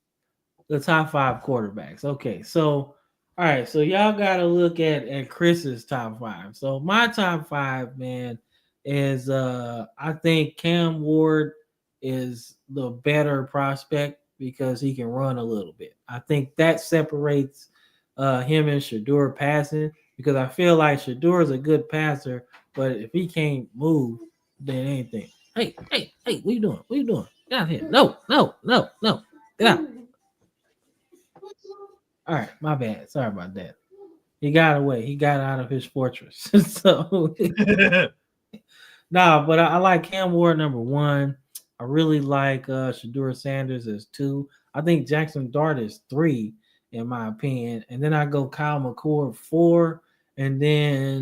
the top 5 quarterbacks. Okay, so all right, so y'all got to look at Chris's top 5. So my top 5, man, is I think Cam Ward is the better prospect because he can run a little bit. I think that separates him and Shedeur passing, because I feel like Shedeur is a good passer, but if he can't move, then anything. Hey, what you doing? What you doing? Get out here. No. Get out. All right, my bad. Sorry about that. He got away. He got out of his fortress. So but I like Cam Ward number 1. I really like Shedeur Sanders as 2. I think Jackson Dart is 3, in my opinion. And then I go Kyle McCord 4. And then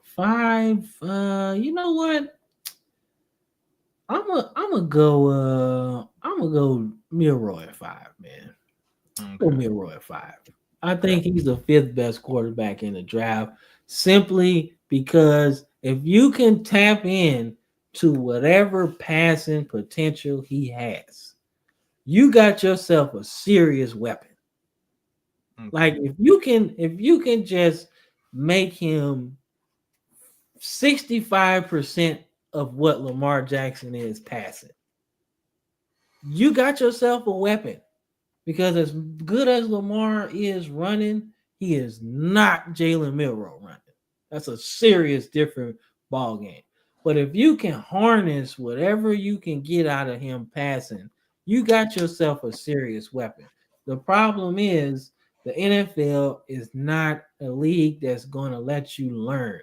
5. You know what? I'm gonna go Milroy at 5, man. Okay. Go Milroy at 5. I think he's the 5th best quarterback in the draft, simply because if you can tap in to whatever passing potential he has, you got yourself a serious weapon. Okay. Like if you can just make him 65% of what Lamar Jackson is passing, you got yourself a weapon. Because as good as Lamar is running, he is not Jalen Milroe running. That's a serious different ball game. But if you can harness whatever you can get out of him passing, you got yourself a serious weapon. The problem is the NFL is not a league that's going to let you learn,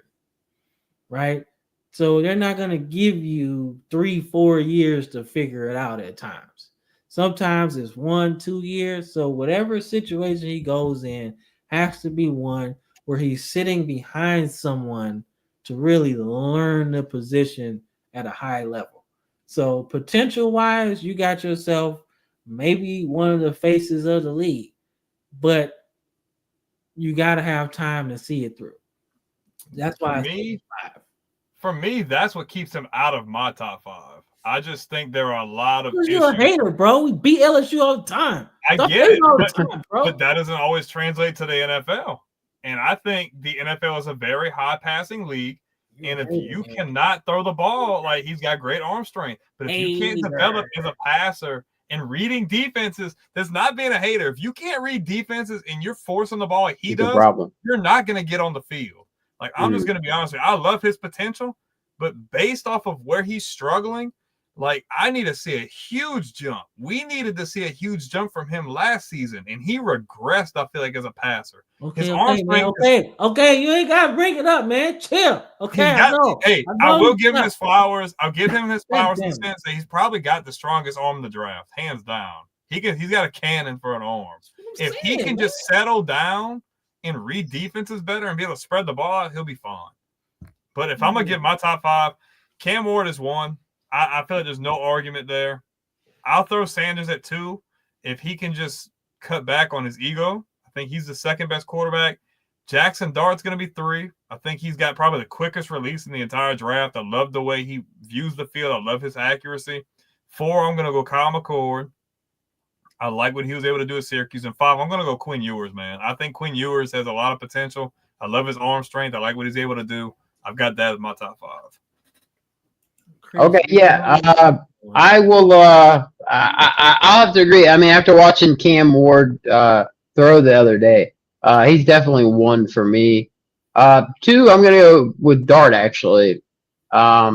right? So they're not going to give you 3-4 years to figure it out at times. Sometimes it's 1-2 years. So whatever situation he goes in has to be one where he's sitting behind someone to really learn the position at a high level. So potential-wise, you got yourself maybe one of the faces of the league, but you got to have time to see it through. That's why for me, that's what keeps him out of my top 5. I just think there are a lot of issues. You're a hater, bro. We beat LSU all the time. I get it, but that doesn't always translate to the NFL. And I think the NFL is a very high-passing league. And if you cannot throw the ball, like he's got great arm strength, but if you can't develop as a passer and reading defenses, that's not being a hater. If you can't read defenses and you're forcing the ball like he does, you're not going to get on the field. Like, I'm just going to be honest with you. I love his potential, but based off of where he's struggling, like, I need to see a huge jump. We needed to see a huge jump from him last season, and he regressed, I feel like, as a passer. Okay, you ain't got to bring it up, man. Chill. Okay, I will give him his flowers. I'll give him his flowers in the sense that he's probably got the strongest arm in the draft, hands down. He's got a cannon for an arm. If he can just settle down and read defenses better and be able to spread the ball out, he'll be fine. But if I'm going to give my top 5, Cam Ward is 1. I feel like there's no argument there. I'll throw Sanders at 2 if he can just cut back on his ego. I think he's the second best quarterback. Jackson Dart's going to be 3. I think he's got probably the quickest release in the entire draft. I love the way he views the field. I love his accuracy. 4, I'm going to go Kyle McCord. I like what he was able to do at Syracuse. And 5, I'm going to go Quinn Ewers, man. I think Quinn Ewers has a lot of potential. I love his arm strength. I like what he's able to do. I've got that as my top 5. Okay, yeah. I will I'll have to agree. I mean, after watching Cam Ward throw the other day, he's definitely 1 for me. 2, I'm gonna go with Dart actually. I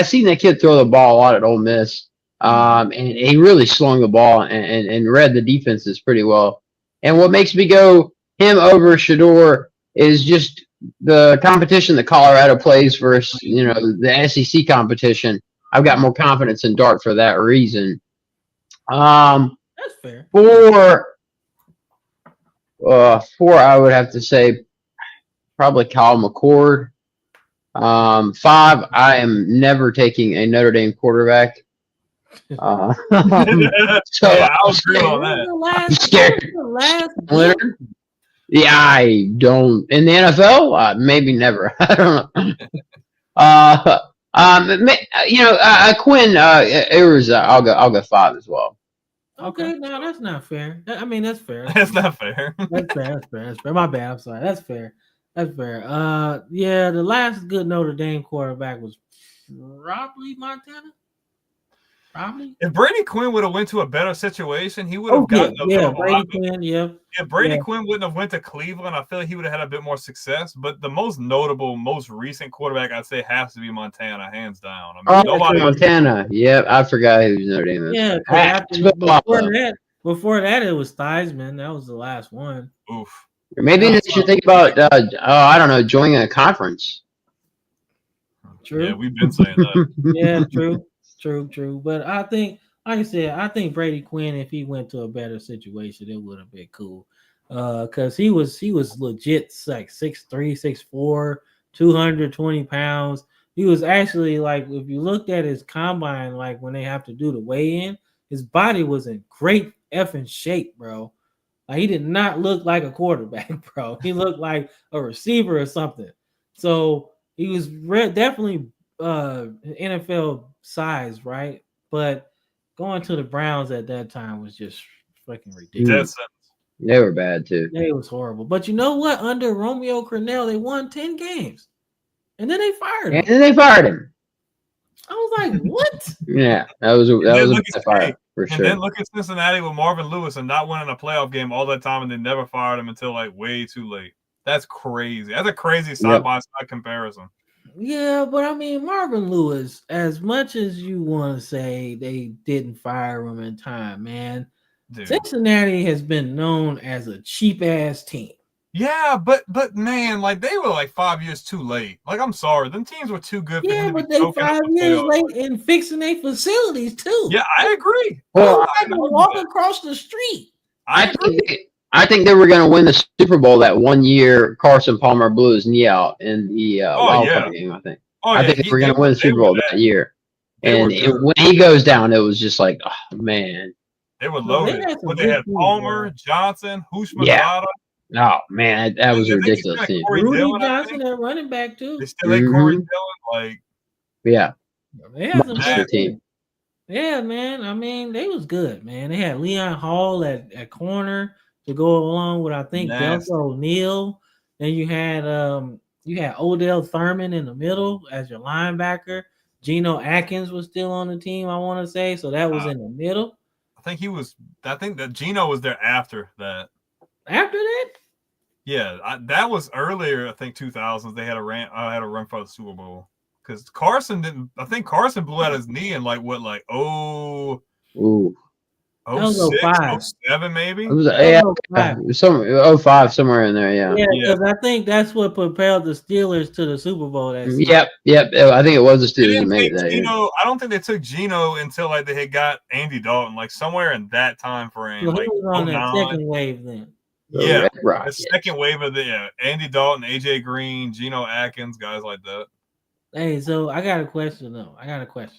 seen that kid throw the ball a lot at Ole Miss. And he really slung the ball and read the defenses pretty well. And what makes me go him over Shador is just the competition that Colorado plays versus, the SEC competition. I've got more confidence in Dart for that reason. That's fair. 4, I would have to say probably Kyle McCord. 5, I am never taking a Notre Dame quarterback. So I'll agree on that. Yeah, I don't in the NFL. Maybe never. I don't know. Quinn Ewers. I'll go 5 as well. Okay, no, that's not fair. I mean, that's fair. That's not fair. That's fair. My bad. I'm sorry. That's fair. Yeah, the last good Notre Dame quarterback was probably Montana. Probably. If Brady Quinn would have went to a better situation, he would have gotten Brady Quinn, yeah. If Brady Quinn wouldn't have went to Cleveland, I feel like he would have had a bit more success. But the most notable, most recent quarterback I'd say has to be Montana, hands down. I mean, Montana. Yeah, I forgot he was Notre Dame. Yeah, before that, it was Theismann. That was the last one. Oof. Maybe you should think about, I don't know, joining a conference. True. Yeah, we've been saying that. Yeah, true. But I think, like I said, I think Brady Quinn, if he went to a better situation, it would have been cool. Because he was legit like 6'3", 6'4", 220 pounds. He was actually like, if you looked at his combine, like when they have to do the weigh-in, his body was in great effing shape, bro. Like he did not look like a quarterback, bro. He looked like a receiver or something. So he was definitely NFL size, right? But going to the Browns at that time was just fucking ridiculous. They were bad too. It was horrible. But you know what? Under Romeo Crennel, they won 10 games. And then they fired him. I was like, what? Yeah, that was a bad fire for sure. And then look at Cincinnati with Marvin Lewis and not winning a playoff game all that time, and they never fired him until like way too late. That's crazy. That's a crazy side-by-side comparison. Yeah, but I mean, Marvin Lewis, as much as you want to say they didn't fire him in time, man, dude. Cincinnati has been known as a cheap-ass team. Yeah, but man, like they were like 5 years too late. Like I'm sorry, them teams were too good for him to be they 5 years late in fixing their facilities too. Yeah, I agree. Well, I can walk across the street. I think they were going to win the Super Bowl that one year. Carson Palmer blew his knee out in the wild card game. I think. I think they were going to win the Super Bowl that year. And when he goes down, it was just like, oh man. They were loaded. They had Palmer, Johnson, Hushmann. Yeah. Oh man, that was a ridiculous team. Rudy Johnson at running back too. They still had Corey Dillon, like they had some team. Yeah, man. I mean, they was good, man. They had Leon Hall at corner to go along with I think Delta O'Neal. Then you had Odell Thurman in the middle as your linebacker. Geno Atkins was still on the team, I want to say, so that was in the middle. I think that Geno was there after that. After that? Yeah, that was earlier. I think 2000s. They had a run for the Super Bowl because Carson didn't. I think Carson blew out his knee in like 06, 07 maybe. It was 05 somewhere in there. Yeah, because I think that's what propelled the Steelers to the Super Bowl. That season. Yep. I think it was the Steelers that made that. I don't think they took Geno until like they had got Andy Dalton, like somewhere in that time frame. So like he was on that second wave then. Yeah, the second wave of Andy Dalton, AJ Green, Geno Atkins, guys like that. Hey, so I got a question though.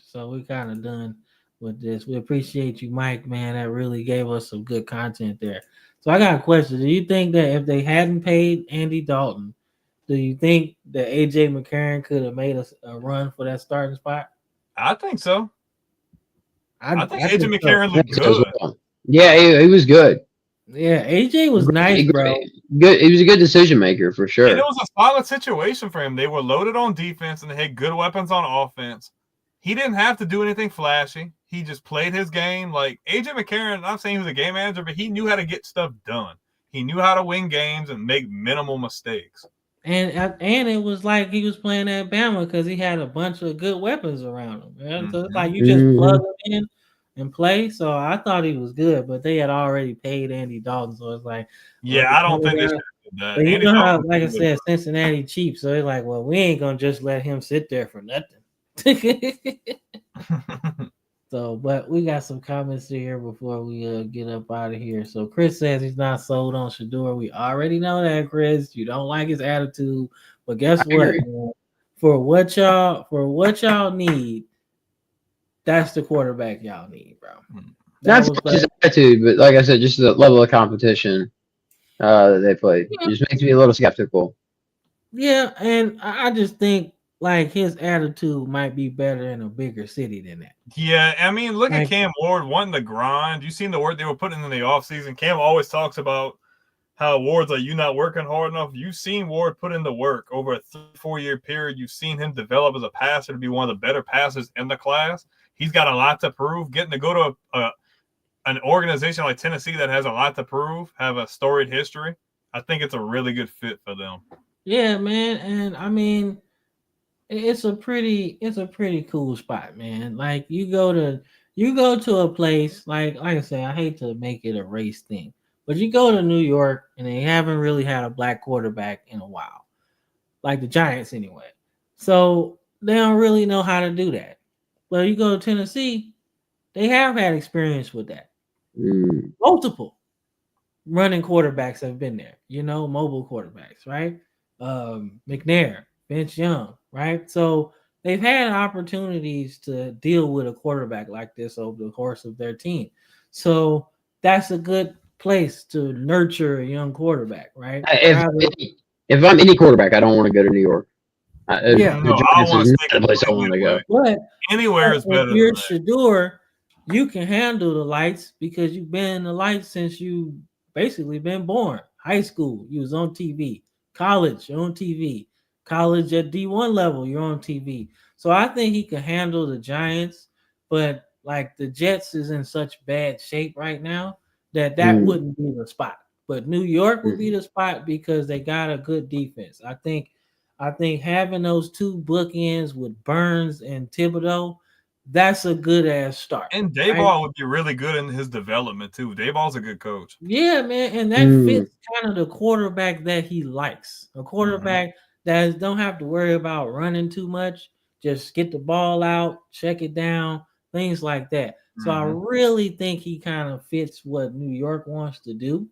So we kind of done with this. We appreciate you, Mike, man. That really gave us some good content there. So I got a question. Do you think that if they hadn't paid Andy Dalton, do you think that AJ McCarron could have made a run for that starting spot? I think so. I think I AJ think so. McCarron I looked think so as good. well. Yeah, he was good. Yeah, AJ was nice, bro. Good. He was a good decision maker for And sure. it was a solid situation for him. They were loaded on defense and they had good weapons on offense. He didn't have to do anything flashy. He just played his game. Like AJ McCarron, I'm saying he was a game manager, but he knew how to get stuff done. He knew how to win games and make minimal mistakes. And it was like he was playing at Bama because he had a bunch of good weapons around him. Man. So it's like you just plug him in and play. So I thought he was good, but they had already paid Andy Dalton, so it's like, yeah, I don't think they should have done that. But you Andy know how, Dalton like I said, Cincinnati cheap, so it's like, well, we ain't gonna just let him sit there for nothing. So, but we got some comments here before we get up out of here. So Chris says he's not sold on Shador. We already know that, Chris. You don't like his attitude, but guess what? Man? For what y'all need, that's the quarterback y'all need, bro. That's just attitude, but like I said, just the level of competition that they played just makes me a little skeptical. Yeah, and I just think like his attitude might be better in a bigger city than that. Yeah, I mean, look at Cam Ward wanting the grind. You seen the work they were putting in the offseason. Cam always talks about how Ward's like, you not working hard enough. You've seen Ward put in the work over a 3-4 year period. You've seen him develop as a passer to be one of the better passers in the class. He's got a lot to prove. Getting to go to an organization like Tennessee that has a lot to prove, have a storied history, I think it's a really good fit for them. Yeah, man, and I mean, it's a pretty cool spot, man. Like you go to a place like I say, I hate to make it a race thing, but you go to New York and they haven't really had a black quarterback in a while, like the Giants anyway. So they don't really know how to do that. But you go to Tennessee, they have had experience with that. Multiple running quarterbacks have been there, mobile quarterbacks, right? McNair, Vince Young, right? So they've had opportunities to deal with a quarterback like this over the course of their team. So that's a good place to nurture a young quarterback, right? If I'm any quarterback, I don't want to go to New York. I want to stick the place I want to go. But anywhere is better. If you're Shador, you can handle the lights because you've been in the lights since you basically been born. High school, you was on TV. College, you're on TV. College at D1 level, you're on TV. So I think he can handle the Giants, but like the Jets is in such bad shape right now that wouldn't be the spot. But New York would be the spot because they got a good defense. I think having those two bookends with Burns and Thibodeau, that's a good ass start. And Dayball would be really good in his development too. Dayball's a good coach. Yeah, man, and that fits kind of the quarterback that he likes. A quarterback that don't have to worry about running too much. Just get the ball out, check it down, things like that. So I really think he kind of fits what New York wants to do,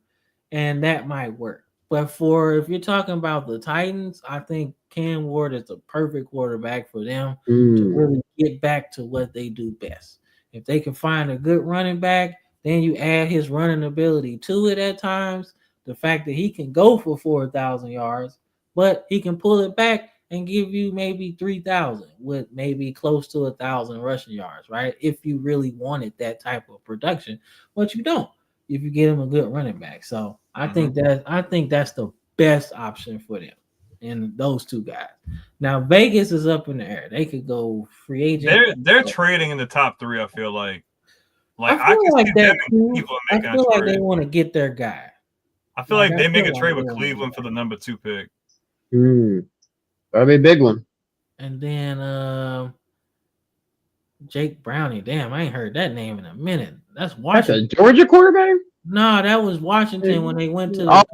and that might work. But if you're talking about the Titans, I think Cam Ward is the perfect quarterback for them to really get back to what they do best. If they can find a good running back, then you add his running ability to it at times. The fact that he can go for 4,000 yards, but he can pull it back and give you maybe 3,000 with maybe close to 1,000 rushing yards, right? If you really wanted that type of production, but you don't if you get him a good running back. So I think that's the best option for them and those two guys. Now Vegas is up in the air. They could go free agent. They're trading in the top 3. I feel like I feel like they want to get their guy. I feel like they make a trade with Cleveland for the number 2 pick. That'd be a big one. And then Jake Browning. Damn, I ain't heard that name in a minute. That's Washington. That's a Georgia quarterback? No, that was Washington when they went to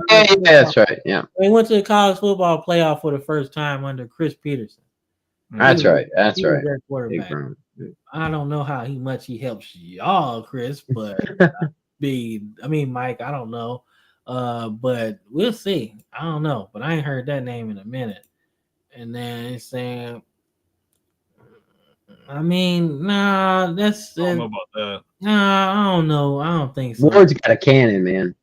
that's right. Yeah. They went to the college football playoff for the first time under Chris Peterson. That's right. That's right. Their quarterback. I don't know how much he helps y'all, Chris, but Mike, I don't know. But we'll see. I don't know, but I ain't heard that name in a minute. And then it's saying I mean, nah, that's I don't know about that. nah. I don't know. I don't think so. Ward's got a cannon, man.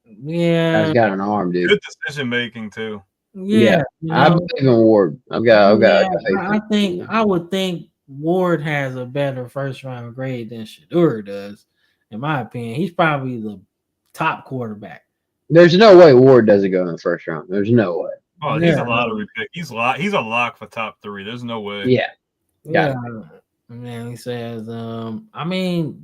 Yeah, Guy's got an arm, dude. Good decision making too. yeah. You I know, believe in Ward. I've got yeah. faith I in think him. I would think Ward has a better first round grade than Shador does, in my opinion. He's probably the top quarterback. There's no way Ward doesn't go in the first round. There's no way. Oh, he's a lottery pick. He's a lock for top 3. There's no way. Yeah. Yeah. And then he says, I mean,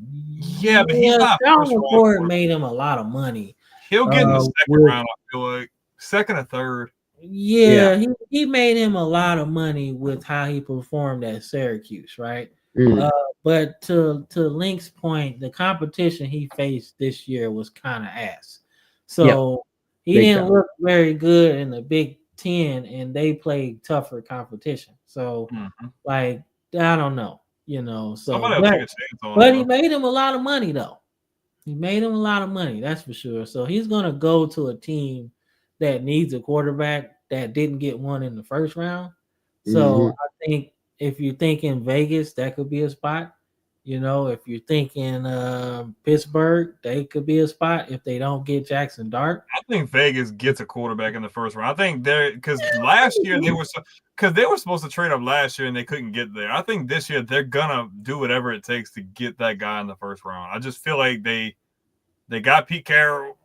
yeah, but he's not first round. Ford made him a lot of money. He'll get in the second round, I feel like. Second or third. Yeah. He made him a lot of money with how he performed at Syracuse, right? But to Link's point, the competition he faced this year was kind of ass. So he didn't look very good in the Big Ten, and they played tougher competition. So, like, I don't know, you know. So, but he made him a lot of money, though. He made him a lot of money, that's for sure. So he's gonna go to a team that needs a quarterback that didn't get one in the first round. So I think if you're thinking Vegas, that could be a spot. You know, if you're thinking Pittsburgh, they could be a spot if they don't get Jackson Dart. I think Vegas gets a quarterback in the first round. I think they're because last year they were supposed to trade up last year and they couldn't get there. I think this year they're gonna do whatever it takes to get that guy in the first round. I just feel like they got Pete Carroll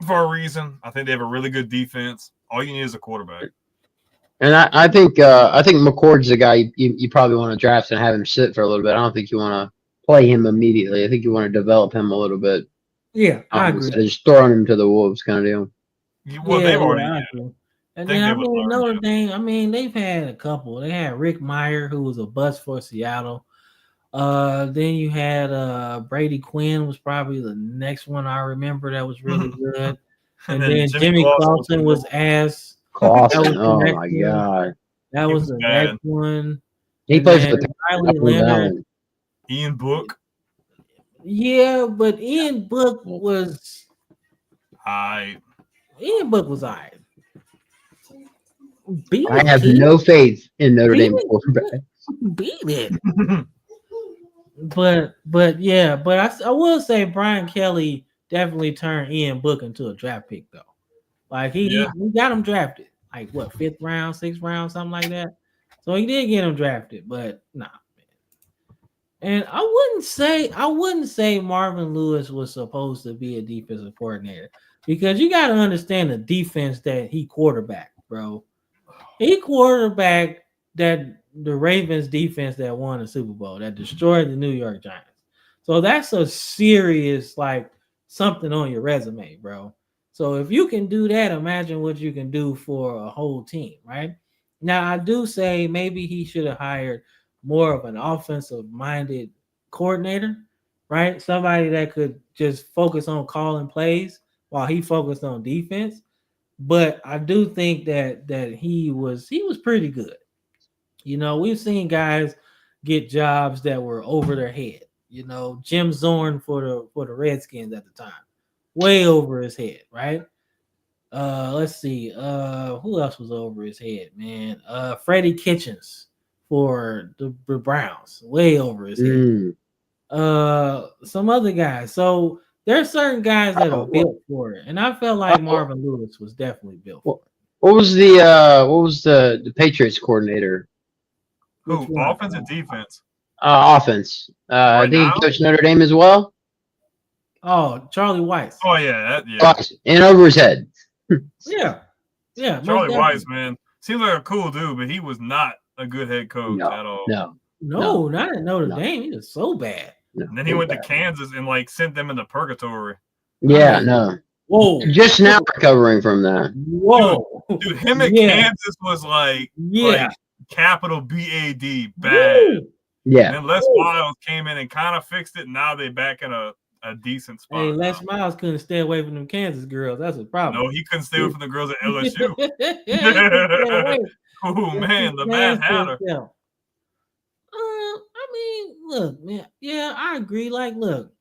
for a reason. I think they have a really good defense. All you need is a quarterback. And I think McCord's the guy you probably want to draft and have him sit for a little bit. I don't think you want to play him immediately. I think you want to develop him a little bit. Yeah, I agree. Instead of just throwing him to the wolves kind of deal. Well, they've already. And then another thing. I mean, they've had a couple. They had Rick Meyer, who was a bust for Seattle. Then you had Brady Quinn was probably the next one I remember that was really good. And then Jimmy Clausen was ass. Clausen, oh my god, that was the next one. He plays with Riley Leonard. Ian Book. Yeah, but Ian Book was Ian Book was all right. I have no faith in Notre Dame quarterback. Beat it. but I will say Brian Kelly definitely turned Ian Book into a draft pick though. Like he got him drafted. Like what, 5th round, 6th round, something like that. So he did get him drafted, but nah, man. And I wouldn't say Marvin Lewis was supposed to be a defensive coordinator because you got to understand the defense that he quarterbacked, bro. He quarterbacked that the Ravens defense that won the Super Bowl, that destroyed the New York Giants. So that's a serious, like, something on your resume, bro. So if you can do that, imagine what you can do for a whole team, right? Now, I do say maybe he should have hired more of an offensive-minded coordinator, right? Somebody that could just focus on calling plays while he focused on defense. But I do think that he was pretty good. You know, we've seen guys get jobs that were over their head. You know, Jim Zorn for the Redskins at the time, way over his head, right? Let's see. Who else was over his head, man? Freddie Kitchens for the Browns, way over his head. Some other guys. So there's certain guys that are built for it, and I felt like Marvin Lewis was definitely built for it. What was the Patriots coordinator? Who? Offense or defense? Offense. I think he coached Notre Dame as well. Oh, Charlie Weiss. Oh yeah. And over his head. Yeah. Charlie Weiss, man, seems like a cool dude, but he was not a good head coach at all. No, not at Notre Dame. He was so bad. And then he went to Kansas and like sent them into purgatory. Yeah, Whoa. Just now recovering from that. Whoa. Dude, him at Kansas was like capital BAD bad. Yeah. And then Les Miles came in and kind of fixed it. And now they're back in a decent spot. Hey, Les Miles couldn't stay away from them Kansas girls. That's a problem. No, he couldn't stay away from the girls at LSU. Oh man, the Mad Hatter. I mean, look, man. Yeah, I agree. Like, look,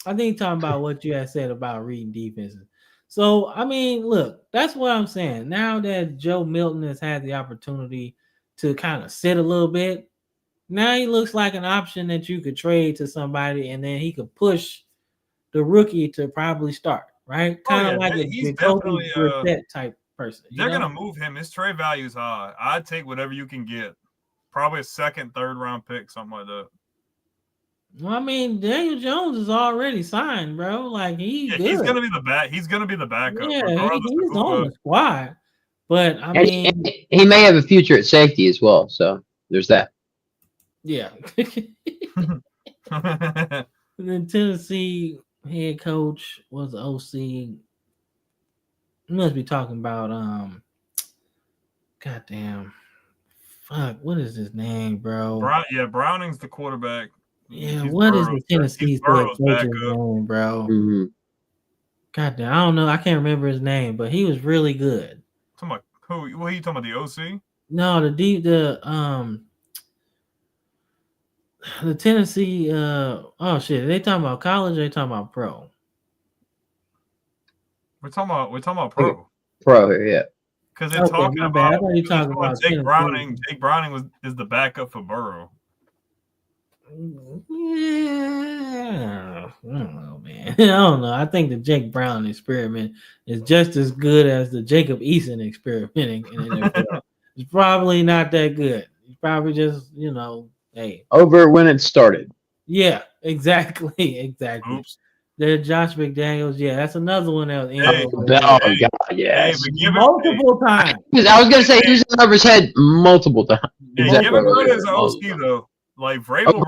I think talking about what you had said about reading defenses. So, I mean, look, that's what I'm saying. Now that Joe Milton has had the opportunity to kind of sit a little bit, Now he looks like an option that you could trade to somebody, and then he could push the rookie to probably start, right? Kind of like a he's Jacoby definitely Brissett type person. they're gonna move him. His trade value is high. I'd take whatever you can get. Probably a second, third round pick, something like that. Well, I mean, Daniel Jones is already signed, bro. Like he's good. He's gonna be the back. He's gonna be the backup. Yeah, regardless he's of on the squad. But I And mean, he may have a future at safety as well. So there's that. yeah. And then Tennessee head coach was the OC. You must be talking about goddamn fuck, what is his name, bro? Browning's the quarterback. Yeah, what is the Tennessee coach's name, bro? Mm-hmm. Goddamn, I don't know. I can't remember his name, but he was really good. Talking about who? What are you talking about? The OC? No, the Tennessee. Oh shit, are they talking about college? Or are they talking about pro? We're talking about pro. Pro here, yeah. Because they're talking about. I thought you talking about Jake Browning. Jake Browning is the backup for Burrow. Yeah, I don't know, man. I don't know. I think the Jake Brown experiment is just as good as the Jacob Eason experimenting in the NFL. It's probably not that good. It's probably just, hey. Over when it started. Yeah, exactly. Oops. There's Josh McDaniels. Yeah, that's another one that was God, yes. Multiple times. I was going to say he was over his head multiple times. Yeah, give him credit as an OC, though. Like, Vrabel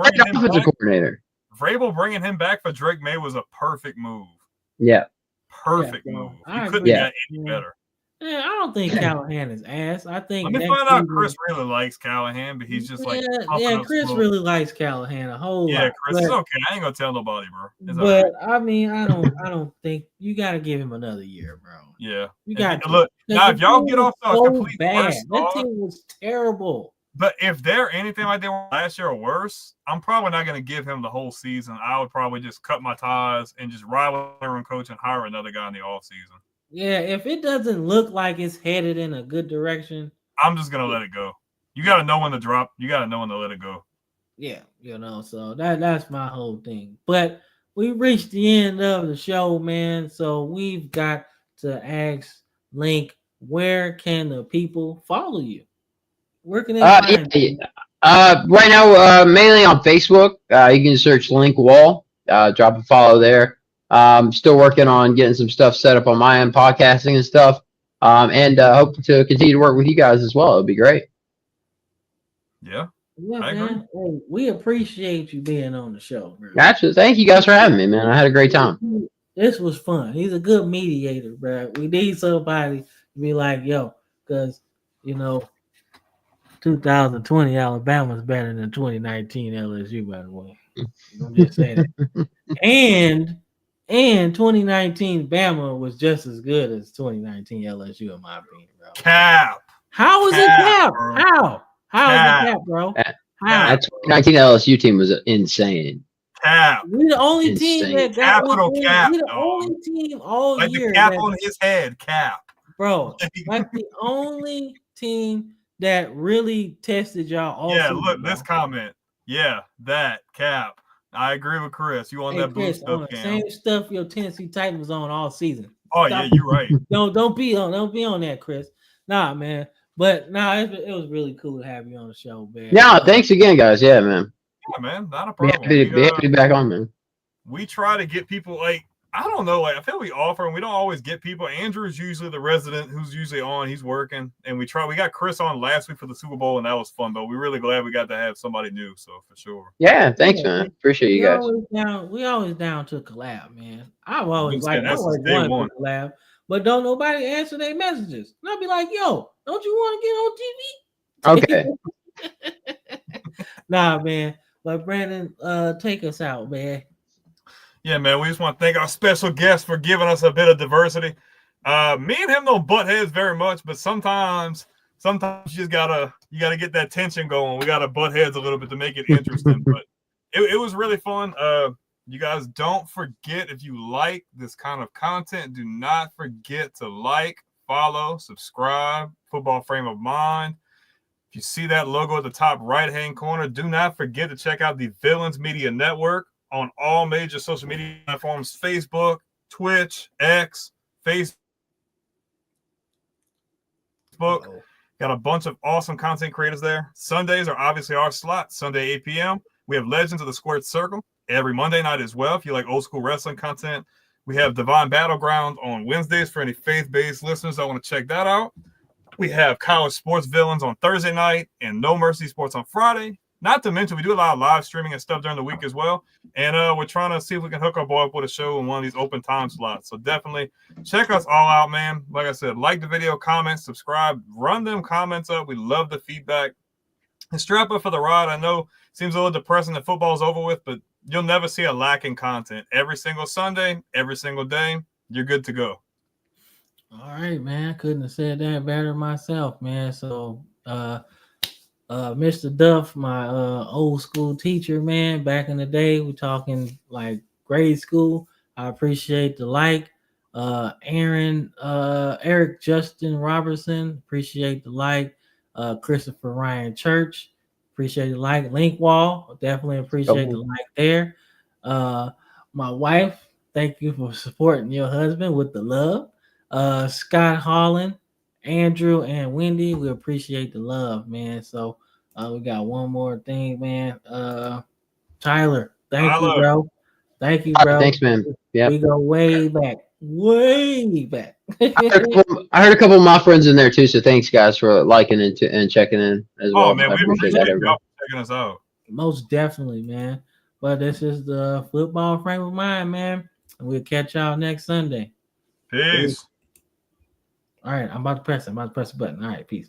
bringing him back for Drake May was a perfect move. Yeah. Perfect move. You couldn't have got any better. Yeah, I don't think Callahan is ass. I think. Let me find out Chris really likes Callahan, but he's just like. Yeah, Chris really likes Callahan a whole lot. Yeah, Chris, it's okay. I ain't gonna tell nobody, bro. But right. I mean, I don't think you got to give him another year, bro. Yeah, you got to look now. If y'all get off the complete bad, that team was terrible. But if they're anything like they were last year or worse, I'm probably not going to give him the whole season. I would probably just cut my ties and just ride with interim coach and hire another guy in the offseason. Yeah, if it doesn't look like it's headed in a good direction, I'm just going to let it go. You got to know when to drop. You got to know when to let it go. Yeah, so that's my whole thing. But we reached the end of the show, man. So we've got to ask Link, where can the people follow you? Where can they find you? Right now, mainly on Facebook. You can search Link Wall. Drop a follow there. Still working on getting some stuff set up on my end, podcasting and stuff. And hope to continue to work with you guys as well. It'd be great. Yeah, I agree. Hey, we appreciate you being on the show, bro. Gotcha. Thank you guys for having me, man. I had a great time. This was fun. He's a good mediator, bro. We need somebody to be like, yo, because 2020 Alabama's better than 2019 LSU, by the way. I'm just saying that. And 2019 Bama was just as good as 2019 LSU, in my opinion, bro. Cap. How is it cap? Bro. How is it cap, bro? How? That 2019 LSU team was insane. Cap. We're the only team that got capital cap. We're the only team all like year. The cap on his head, cap. Bro, like the only team that really tested y'all all Yeah, season, look, bro. this comment. Yeah, that cap. I agree with Chris. You on that boost up, Cam? Same stuff your Tennessee Titans was on all season. Oh, yeah, you're right. Don't be on that, Chris. Nah, man. But it was really cool to have you on the show, man. Yeah, thanks again, guys. Yeah, man. Yeah, man, not a problem. Be happy to be back on, man. We try to get people I don't know, I feel we offer and we don't always get people. Andrew's usually the resident who's usually on. He's working, and we got Chris on last week for the Super Bowl, and that was fun. But we're really glad we got to have somebody new. So for sure. Yeah, thanks, man. Appreciate you guys. We always down to collab, man. I've always wanted to collab, but don't nobody answer their messages. And I'll be like, yo, don't you want to get on TV? Okay. Nah, man. But Brandon, take us out, man. Yeah, man, we just want to thank our special guest for giving us a bit of diversity. Me and him don't butt heads very much, but sometimes you just gotta get that tension going. We gotta butt heads a little bit to make it interesting. But it was really fun. You guys don't forget, if you like this kind of content, do not forget to like, follow, subscribe, Football Frame of Mind. If you see that logo at the top right-hand corner, do not forget to check out the Villains Media Network on all major social media platforms, Facebook, Twitch, X, Facebook. Uh-oh. Got a bunch of awesome content creators there. Sundays are obviously our slot. Sunday, 8 p.m. We have Legends of the Squared Circle every Monday night as well. If you like old school wrestling content, we have Divine Battleground on Wednesdays for any faith-based listeners that want to check that out. We have College Sports Villains on Thursday night and No Mercy Sports on Friday. Not to mention, we do a lot of live streaming and stuff during the week as well. And we're trying to see if we can hook our boy up with a show in one of these open time slots. So definitely check us all out, man. Like I said, like the video, comment, subscribe, run them comments up. We love the feedback. And strap up for the ride. I know it seems a little depressing that football's over with, but you'll never see a lack in content. Every single Sunday, every single day, you're good to go. All right, man. Couldn't have said that better myself, man. So, Mr. Duff, my old school teacher, man, back in the day, we're talking like grade school. I appreciate the like. Eric Justin Robertson, appreciate the like. Christopher Ryan Church, appreciate the like. Link Wall, definitely appreciate the like there. My wife, thank you for supporting your husband with the love. Scott Holland, Andrew, and Wendy, we appreciate the love, man. So we got one more thing, man. Tyler, thank you, bro. Thank you, bro. Thanks, man. Yeah, we go way back. I heard a couple of my friends in there too, so thanks guys for liking and checking in as well. Oh man, I we appreciate y'all checking us out. Most definitely, man. But this is the football frame of mind, man. And we'll catch y'all next Sunday. Peace. All right, I'm about to press the button. All right, peace.